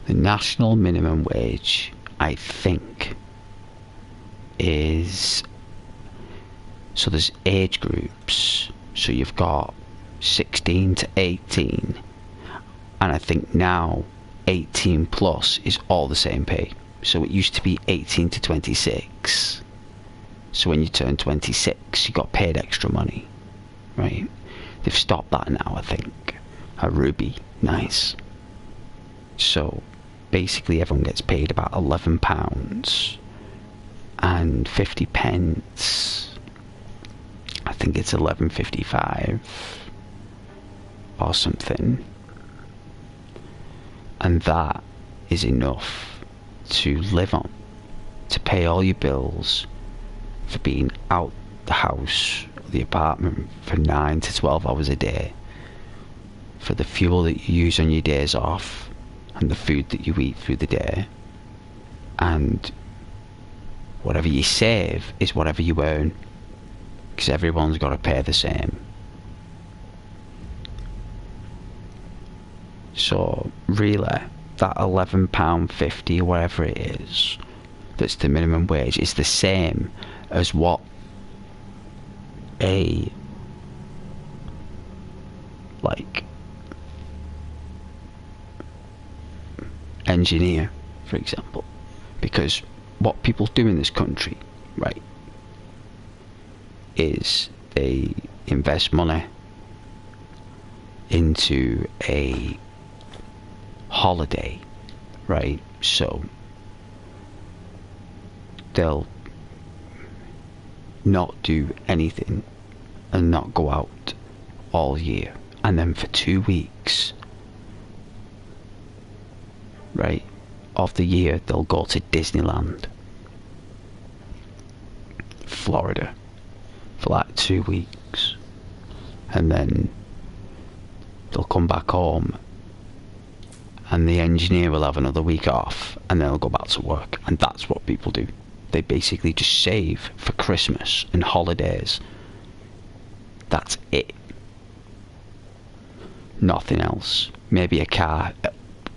The national minimum wage, I think, is... So there's age groups. So you've got 16 to 18. And I think now 18 plus is all the same pay. So it used to be 18 to 26. So when you turn 26, you got paid extra money, right? They've stopped that now, I think. A Ruby, nice. So basically everyone gets paid about £11 and 50 pence. I think it's 11.55 or something. And that is enough to live on, to pay all your bills, for being out the house, the apartment for 9 to 12 hours a day, for the fuel that you use on your days off, and the food that you eat through the day, and whatever you save is whatever you earn, because everyone's got to pay the same. So really, that £11.50 or whatever it is, that's the minimum wage, is the same as what a engineer, for example, because what people do in this country, right, is they invest money into a holiday, right? So they'll not do anything and not go out all year, and then for 2 weeks, right, of the year they'll go to Disneyland, Florida, for like 2 weeks, and then they'll come back home and the engineer will have another week off, and then they'll go back to work. And that's what people do. They basically just save for Christmas and holidays. That's it. Nothing else. Maybe a car.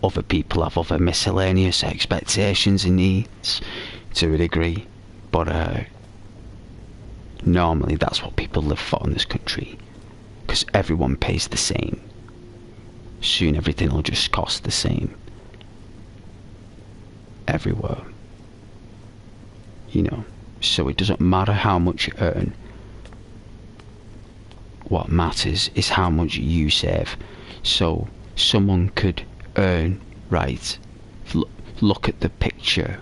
Other people have other miscellaneous expectations and needs to a degree, but normally that's what people live for in this country, because everyone pays the same. Soon everything will just cost the same everywhere, you know. So it doesn't matter how much you earn. What matters is how much you save. So someone could earn, right, look at the picture,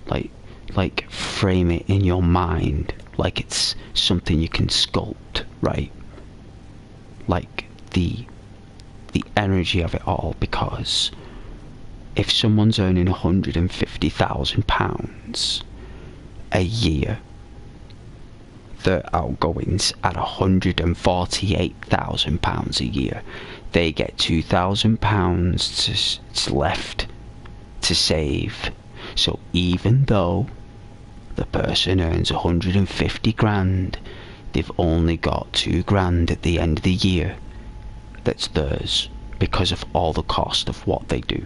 like frame it in your mind like it's something you can sculpt, right? Like the energy of it all, because if someone's earning £150,000 a year, their outgoings at £148,000 a year, they get £2,000 left to save. So even though the person earns 150 grand, they've only got 2 grand at the end of the year that's theirs, because of all the cost of what they do.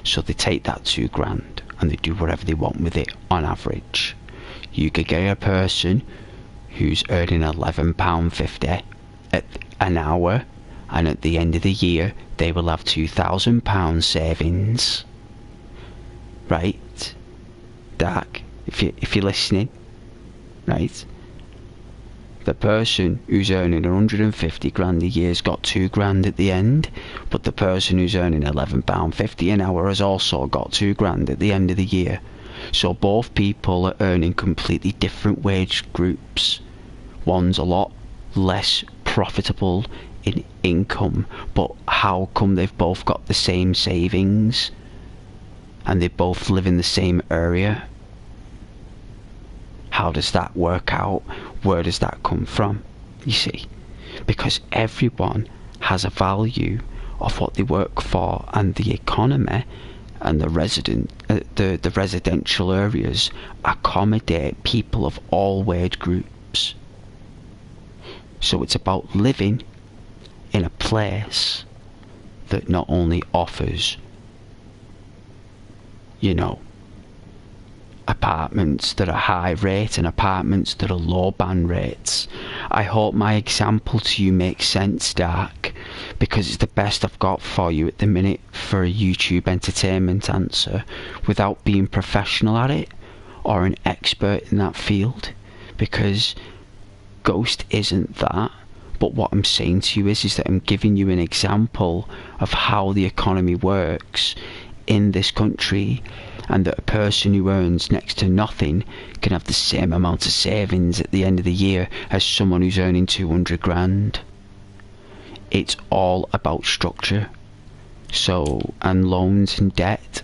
So they take that 2 grand and they do whatever they want with it. On average, you could get a person who's earning £11.50 an hour, and at the end of the year they will have £2,000 savings, right? Dak, if you're listening, right? The person who's earning 150 grand a year's got 2 grand at the end, but the person who's earning £11.50 an hour has also got 2 grand at the end of the year. So both people are earning completely different wage groups. One's a lot less profitable in income, but how come they've both got the same savings and they both live in the same area? How does that work out? Where does that come from? You see? because everyone has a value of what they work for, and the economy and the residential areas accommodate people of all wage groups. So it's about living in a place that not only offers, you know, apartments that are high rate and apartments that are low band rates. I hope my example to you makes sense, Dark, because it's the best I've got for you at the minute for a YouTube entertainment answer without being professional at it or an expert in that field, because Ghost isn't that. But what I'm saying to you is that I'm giving you an example of how the economy works in this country, and that a person who earns next to nothing can have the same amount of savings at the end of the year as someone who's earning 200 grand. It's all about structure. So, and loans and debt.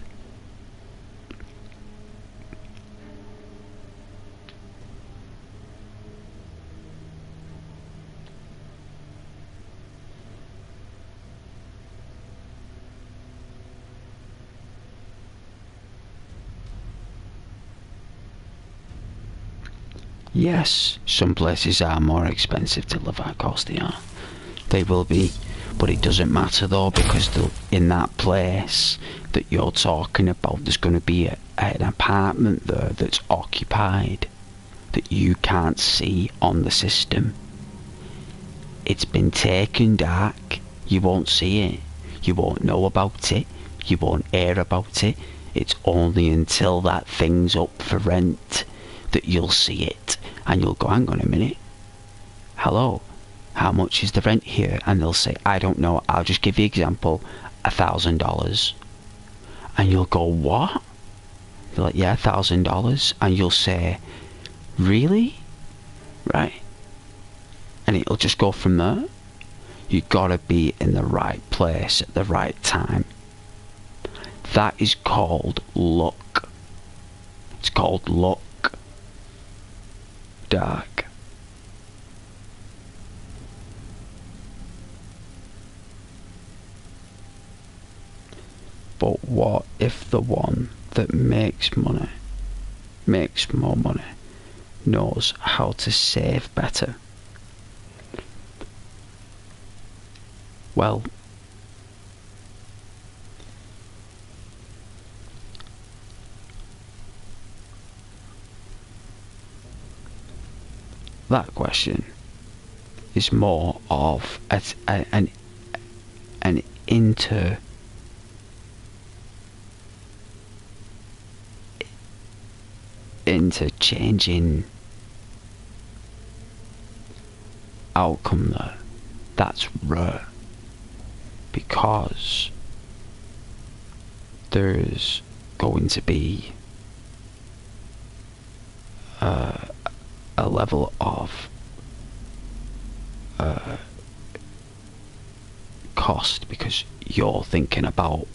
Yes, some places are more expensive to live at, of course they are. They will be, but it doesn't matter though, because in that place that you're talking about, there's going to be an apartment there that's occupied that you can't see on the system. It's been taken, Dark. You won't see it. You won't know about it. You won't hear about it. It's only until that thing's up for rent that you'll see it, and you'll go, hang on a minute, hello, how much is the rent here? And they'll say, I don't know, I'll just give you an example, $1,000. And you'll go, what? They're like, yeah, $1,000. And you'll say, really? Right. And it'll just go from there. You gotta be in the right place at the right time. That is called luck. It's called luck. Dark. But what if the one that makes money, makes more money, knows how to save better? Well, that question is more of an interchanging outcome there. That's rare, because there's going to be a level of cost, because you're thinking about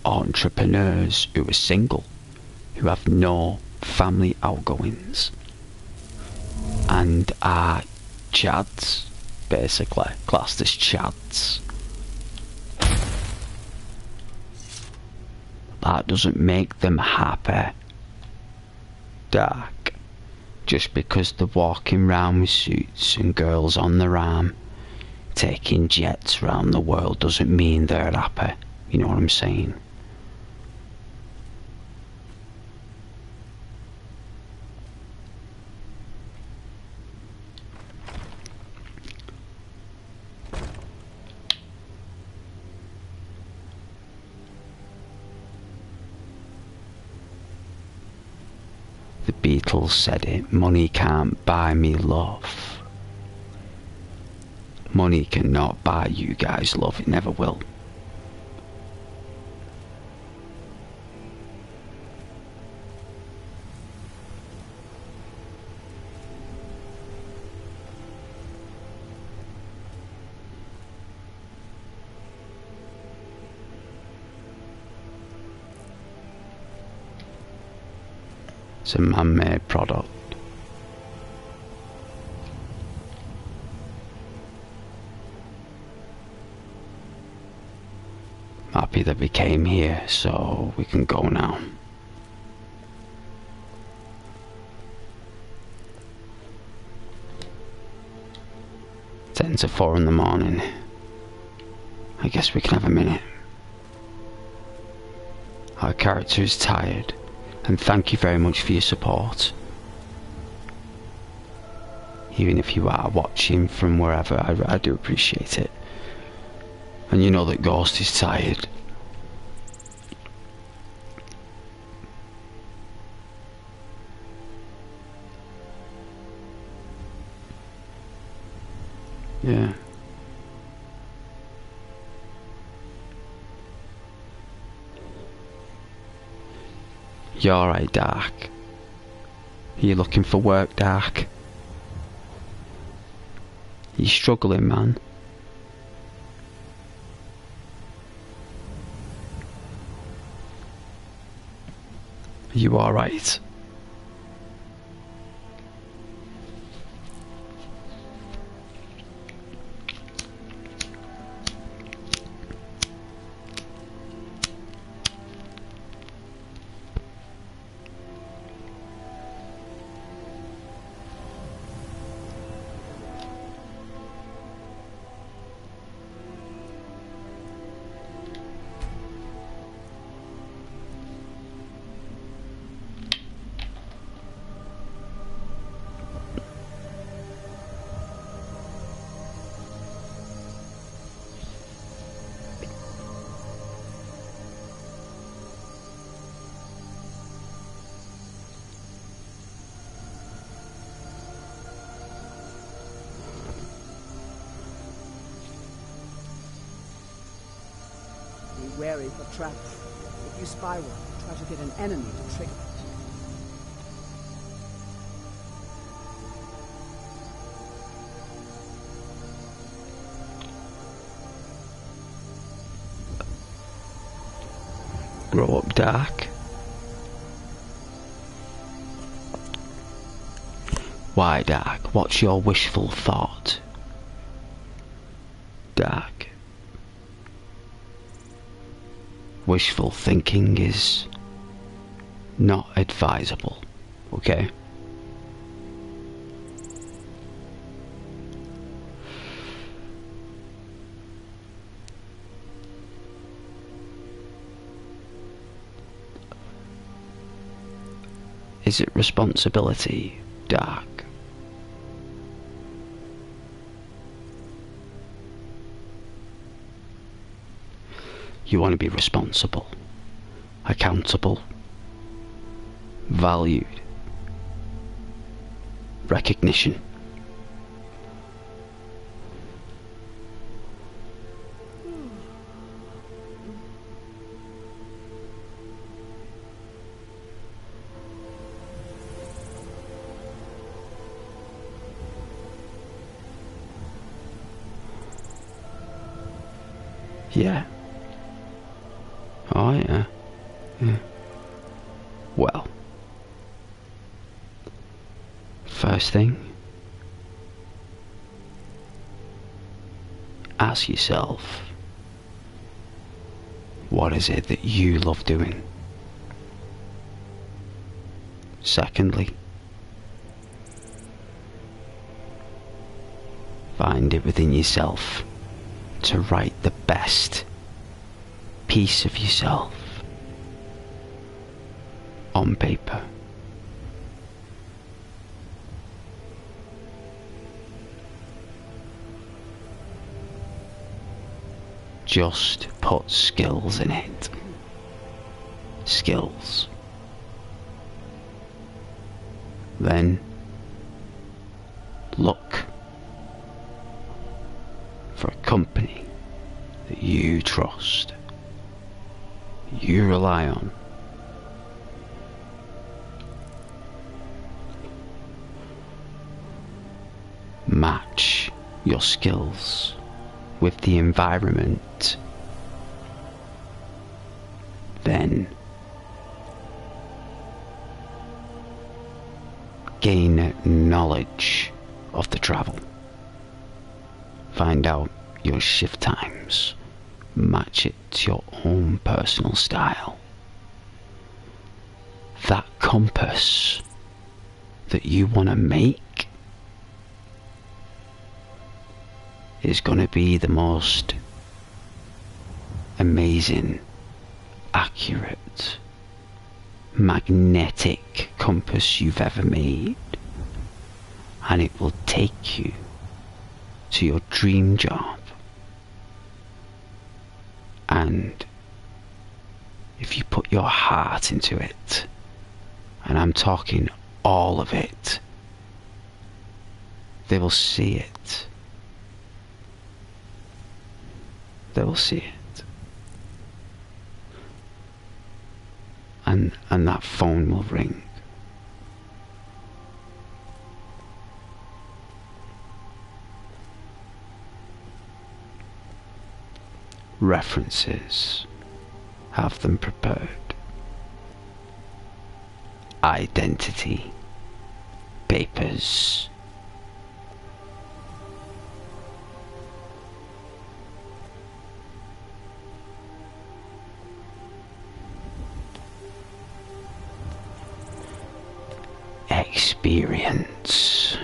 entrepreneurs who are single, who have no family outgoings, and are chads, basically classed as chads. That doesn't make them happy, Dark. Just because they're walking round with suits and girls on their arm, taking jets round the world, doesn't mean they're happy. You know what I'm saying? The Beatles said it, money can't buy me love. Money cannot buy you guys love, it never will. It's a man-made product. happy that we came here, so we can go now. It's 10 to 4 in the morning. I guess we can have a minute. Our character is tired, and thank you very much for your support. Even if you are watching from wherever, I do appreciate it. And you know that Ghost is tired. Yeah. You alright, Dark? Are you looking for work, Dark? You struggling, man? Are you alright? Be wary for traps. If you spy one, try to get an enemy to trigger it. Grow up, Dark. Why, Dark? What's your wishful thought? Dark. Wishful thinking is not advisable, okay? Is it responsibility, Dark? You want to be responsible, accountable, valued, recognition. Yeah. Oh, yeah. Yeah. Well. First thing. Ask yourself. What is it that you love doing? Secondly. Find it within yourself to write the best piece of yourself on paper. Just put skills in it. Skills. Then look for a company that you trust, you rely on. Match your skills with the environment. Then gain knowledge of the travel. Find out your shift times, match it to your own personal style. That compass that you want to make is going to be the most amazing, accurate, magnetic compass you've ever made, and it will take you to your dream job. And if you put your heart into it, and I'm talking all of it, they will see it. They will see it. And that phone will ring. References. Have them prepared. Identity. Papers. Experience.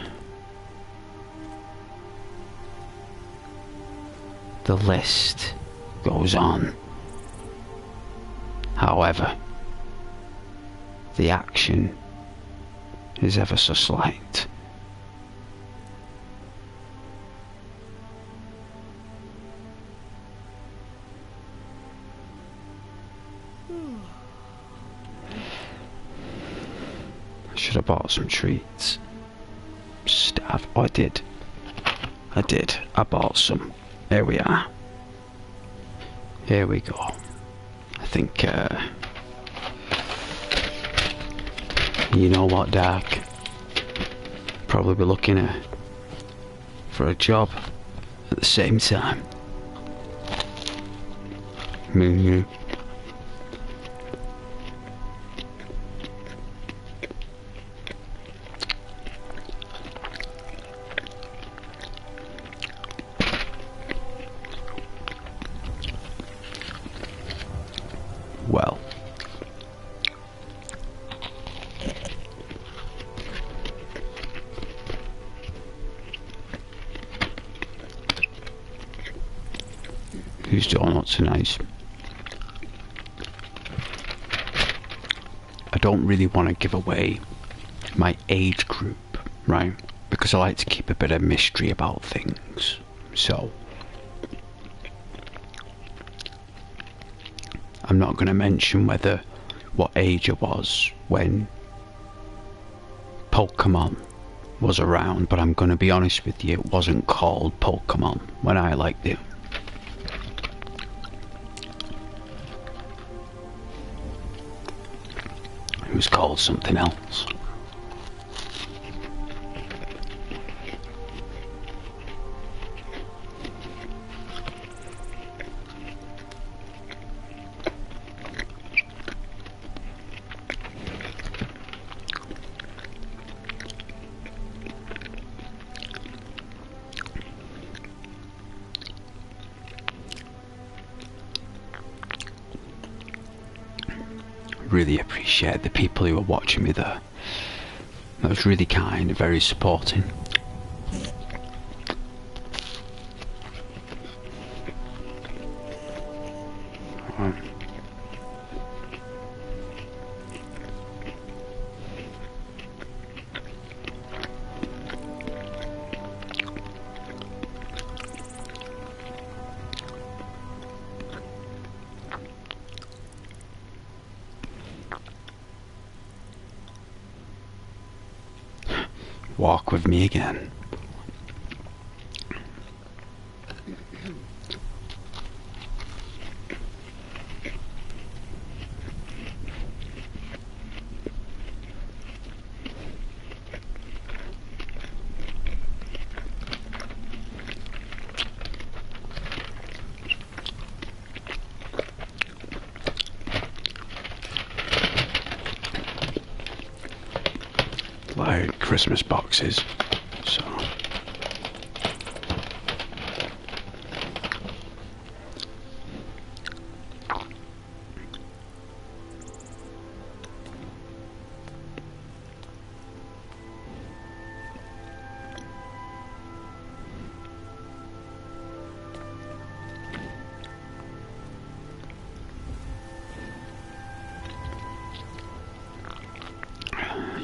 The list goes on. However, the action is ever so slight. I should have bought some treats. Oh, I did. I bought some. Here we are. Here we go. I think, you know what, Dark? Probably be looking for a job at the same time. Me and you. Well, whose donuts are nice. I don't really want to give away my age group, right? Because I like to keep a bit of mystery about things. So I'm not going to mention what age I was when Pokemon was around, but I'm going to be honest with you, it wasn't called Pokemon when I liked it. It was called something else. Really appreciate the people who were watching me there. That was really kind, very supporting. Walk with me again. Like Christmas boxes, so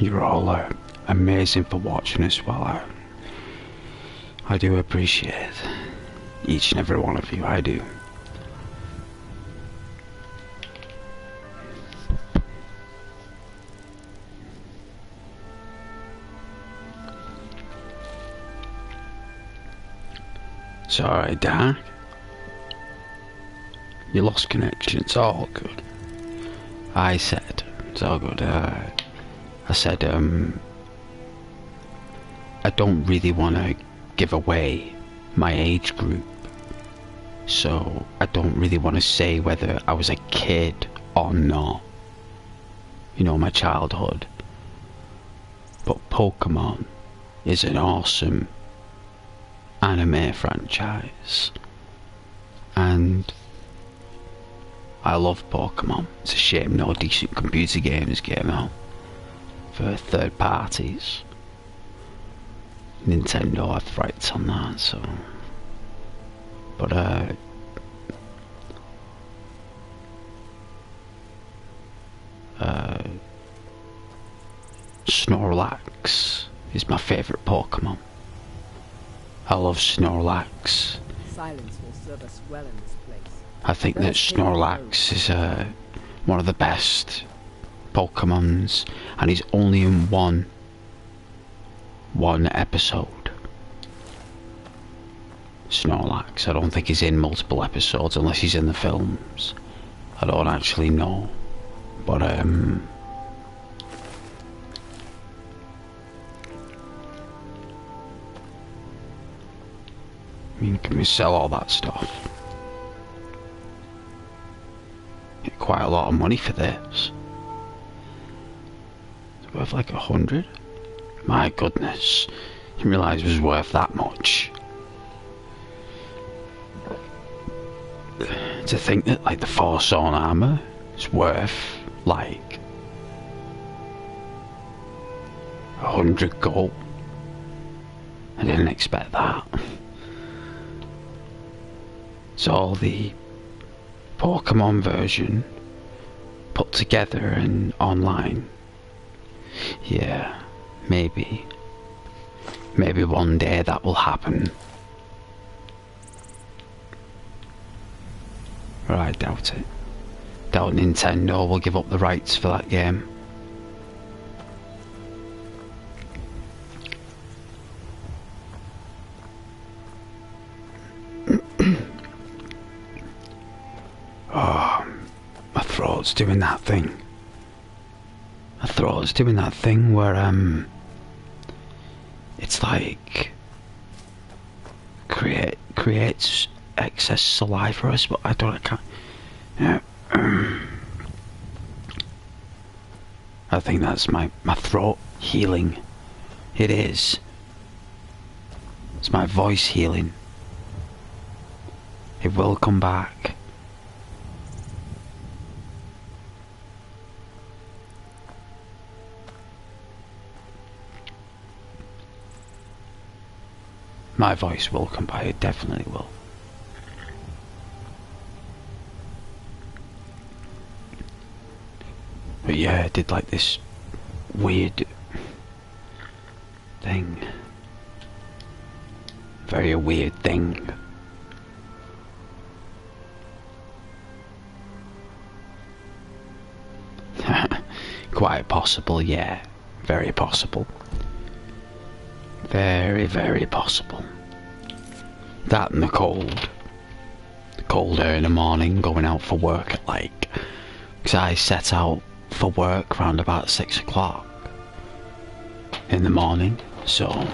You're all amazing for watching as well. I do appreciate each and every one of you, I do. It's alright, Dark. You lost connection, it's all good. I said, it's all good. I said, I don't really want to give away my age group, so I don't really want to say whether I was a kid or not. You know, my childhood. But Pokemon is an awesome anime franchise, and I love Pokemon. It's a shame no decent computer games came out for third parties. Nintendo have rights on that, so. But Snorlax is my favourite Pokemon. I love Snorlax. Silence will serve us well in this place. I think that Snorlax is one of the best Pokemons, and he's only in one episode. Snorlax. I don't think he's in multiple episodes unless he's in the films. I don't actually know, but I mean, can we sell all that stuff? Get quite a lot of money for this. It's worth like 100. My goodness, didn't realise it was worth that much. To think that like the 4 Sawn armour is worth like 100 gold. I didn't expect that. It's all the Pokemon version put together and online. Yeah, maybe one day that will happen. But I doubt it. Doubt Nintendo will give up the rights for that game. Oh, my throat's doing that thing. My throat's doing that thing where it's like creates excess saliva, but I can't. Yeah. I think that's my throat healing. It is. It's my voice healing. It will come back. My voice will come back, it definitely will. But yeah, I did like this weird thing. Very weird thing. Quite possible, yeah. Very possible. Very, very possible. That and the cold. The cold air in the morning, going out for work at like... Because I set out for work around about 6 o'clock in the morning, so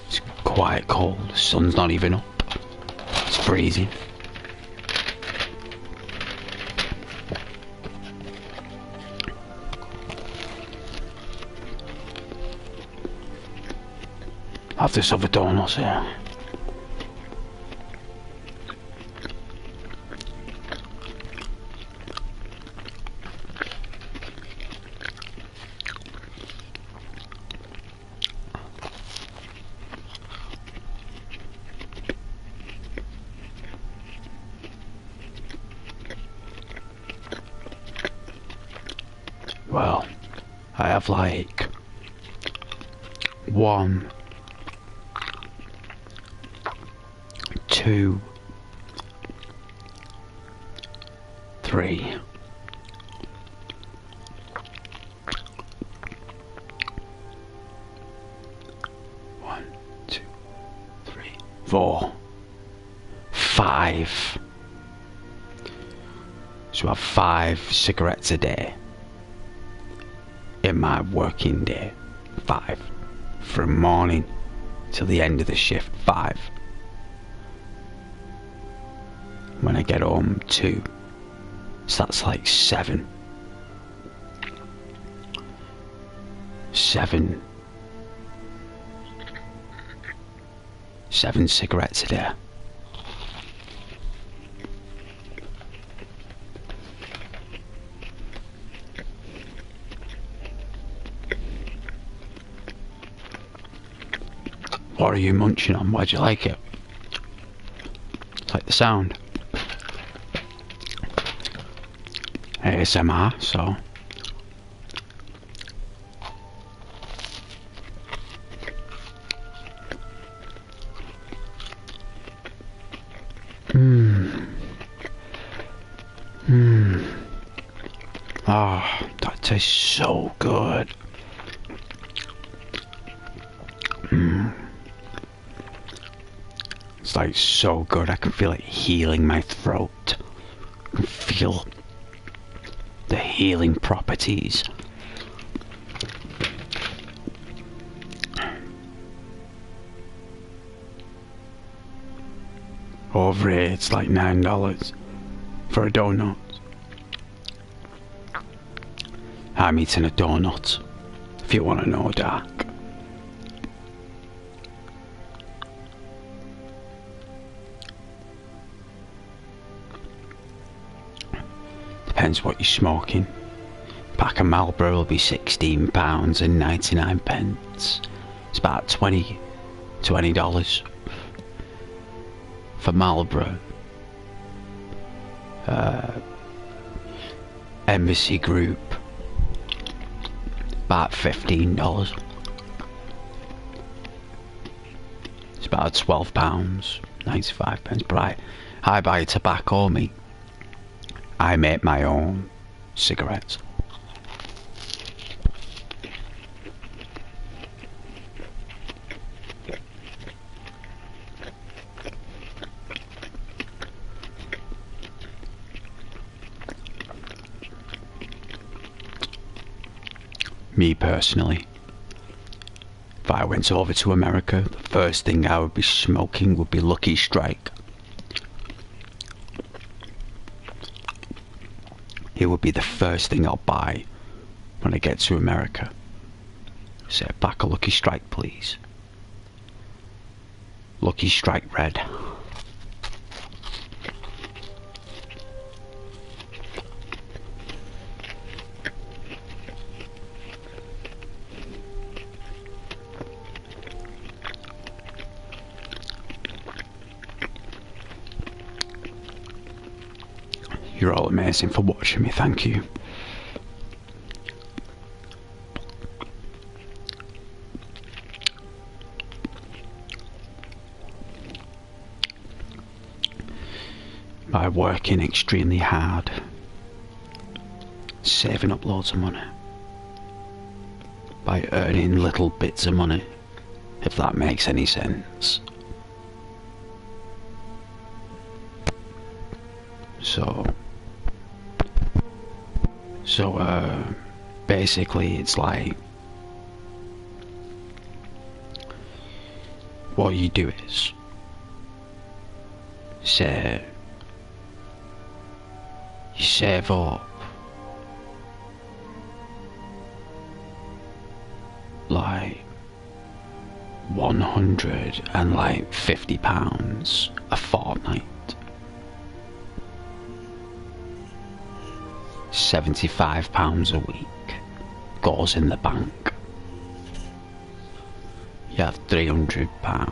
it's quite cold. The sun's not even up. It's freezing. I have this other donuts here. Well, I have like 1, 2, 3. 1, 2, 3, 4, 5. So I have 5 cigarettes a day in my working day. 5 from morning till the end of the shift. 5. When I get home, 2. So that's like 7. 7 cigarettes a day. What are you munching on? Why'd you like it? It's like the sound. ASMR, so. Oh, that tastes so good. It's like so good. I can feel it healing my throat. I can feel the healing properties. Over here, it's like $9 for a donut. I'm eating a donut, if you want to know, Dark. Depends what you're smoking. A pack of Marlboro will be £16 and 99 pence. It's about $20 for Marlboro. Embassy Group, about $15. It's about £12, 95 pence. But I buy tobacco, me. I make my own cigarettes. Me personally, if I went over to America, the first thing I would be smoking would be Lucky Strike. It would be the first thing I'll buy when I get to America. Say a pack of Lucky Strike, please. Lucky Strike Red. You're all amazing for watching me, thank you. By working extremely hard, saving up loads of money, by earning little bits of money, if that makes any sense. So basically it's like, what you do is, say, you save up like £150 a fortnight. £75 a week goes in the bank. You have £300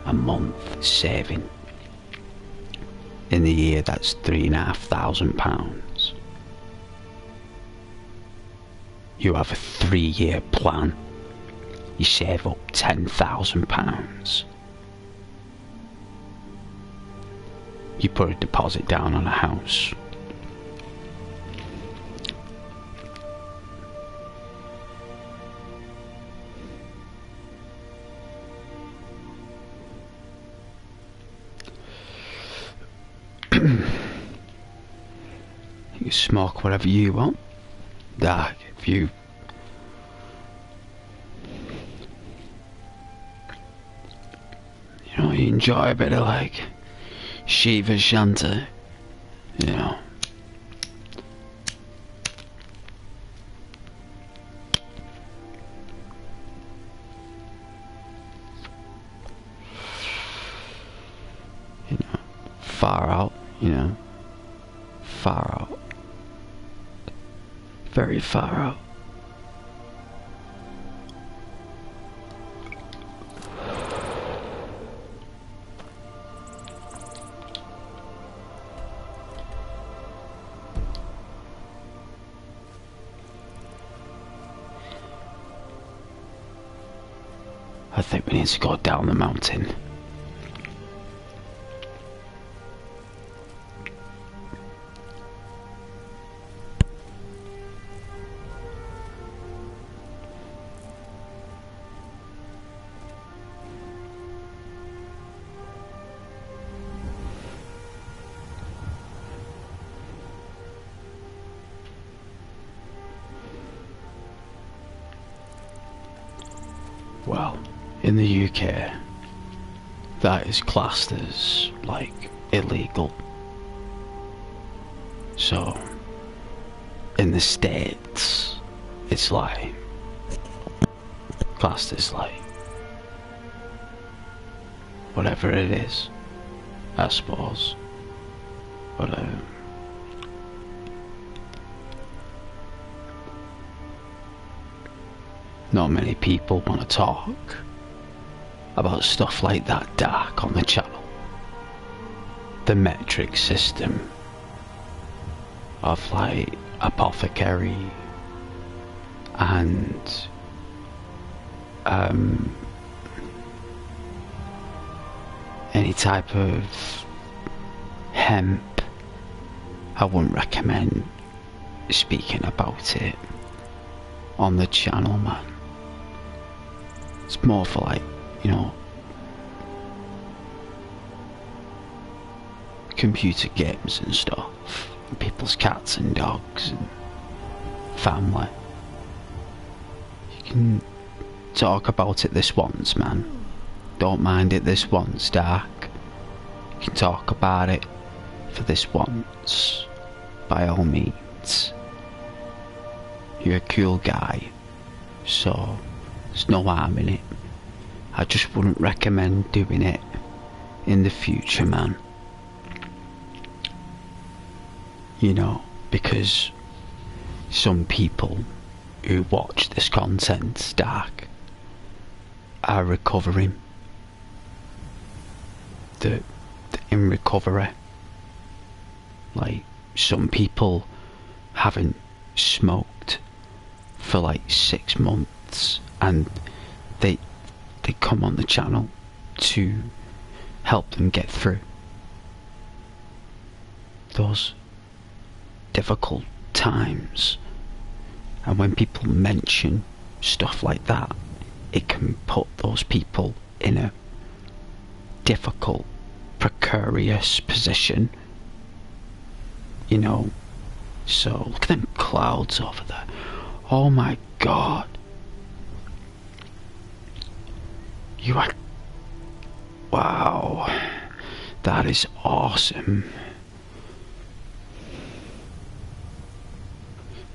a month saving. In the year, that's £3,500. You have a 3-year plan. You save up £10,000. You put a deposit down on a house. You smoke whatever you want. If you you enjoy a bit of like Shiva Shanta, you know. Far out, far out. Very far out. I think we need to go down the mountain. Well, in the UK, that is classed as, like, illegal. So, in the States, it's like, classed as, like, whatever it is, I suppose. But, not many people want to talk about stuff like that dark on the channel. The metric system of like apothecary and any type of hemp, I wouldn't recommend speaking about it on the channel, man. It's more for like, computer games and stuff, and people's cats and dogs and family. You can talk about it this once, man. Don't mind it this once, Dark. You can talk about it for this once, by all means. You're a cool guy, so there's no harm in it. I just wouldn't recommend doing it in the future, man. Because some people who watch this content, Dark, are recovering. They're in recovery. Like, some people haven't smoked for like 6 months, and they come on the channel to help them get through those difficult times. And when people mention stuff like that, it can put those people in a difficult, precarious position, So look at them clouds over there. Oh my god. You are... Wow. That is awesome.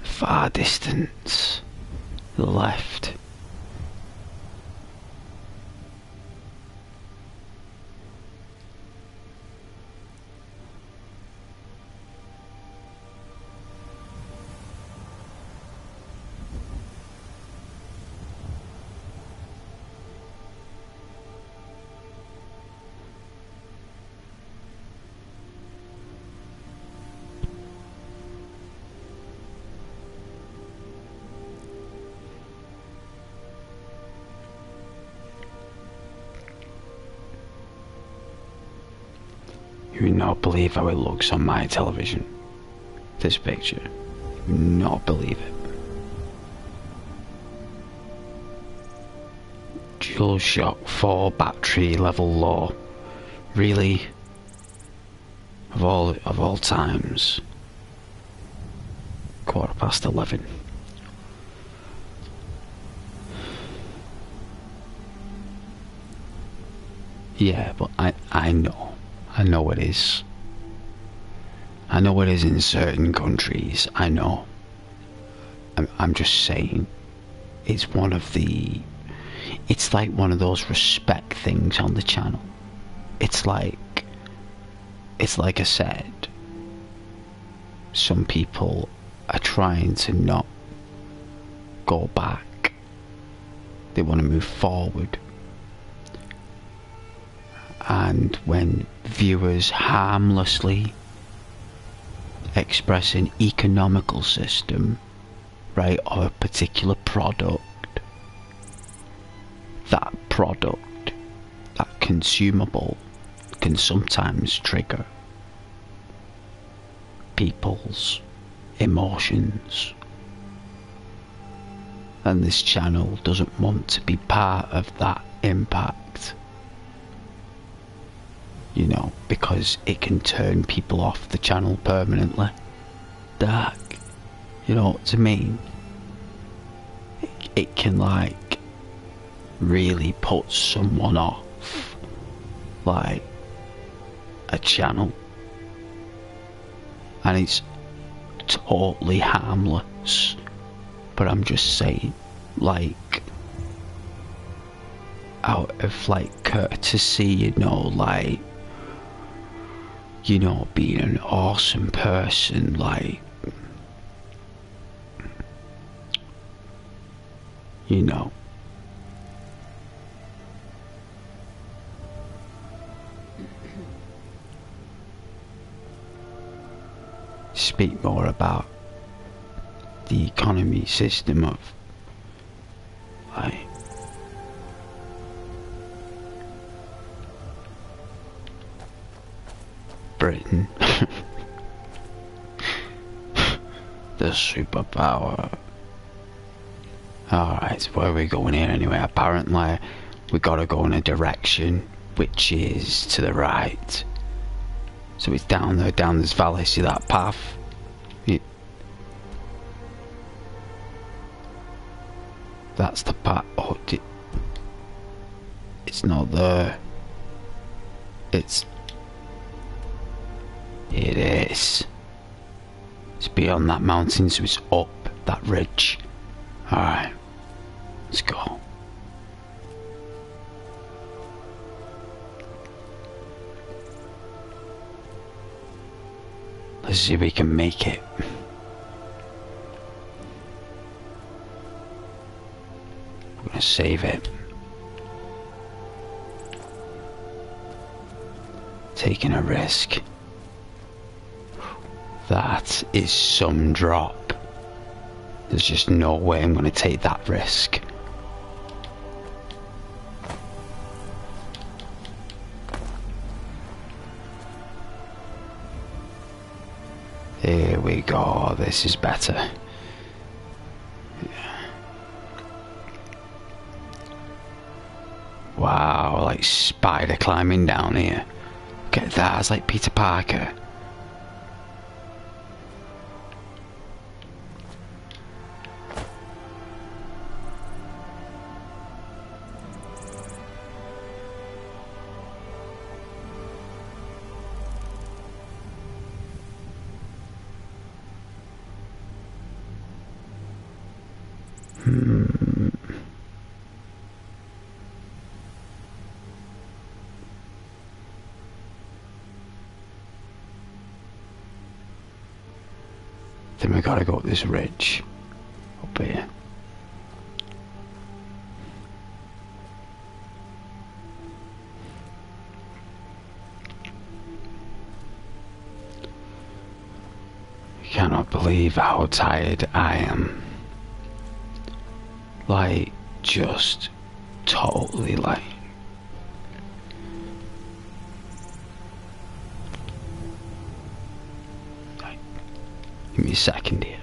Far distance. The left. You would not believe how it looks on my television. This picture. You would not believe it. Dual shock 4 battery level low. Really? Of all times. 11:15. Yeah, but I know it is. I know it is in certain countries. I know. I'm just saying, it's one of the. It's like one of those respect things on the channel. It's like I said, some people are trying to not go back. They want to move forward. And when viewers harmlessly express an economical system, right, of a particular product, that product, that consumable, can sometimes trigger people's emotions. And this channel doesn't want to be part of that impact. You know, because it can turn people off the channel permanently. Dark. You know what I mean? It can, like, really put someone off, like, a channel. And it's totally harmless. But I'm just saying, like, out of, like, courtesy, you know, like, you know, being an awesome person, like, you know. Speak more about the economy system of, like, Britain. The superpower. Alright, so where are we going here anyway? Apparently we gotta go in a direction which is to the right. So it's down there, down this valley. See that path? That's the path. Oh, it's not there. It is. It's beyond that mountain, so it's up that ridge. Alright, let's go. Let's see if we can make it. We're gonna save it. Taking a risk. That is some drop. There's just no way I'm gonna take that risk. Here we go, this is better. Wow, like spider climbing down here. Look at that, it's like Peter Parker. Then we gotta go up this ridge. Up here. I cannot believe how tired I am. Like, just totally, like, me a second here.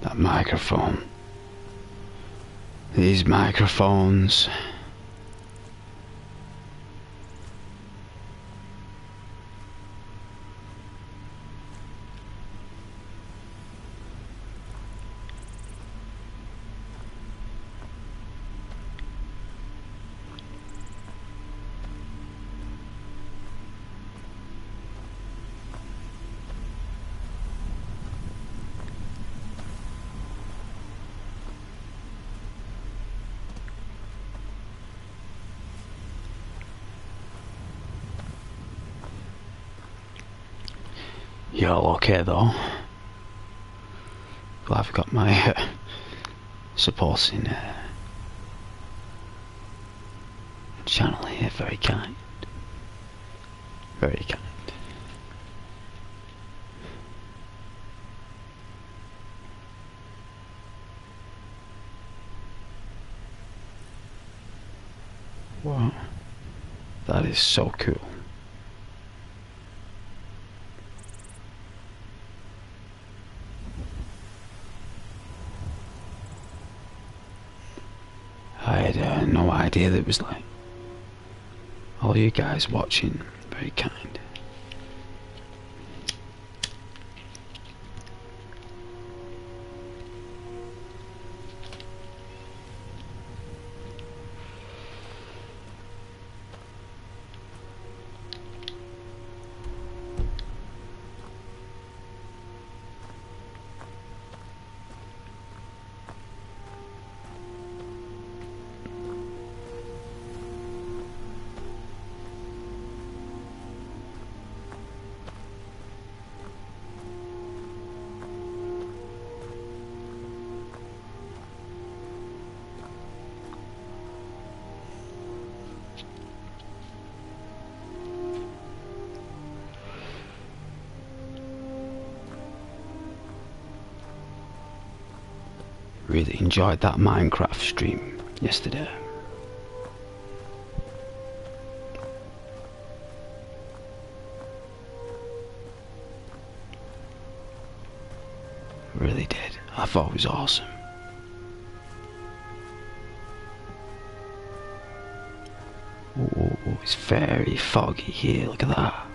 That microphone. These microphones. You're all okay though. Glad I've got my supporting channel here. Very kind. Very kind. Wow. That is so cool. I had no idea that it was like all you guys watching. Very kind. Really enjoyed that Minecraft stream yesterday. Really did. I thought it was awesome. Oh, it's very foggy here. Look at that.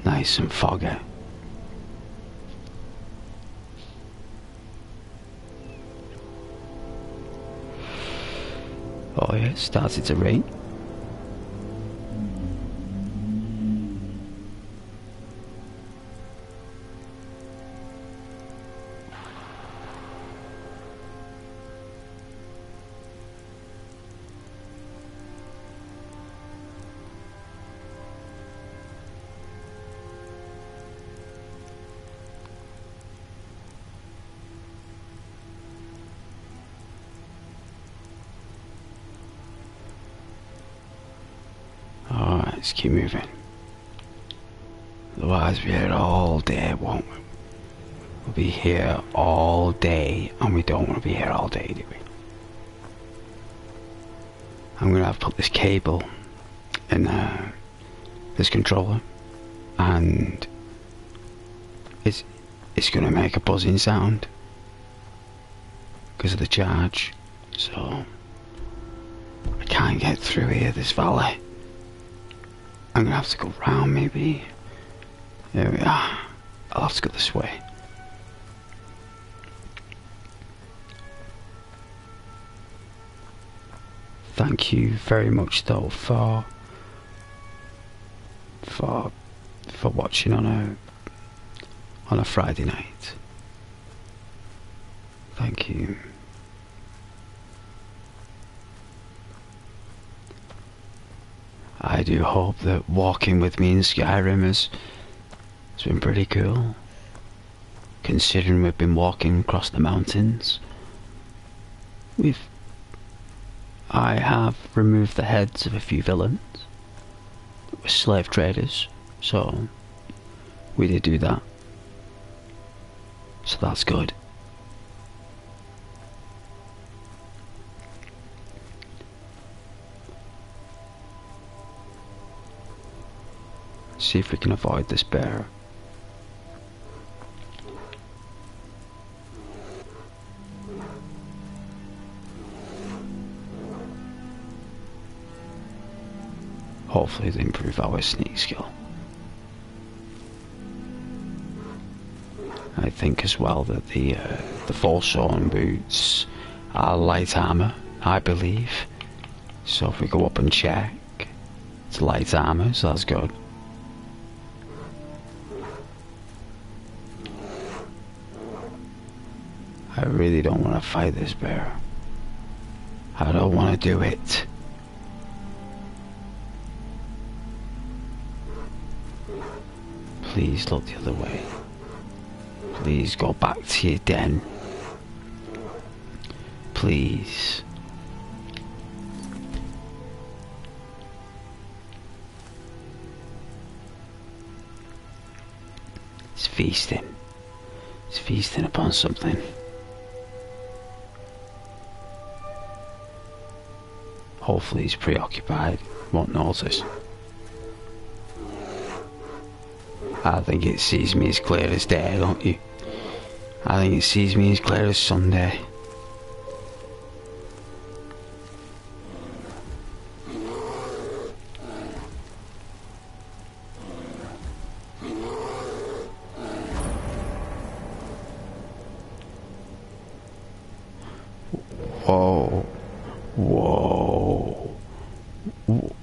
Nice and foggy. Oh yeah, it started to rain. Alright, let's keep moving. Otherwise we're here all day, won't we? We'll be here all day, and we don't want to be here all day, do we? I'm gonna have to put this cable in this controller, and it's gonna make a buzzing sound because of the charge, so I can't get through here, this valley. I'm gonna have to go round, maybe. There we are. I'll have to go this way. Thank you very much though for watching on a Friday night. Thank you. I do hope that walking with me in Skyrim has been pretty cool, considering we've been walking across the mountains. I have removed the heads of a few villains that were slave traders, so we did do that. So that's good. See if we can avoid this bear. Hopefully they improve our sneak skill. I think as well that the Forsawn boots are light armor, I believe. So if we go up and check, it's light armor, so that's good. I really don't want to fight this bear. I don't want to do it. Please look the other way. Please go back to your den. Please. It's feasting. It's feasting upon something. Hopefully he's preoccupied, won't notice. I think it sees me as clear as day, don't you? I think it sees me as clear as Sunday. Whoa. Whoa. Whoa.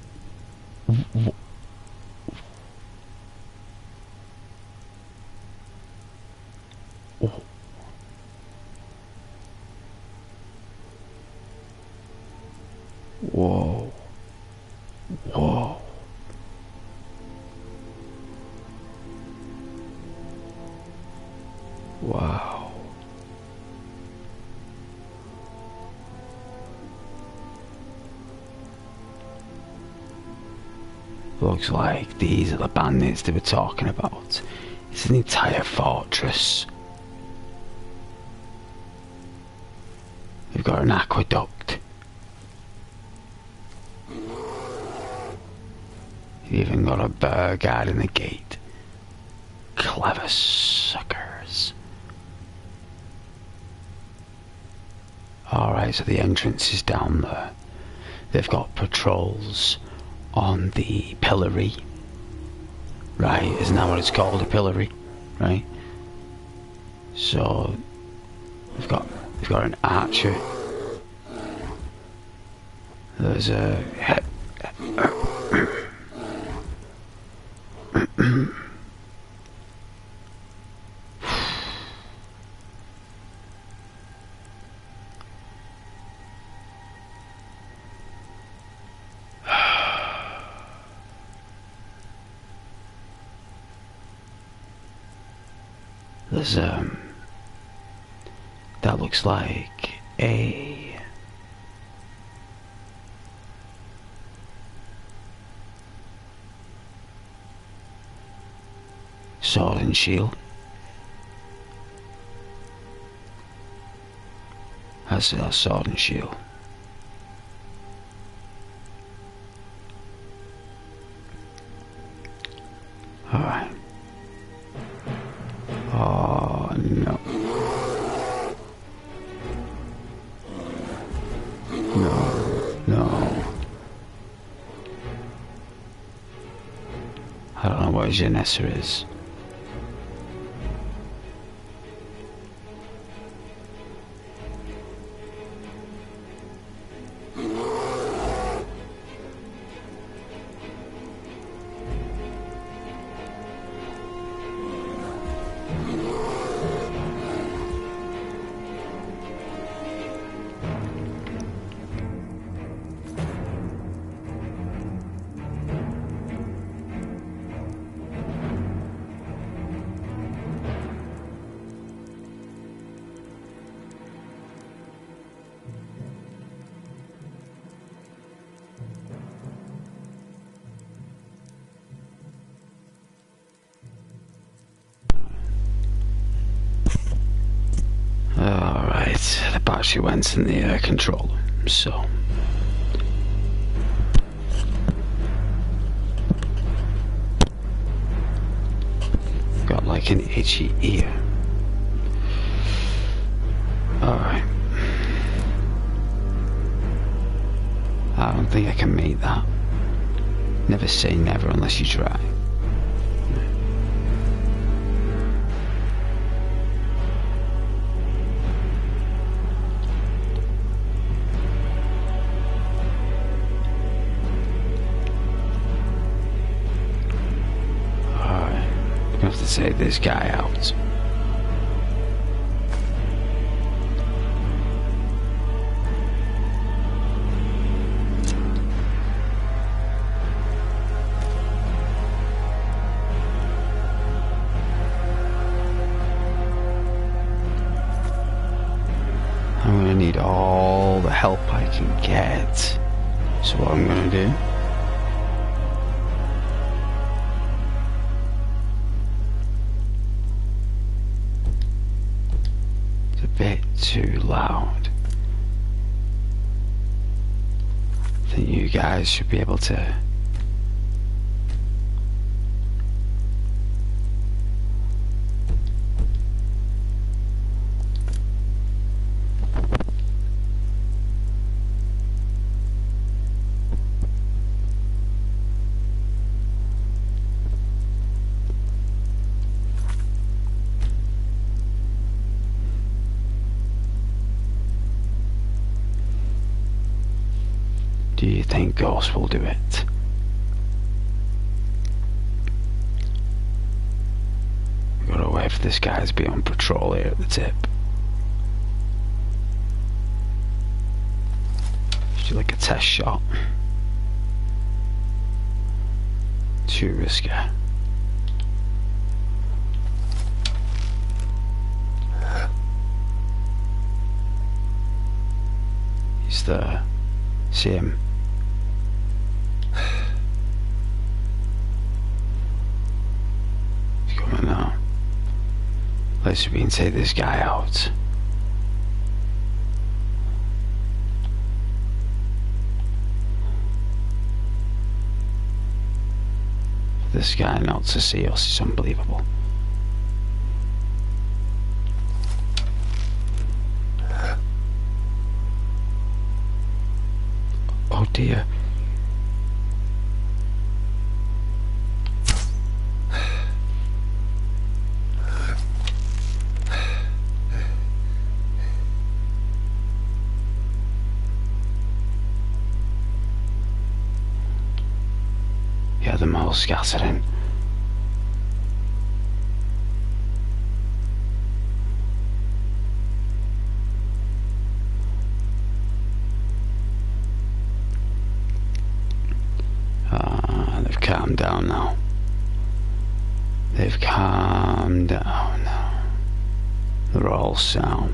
Whoa. Whoa. Wow. Looks like these are the bandits they were talking about. It's an entire fortress. They've got an aqueduct. They've even got a bird guarding the gate. Clever suckers. Alright, so the entrance is down there. They've got patrols on the pillory. Right, isn't that what it's called? A pillory, right? So we've got an archer. There's a there's that looks like a sword and shield. That's our sword and shield. Alright. Oh no. No. I don't know what Janessa is. Alright, the battery went in the control room, so... got like an itchy ear. Alright. I don't think I can make that. Never say never unless you try. To take this guy out. I'm gonna need all the help I can get. So what I'm gonna do, bit too loud. I think you guys should be able to Do you think Ghost will do it? We've got to wait for this guy to be on patrol here at the tip. Should do like a test shot. Too risky. He's there. See him. He's coming now. Let's we can take this guy out. For this guy not to see us is unbelievable. Oh dear. Yeah, them all scattering. They've calmed down now. They've calmed down now. They're all sound.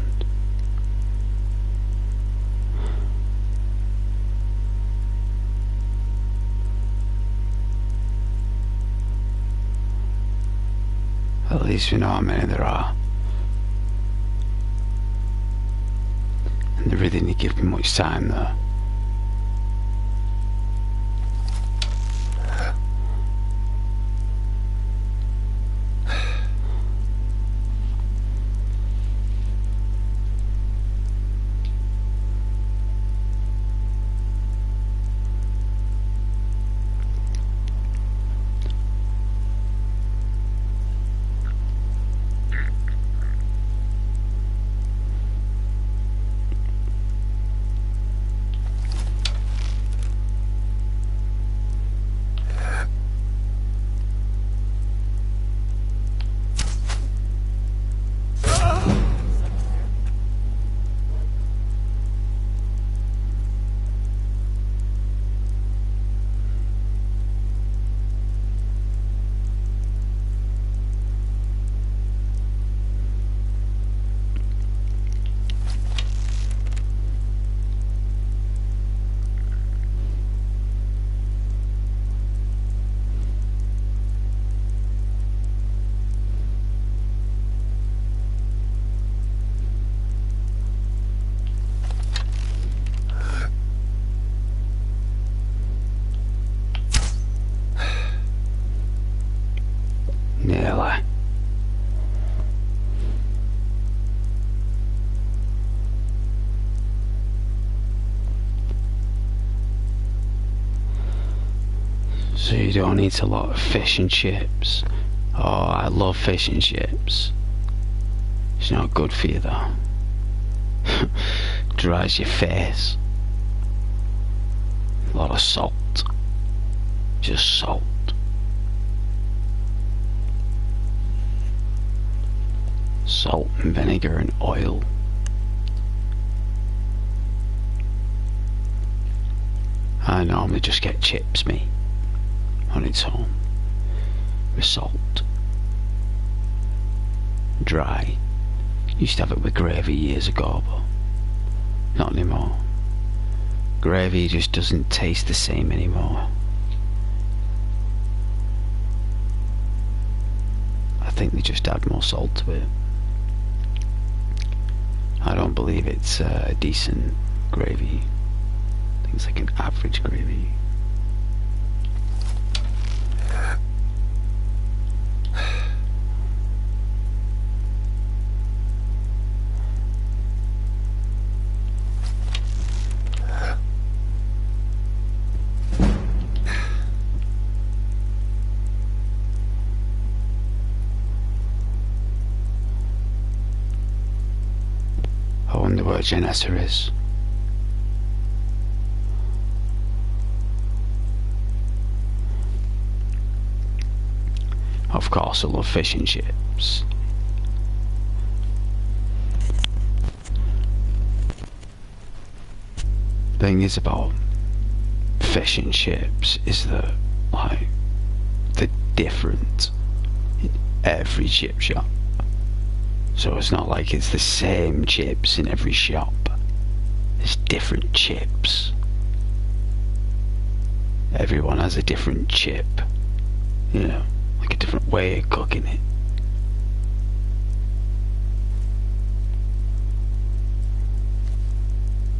At least we know how many there are. And they really didn't give me much time though. Nearly. So you don't eat a lot of fish and chips. Oh, I love fish and chips. It's not good for you though. Dries your face. A lot of salt. Just salt. Salt and vinegar and oil. I normally just get chips, me, on its own, with salt, dry. Used to have it with gravy years ago, but not anymore. Gravy just doesn't taste the same anymore. I think they just add more salt to it. I don't believe it's a decent gravy. I think it's like an average gravy. I wonder where Janessa is. Of course I love fish and chips. Thing is about fish and chips is that, like, they're different in every chip shop. So it's not like it's the same chips in every shop. There's different chips. Everyone has a different chip. You know, like a different way of cooking it.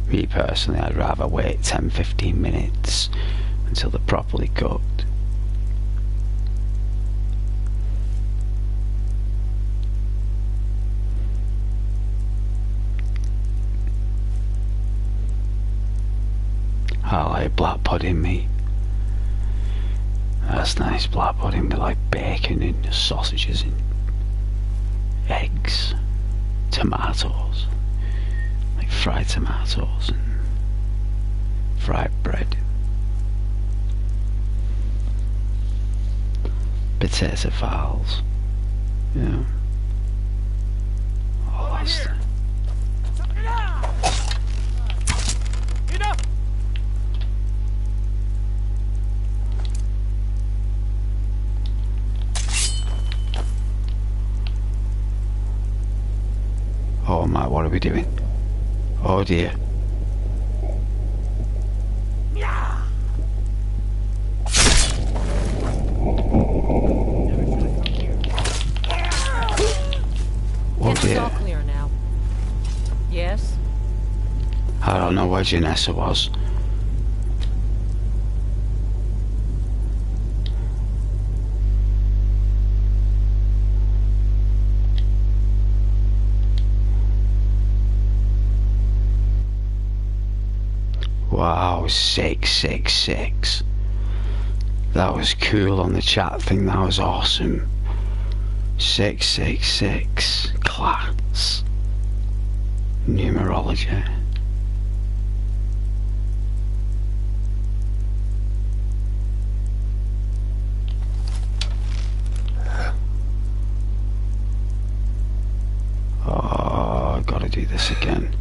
Me personally, I'd rather wait 10-15 minutes until they're properly cooked. I like black pudding, me. That's nice, black pudding with like bacon and sausages and eggs, tomatoes, like fried tomatoes and fried bread. Potato files, you know. Oh, that's oh my, what are we doing? Oh dear. don't know where Janessa was. Wow, 666. That was cool on the chat thing, that was awesome. 666. Class. Numerology. Oh, I gotta do this again.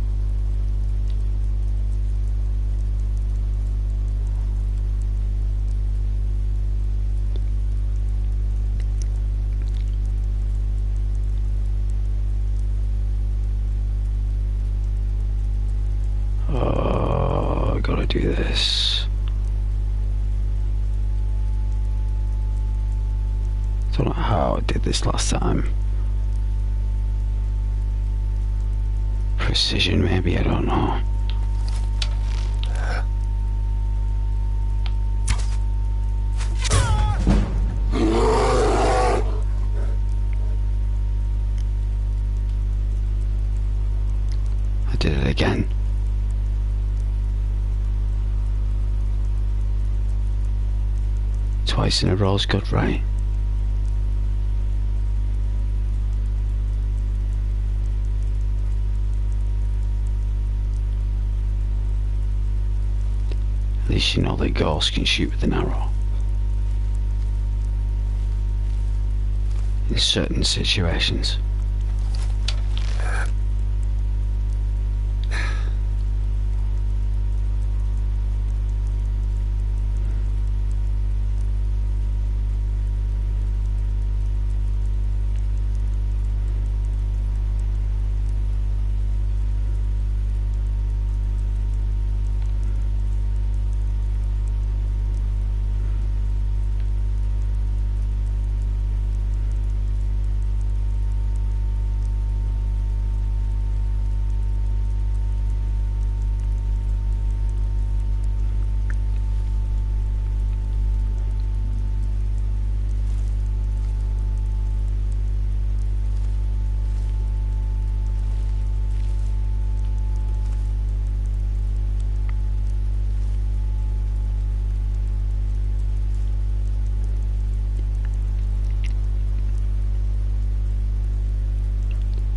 Oh, I gotta do this. Don't know how I did this last time. Precision, maybe, I don't know. I did it again. Twice in a row's good, right? At least you know that ghosts can shoot with an arrow. In certain situations.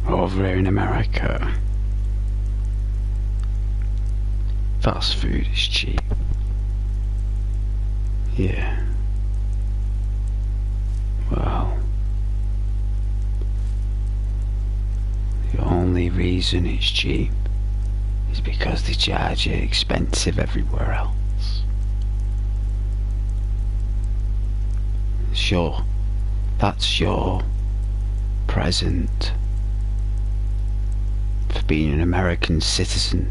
Over here in America, fast food is cheap. Yeah. Well, the only reason it's cheap is because they charge it expensive everywhere else. Sure, that's your present for being an American citizen.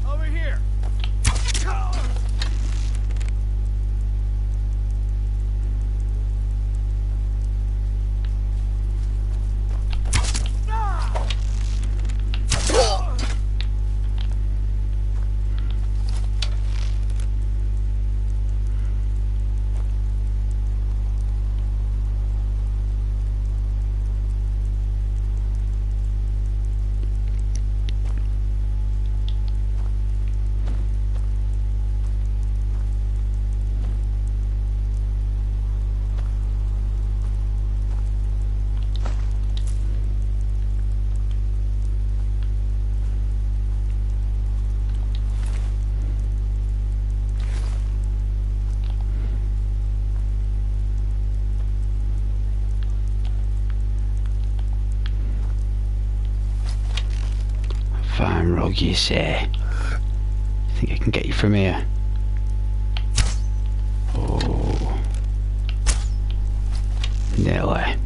Over here. Fine rug, you say? Think I can get you from here? Oh, nearly.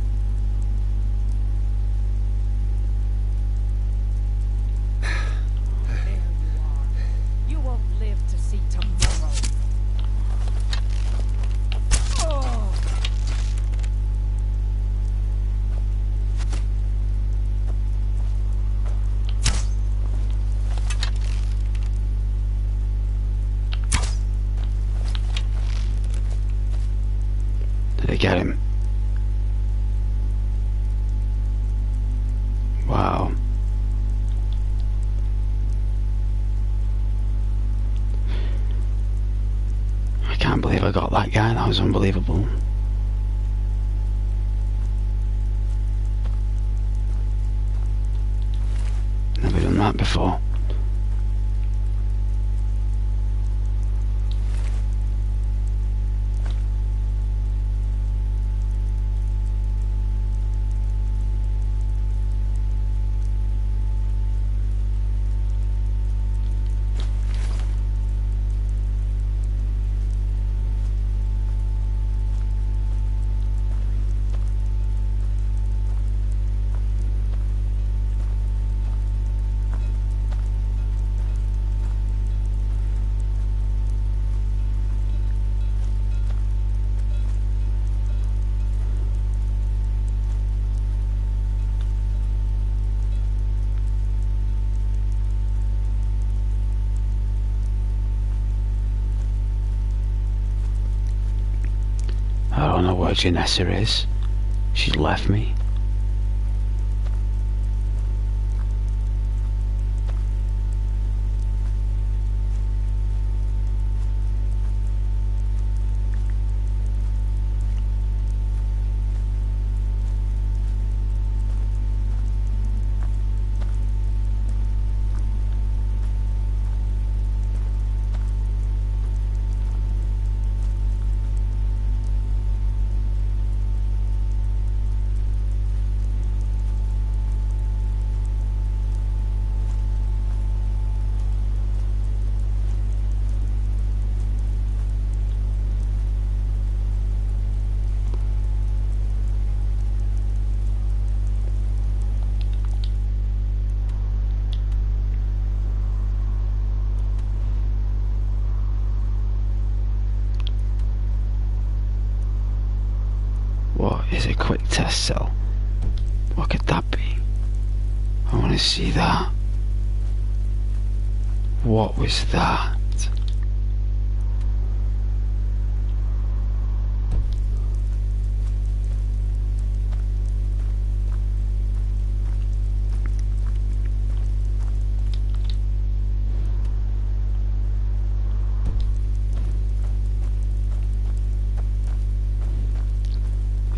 Did they get him? Wow. I can't believe I got that guy. That was unbelievable. Never done that before. I don't know where Janessa is. She's left me. What is a quick test cell? What could that be? I want to see that. What was that?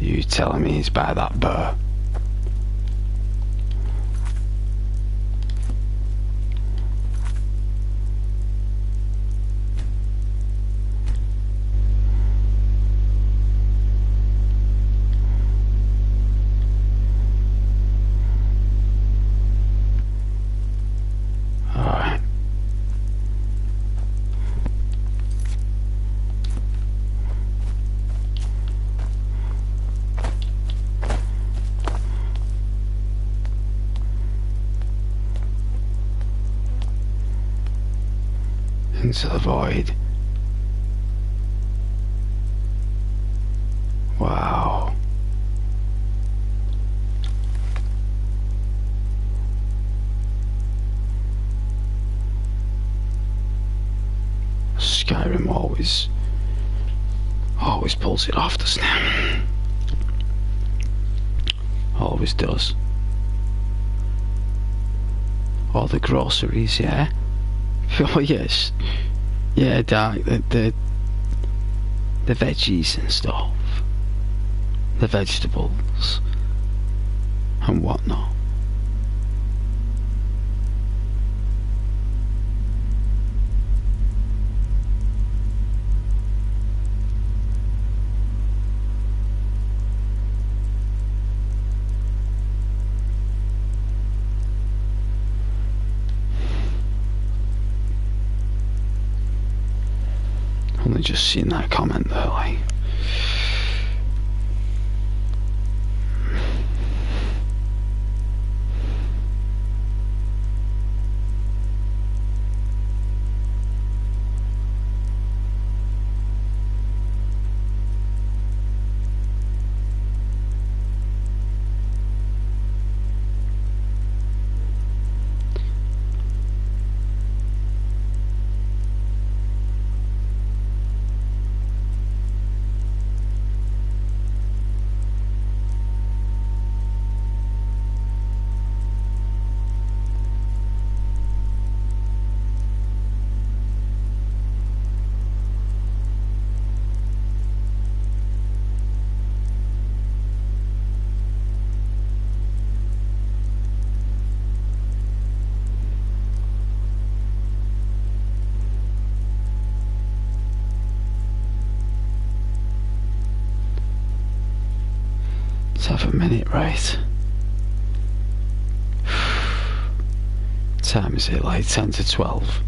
You telling me he's by that burr? Alright. Into the void. Wow. Skyrim always pulls it off, doesn't it? Always does. All the groceries, yeah. Oh yes, yeah, Dark. The veggies and stuff, the vegetables and whatnot. Only just seen that comment there, like. have a minute, right? Time is it, like 10 to 12?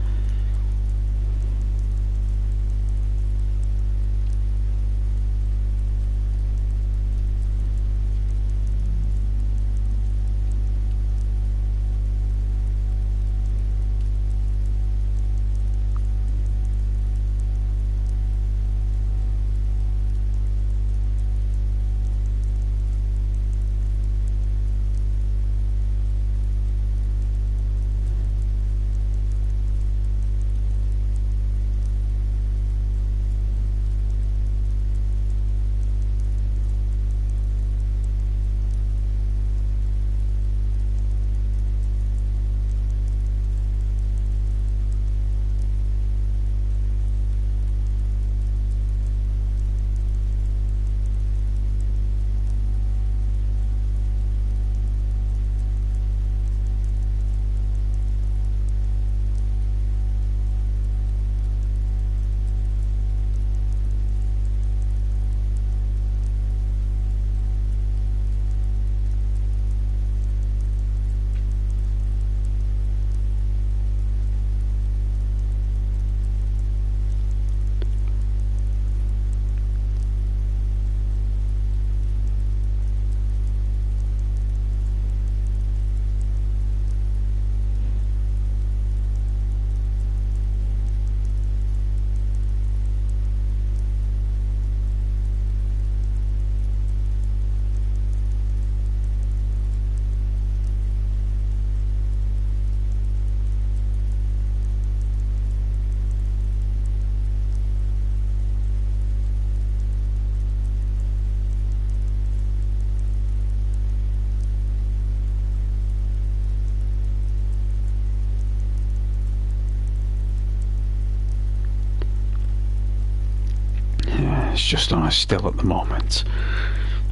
It's just on a still at the moment.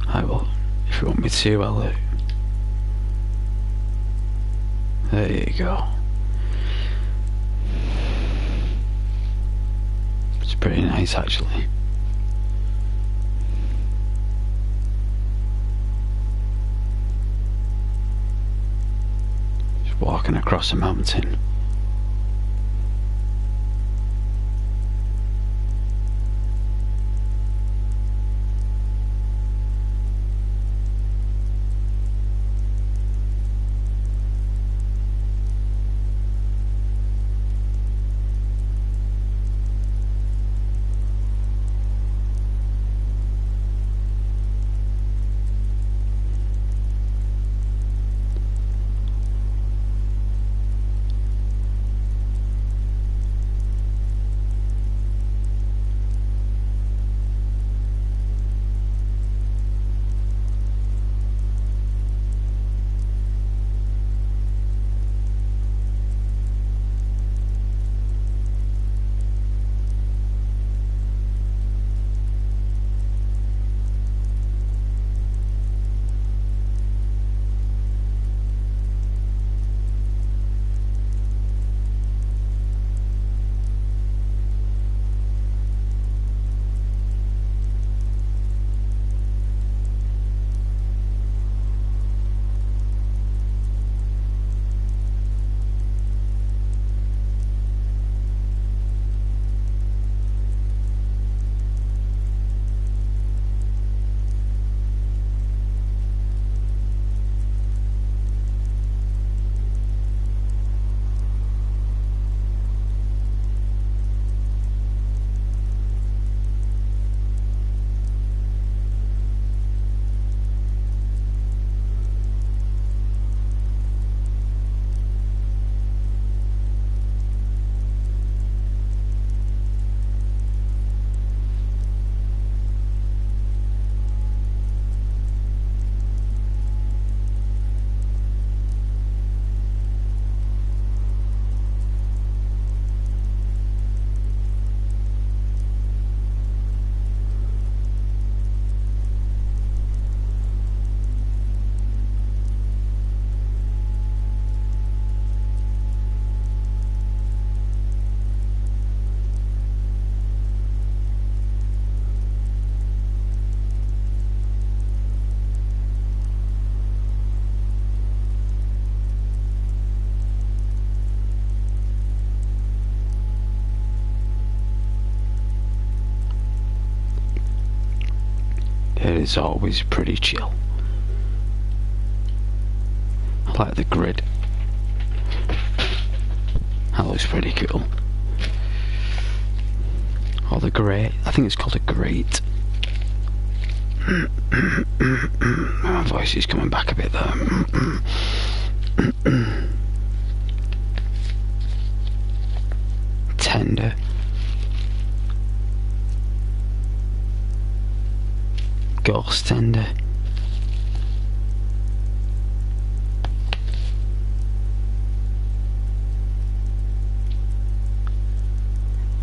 I will, if you want me to, I'll... There you go. It's pretty nice, actually. Just walking across a mountain. it is always pretty chill. I like the grid. That looks pretty cool. Or the grate. I think it's called a grate. My voice is coming back a bit there. Tender. Ghost tender.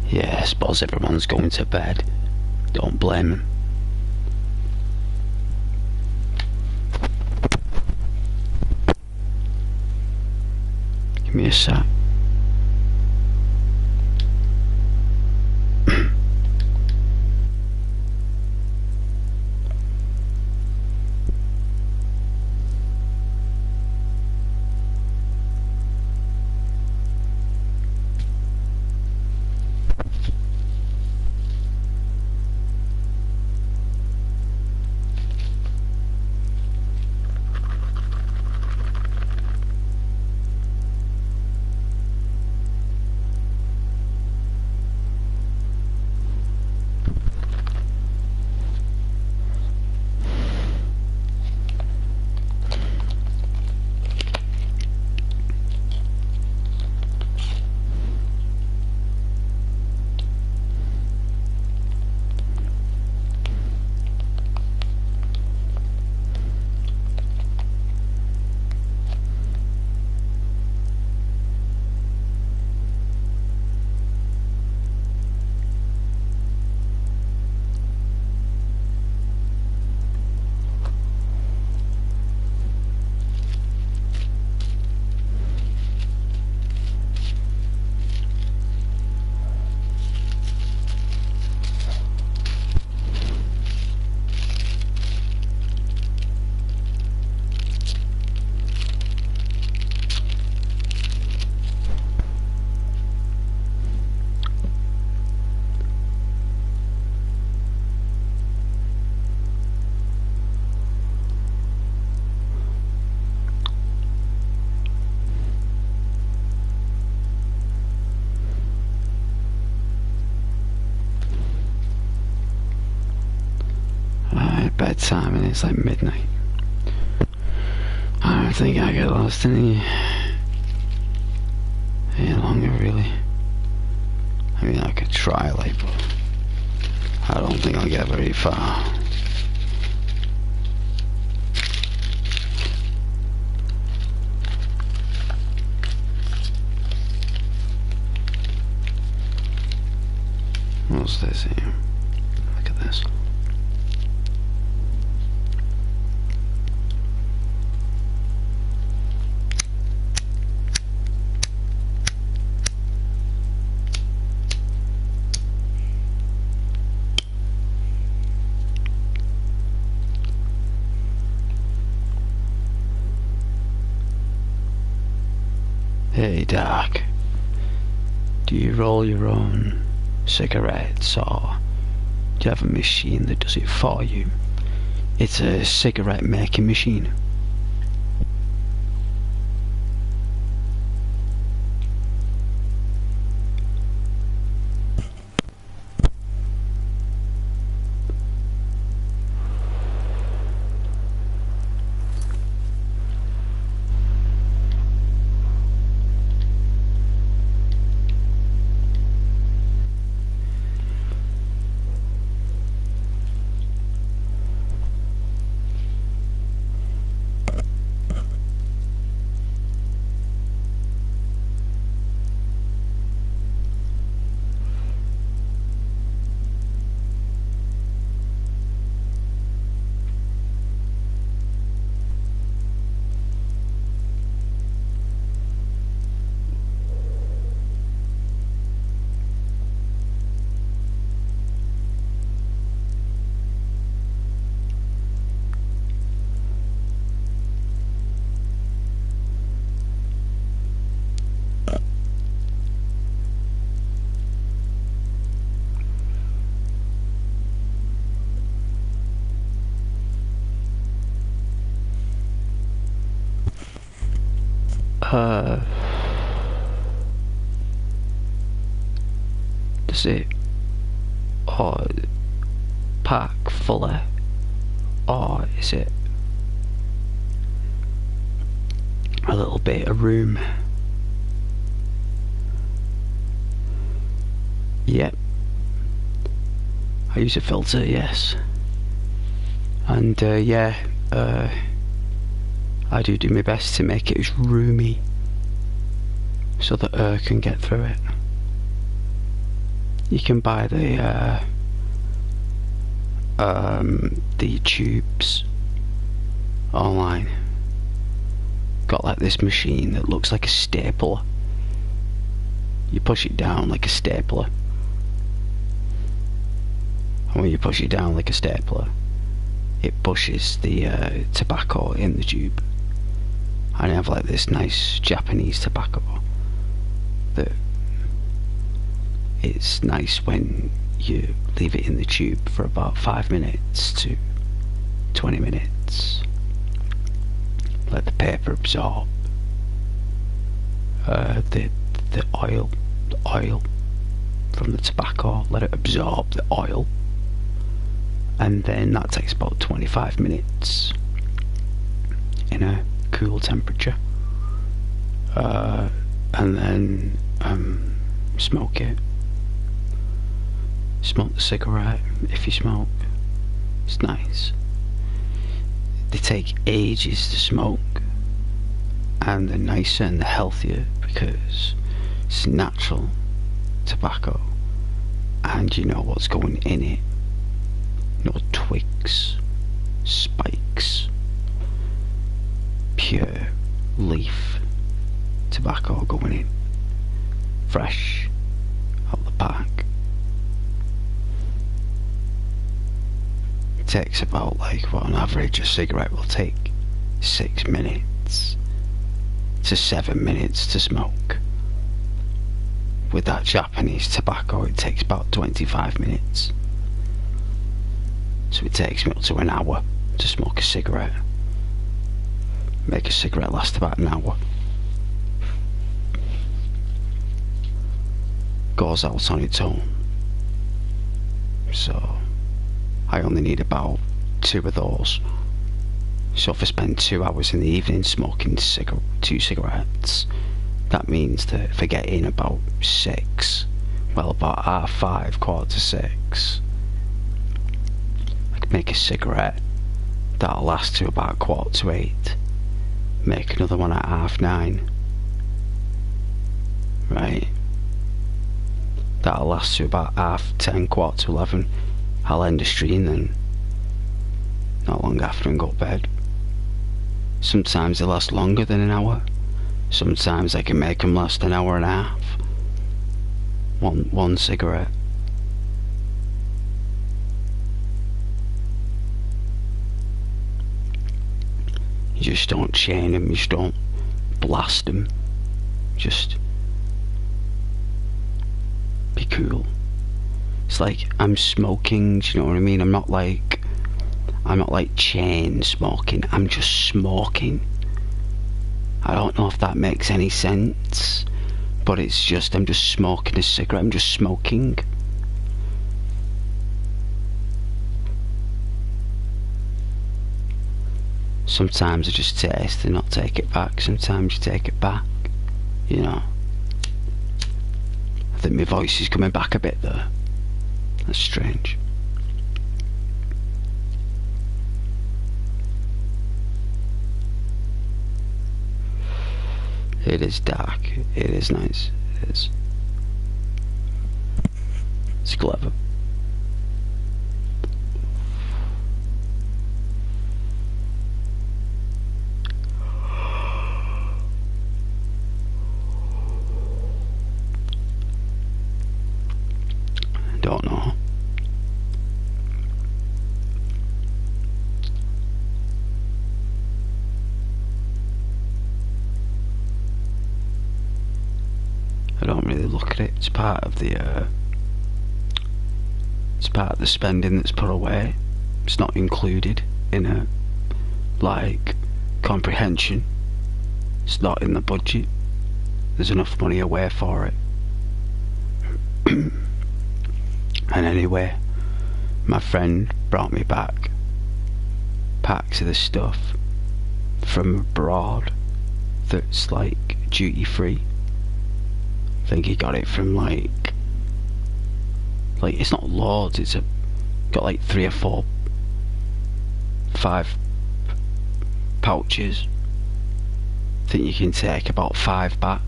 Yeah, I suppose everyone's going to bed. Don't blame them. Give me a sec. Bedtime and it's like midnight. I don't think I get lost any longer really. I mean I could try like, but I don't think I'll get very far. What's this here? Look at this. Hey Doc, do you roll your own cigarettes or do you have a machine that does it for you? It's a cigarette making machine. Does it, or pack fully, or is it a little bit of room? Yep. I use a filter, yes. And yeah, I do my best to make it as roomy so that air can get through it. You can buy the tubes online. Got like this machine that looks like a stapler. You push it down like a stapler, and when you push it down like a stapler, it pushes the tobacco in the tube. And I have like this nice Japanese tobacco that it's nice when you leave it in the tube for about 5 minutes to 20 minutes. Let the paper absorb the oil from the tobacco. Let it absorb the oil, and then that takes about 25 minutes in a cool temperature, and then smoke it. Smoke the cigarette if you smoke. It's nice. They take ages to smoke, and they're nicer and they're healthier because it's natural tobacco and you know what's going in it. No twigs, spikes, pure leaf tobacco going in, fresh out the pack. It takes about, like, what on average a cigarette will take 6 minutes to 7 minutes to smoke. With that Japanese tobacco it takes about 25 minutes. So it takes me up to an hour to smoke a cigarette. Make a cigarette last about an hour. Goes out on its own. So I only need about 2 of those. So if I spend 2 hours in the evening smoking 2 cigarettes, that means that if I get in about 6, well, about 5:30, 5:45, I can make a cigarette that'll last to about 7:45. Make another one at 9:30. Right? That'll last to about 10:30, 11:15. I'll end the stream then, not long after, and go to bed. Sometimes they last longer than an hour. Sometimes I can make them last an hour and a half. One cigarette. You just don't chain them, you just don't blast them. Just be cool. It's like I'm smoking, do you know what I mean? I'm not like chain smoking, I'm just smoking. I don't know if that makes any sense, but it's just, I'm just smoking a cigarette, I'm just smoking. Sometimes I just taste and not take it back, sometimes you take it back, you know. I think my voice is coming back a bit there. That's strange. It is dark. It is nice. It is. It's clever. I don't know. I don't really look at it. It's part of the spending that's put away. It's not included in a, like, comprehension. It's not in the budget. There's enough money away for it. And anyway, my friend brought me back packs of this stuff from abroad that's like duty free. I think he got it from like it's not loads, it's got like 3 or 4, 5 pouches. I think you can take about 5 back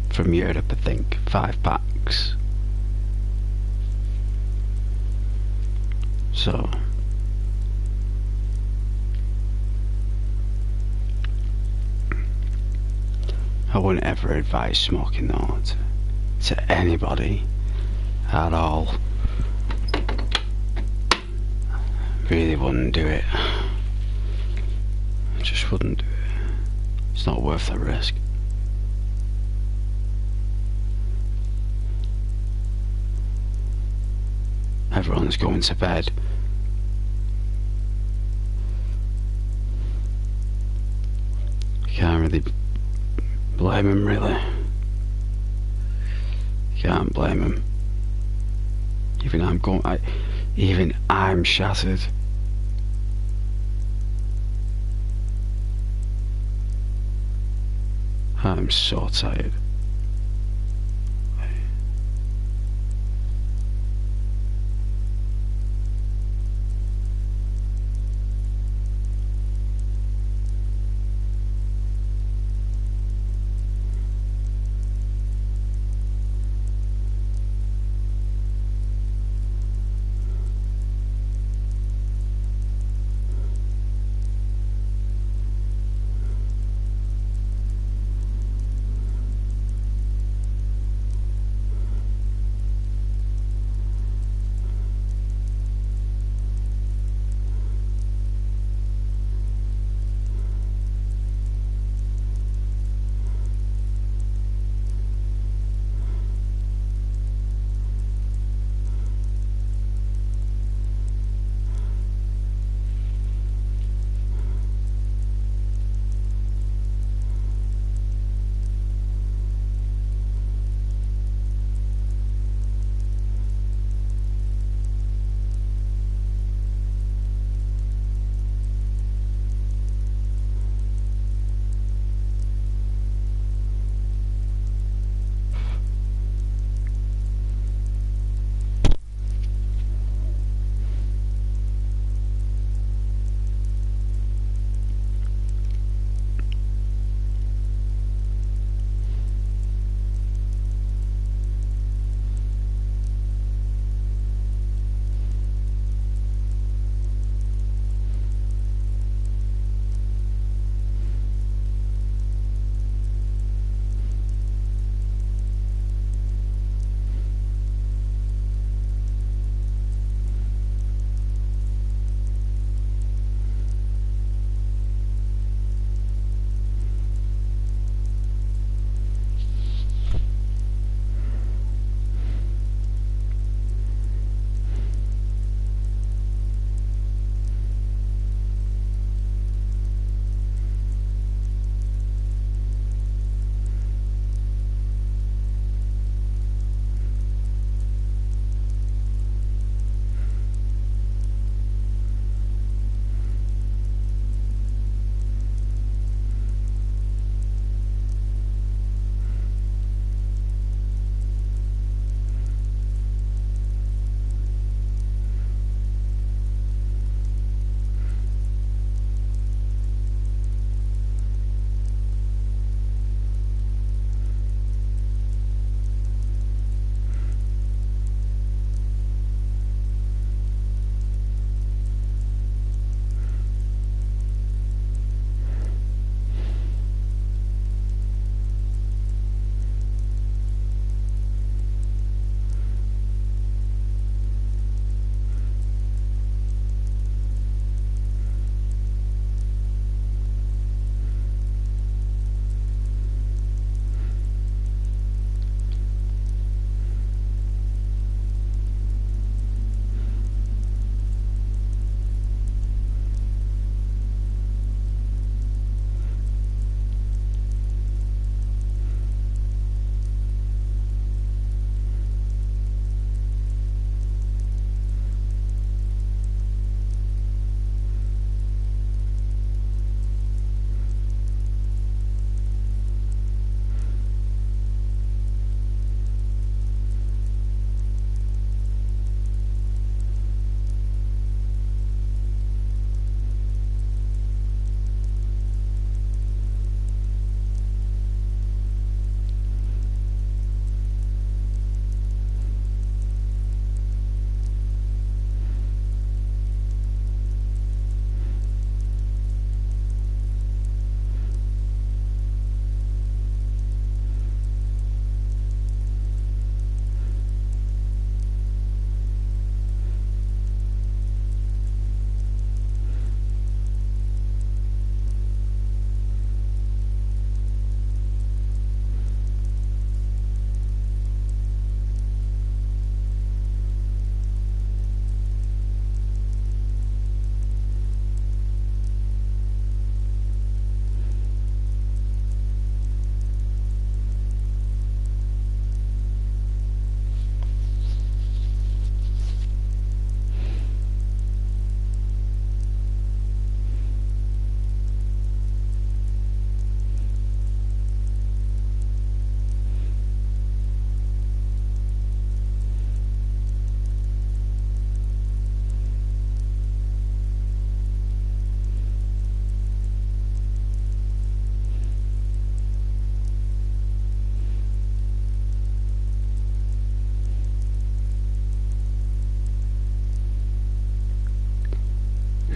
from Europe, I think. 5 packs. So I wouldn't ever advise smoking though to anybody at all. Really wouldn't do it. I just wouldn't do it. It's not worth the risk. Everyone's going to bed. Can't really blame him, really. Can't blame him. Even I'm shattered. I'm so tired.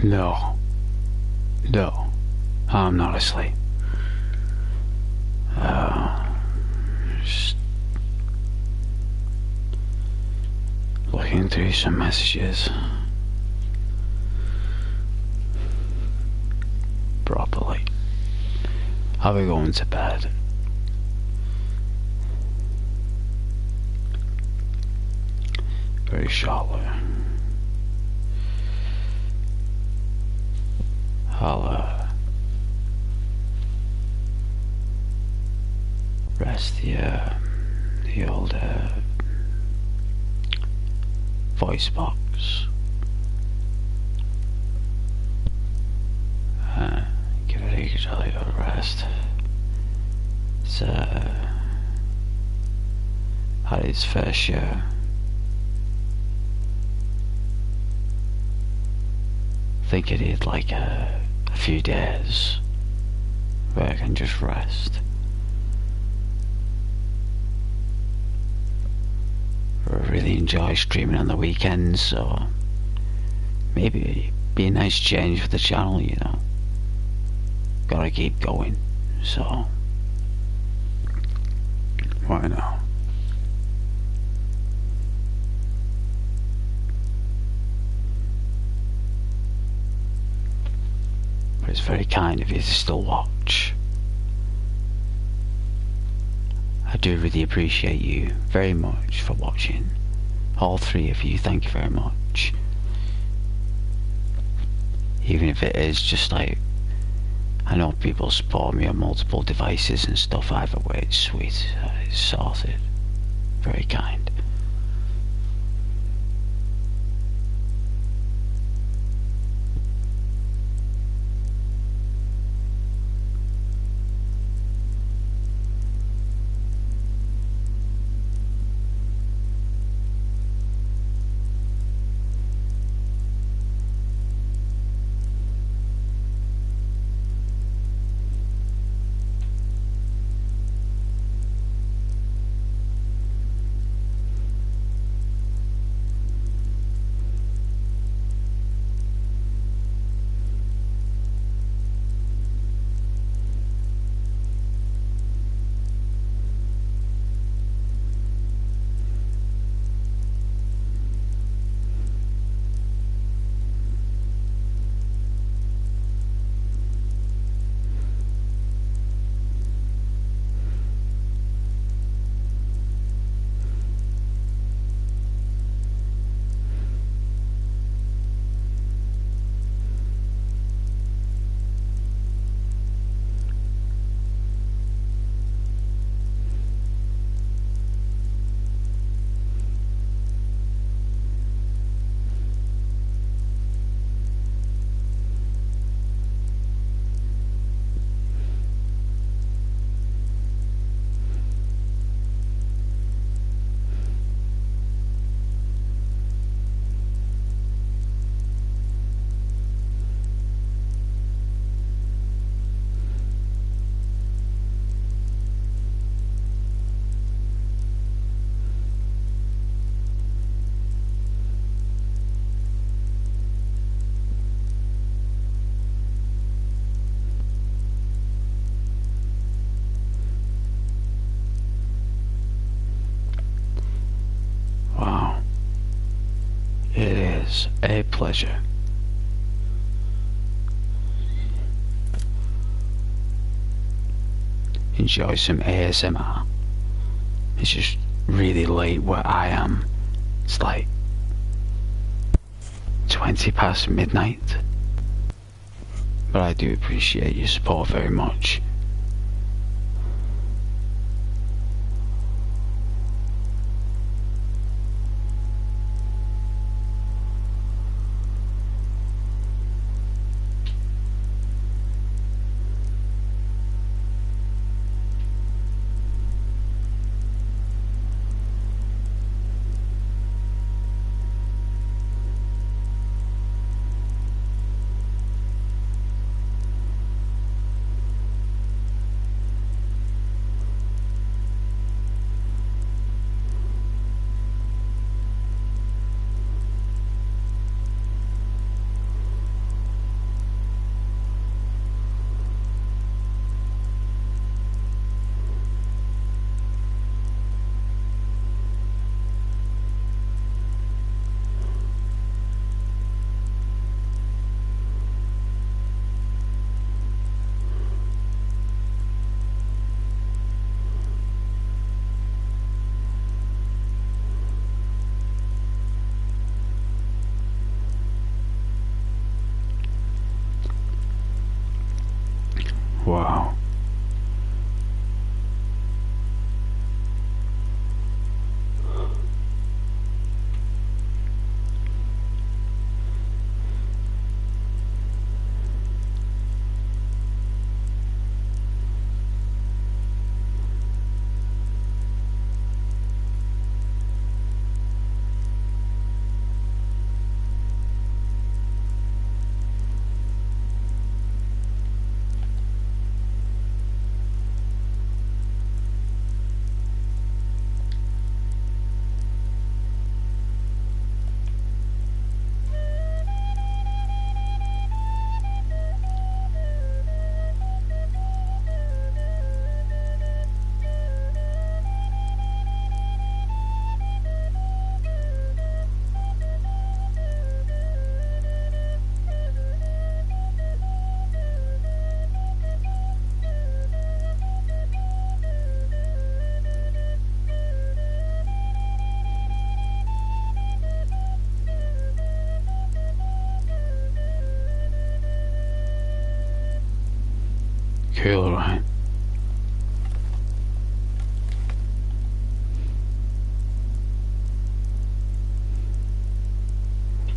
No. No. I'm not asleep. Just looking through some messages properly. I'll be going to bed. Very shortly. I'll rest the old voice box. Give it a jolly good rest. It's had its fair share. I think I need like a few days where I can just rest. I really enjoy streaming on the weekends, so maybe it'd be a nice change for the channel, you know. Gotta keep going, so why not? But it's very kind of you to still watch. I do really appreciate you very much for watching. All three of you, thank you very much. Even if it is just like, I know people support me on multiple devices and stuff, either way it's sweet, it's sorted. Very kind. A pleasure. Enjoy some ASMR. It's just really late where I am. It's like 20 past midnight. But I do appreciate your support very much. Cool, right?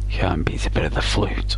Can't beat a bit of the flute.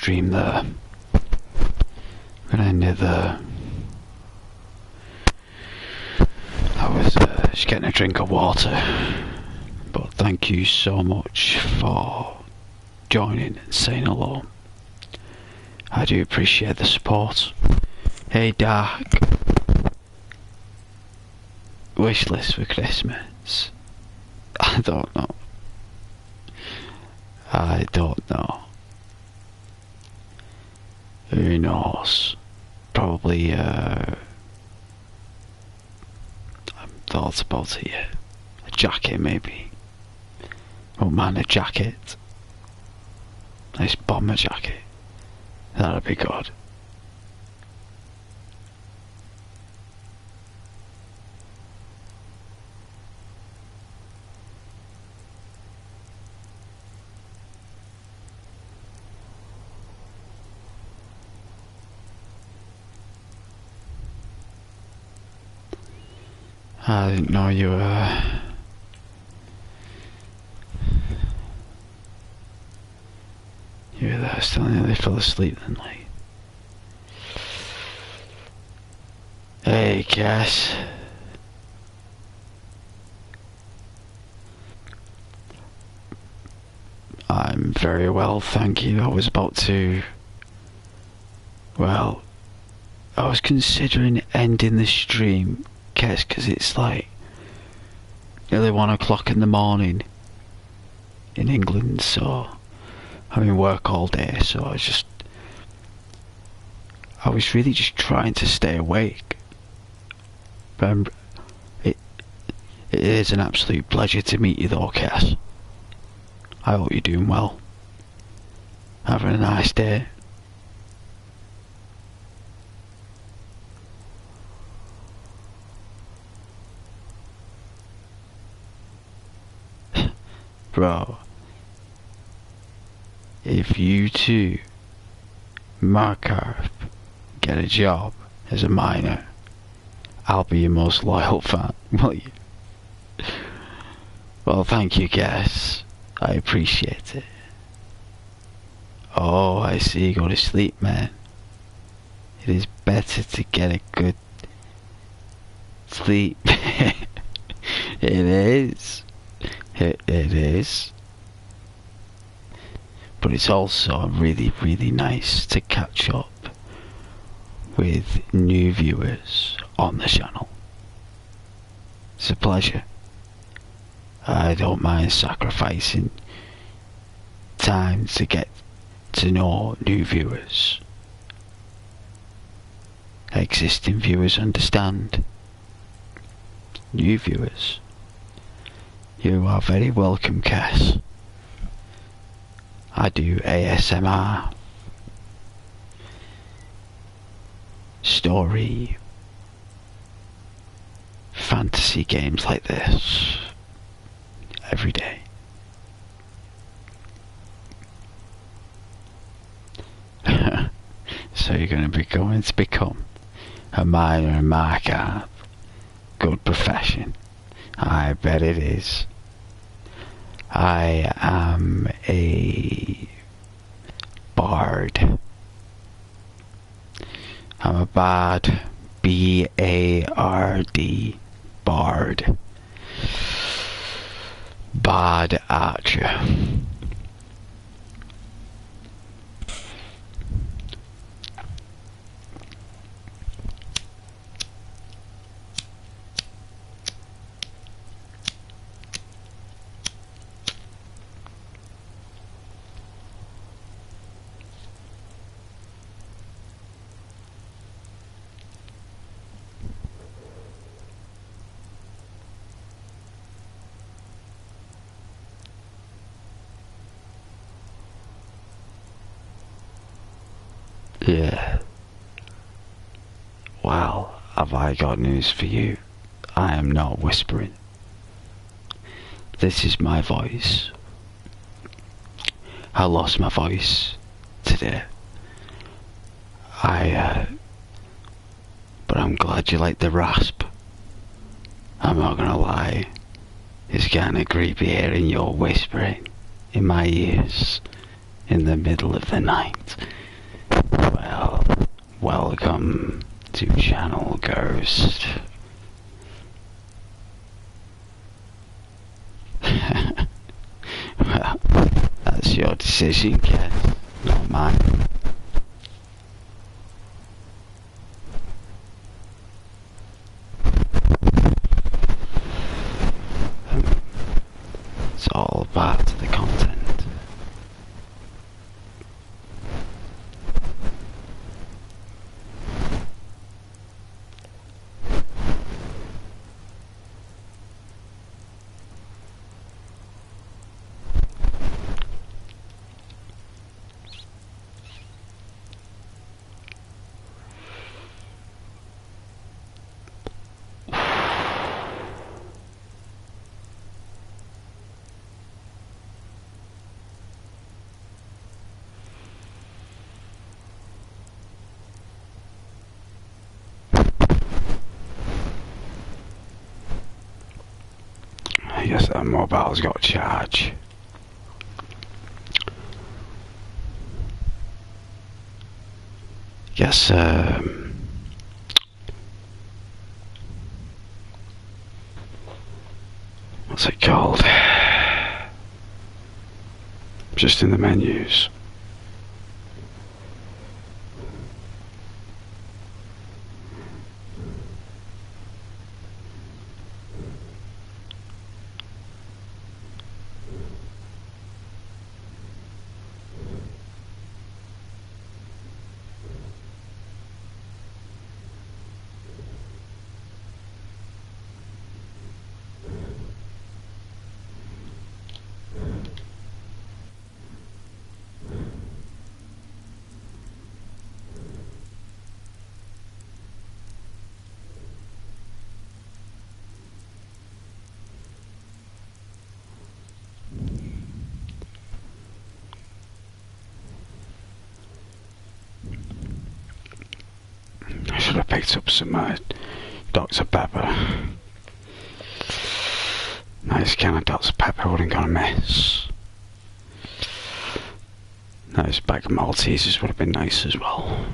stream there. I'm gonna end it there. I was just getting a drink of water, but thank you so much for joining and saying hello. I do appreciate the support. Hey Dark, wish list for Christmas. I don't know. I don't know. Who knows? Probably thought about it yet. A jacket maybe. Oh man, a jacket. Nice bomber jacket. That'd be good. I didn't know you were... You were there still, nearly fell asleep then, like. Hey, Cass. I'm very well, thank you. I was about to... Well, I was considering ending the stream, Cass, because it's like nearly 1 o'clock in the morning in England, so I'm in work all day, so I was really just trying to stay awake. But it is an absolute pleasure to meet you though, Cass. I hope you're doing well. Having a nice day. Bro, if you two, Markarth, get a job as a miner, I'll be your most loyal fan, will you? Well, thank you, guys. I appreciate it. Oh, I see you go to sleep, man. It is better to get a good sleep. It is. It is. But it's also really, really nice to catch up with new viewers on the channel. It's a pleasure. I don't mind sacrificing time to get to know new viewers. Existing viewers understand. New viewers, you are very welcome, Cass. I do ASMR, story, fantasy games like this every day. So you're going to be going to become a miner and Markarth. Good profession. I bet it is. I am a bard. I'm a bard. B-A-R-D. Bard. Bard archer. Yeah. Well, have I got news for you? I am not whispering. This is my voice. I lost my voice today. But I'm glad you like the rasp. I'm not gonna lie. It's kinda creepy hearing your whispering in my ears in the middle of the night. Well, welcome to Channel Ghost. Well, that's your decision, Kev, not mine. It's all part of the content. I guess that mobile's got charge. Guess, what's it called? Just in the menus. I should have picked up some Dr. Pepper. Nice can of Dr. Pepper wouldn't gonna miss. Nice bag of Maltesers would have been nice as well.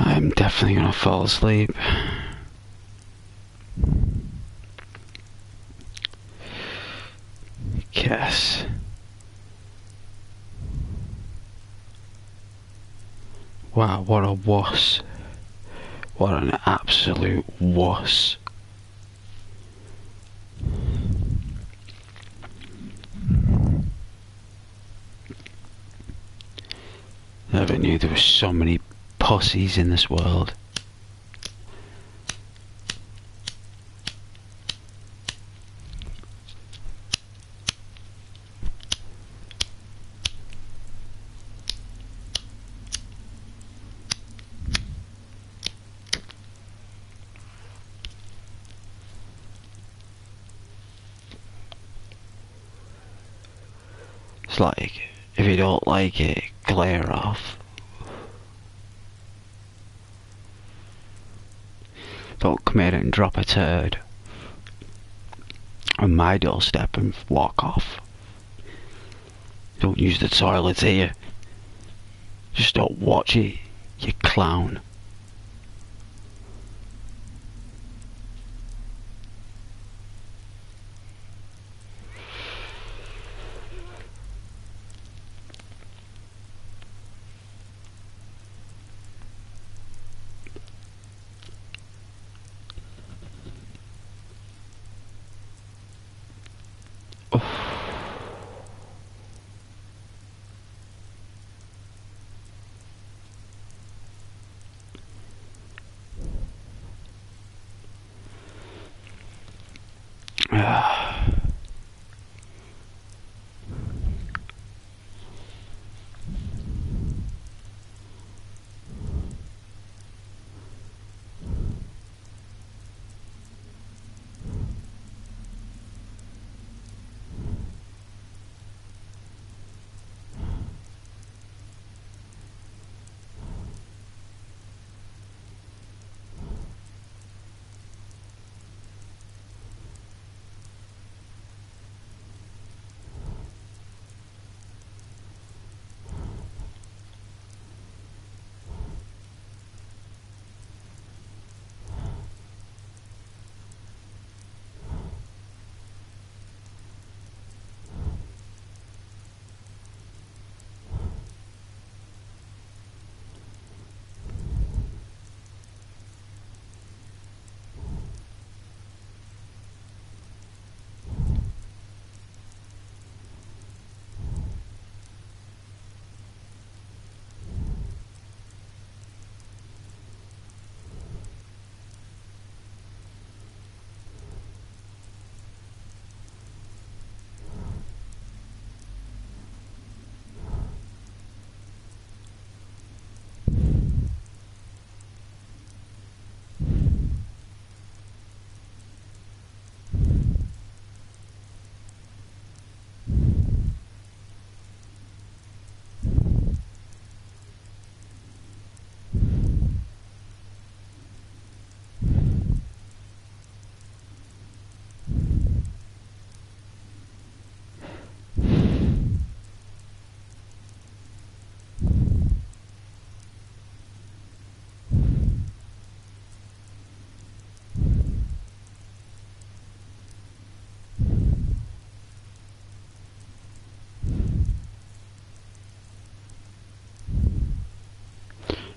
I'm definitely gonna fall asleep. Guess. Wow, what a wuss. What an absolute wuss. Never knew there were so many pussies in this world. It's like, if you don't like it, clear off. Don't come here and drop a turd on my doorstep and walk off. Don't use the toilet here. Just don't watch it, you clown.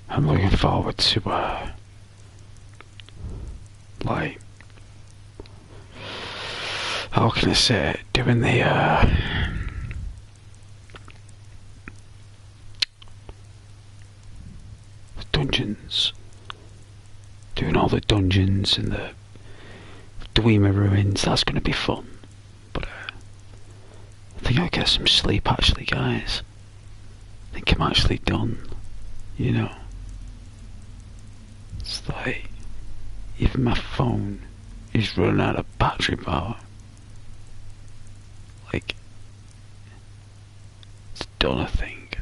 I'm looking forward to, like, how can I say it, doing the, dungeons. Doing all the dungeons and the Dwemer ruins, that's going to be fun. But, I think I'll get some sleep actually, guys. I think I'm actually done, you know. It's like, even my phone is running out of battery power. Like, it's done, I think.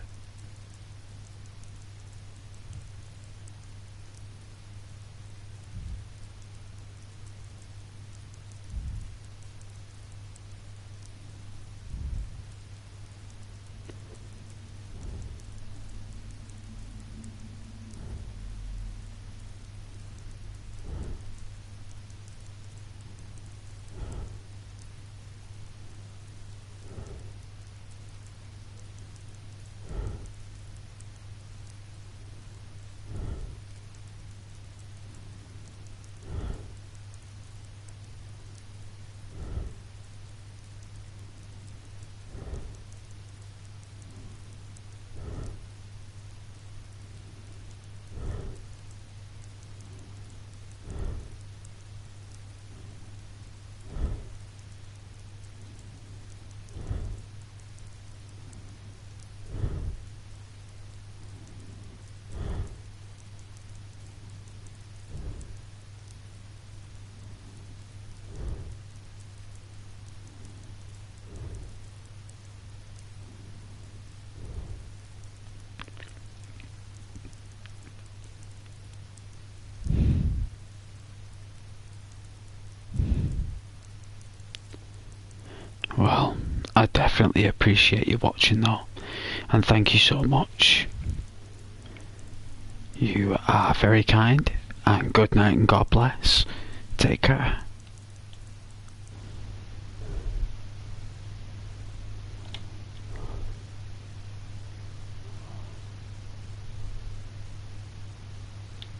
Well, I definitely appreciate you watching though, and thank you so much. You are very kind, and good night and God bless. Take care.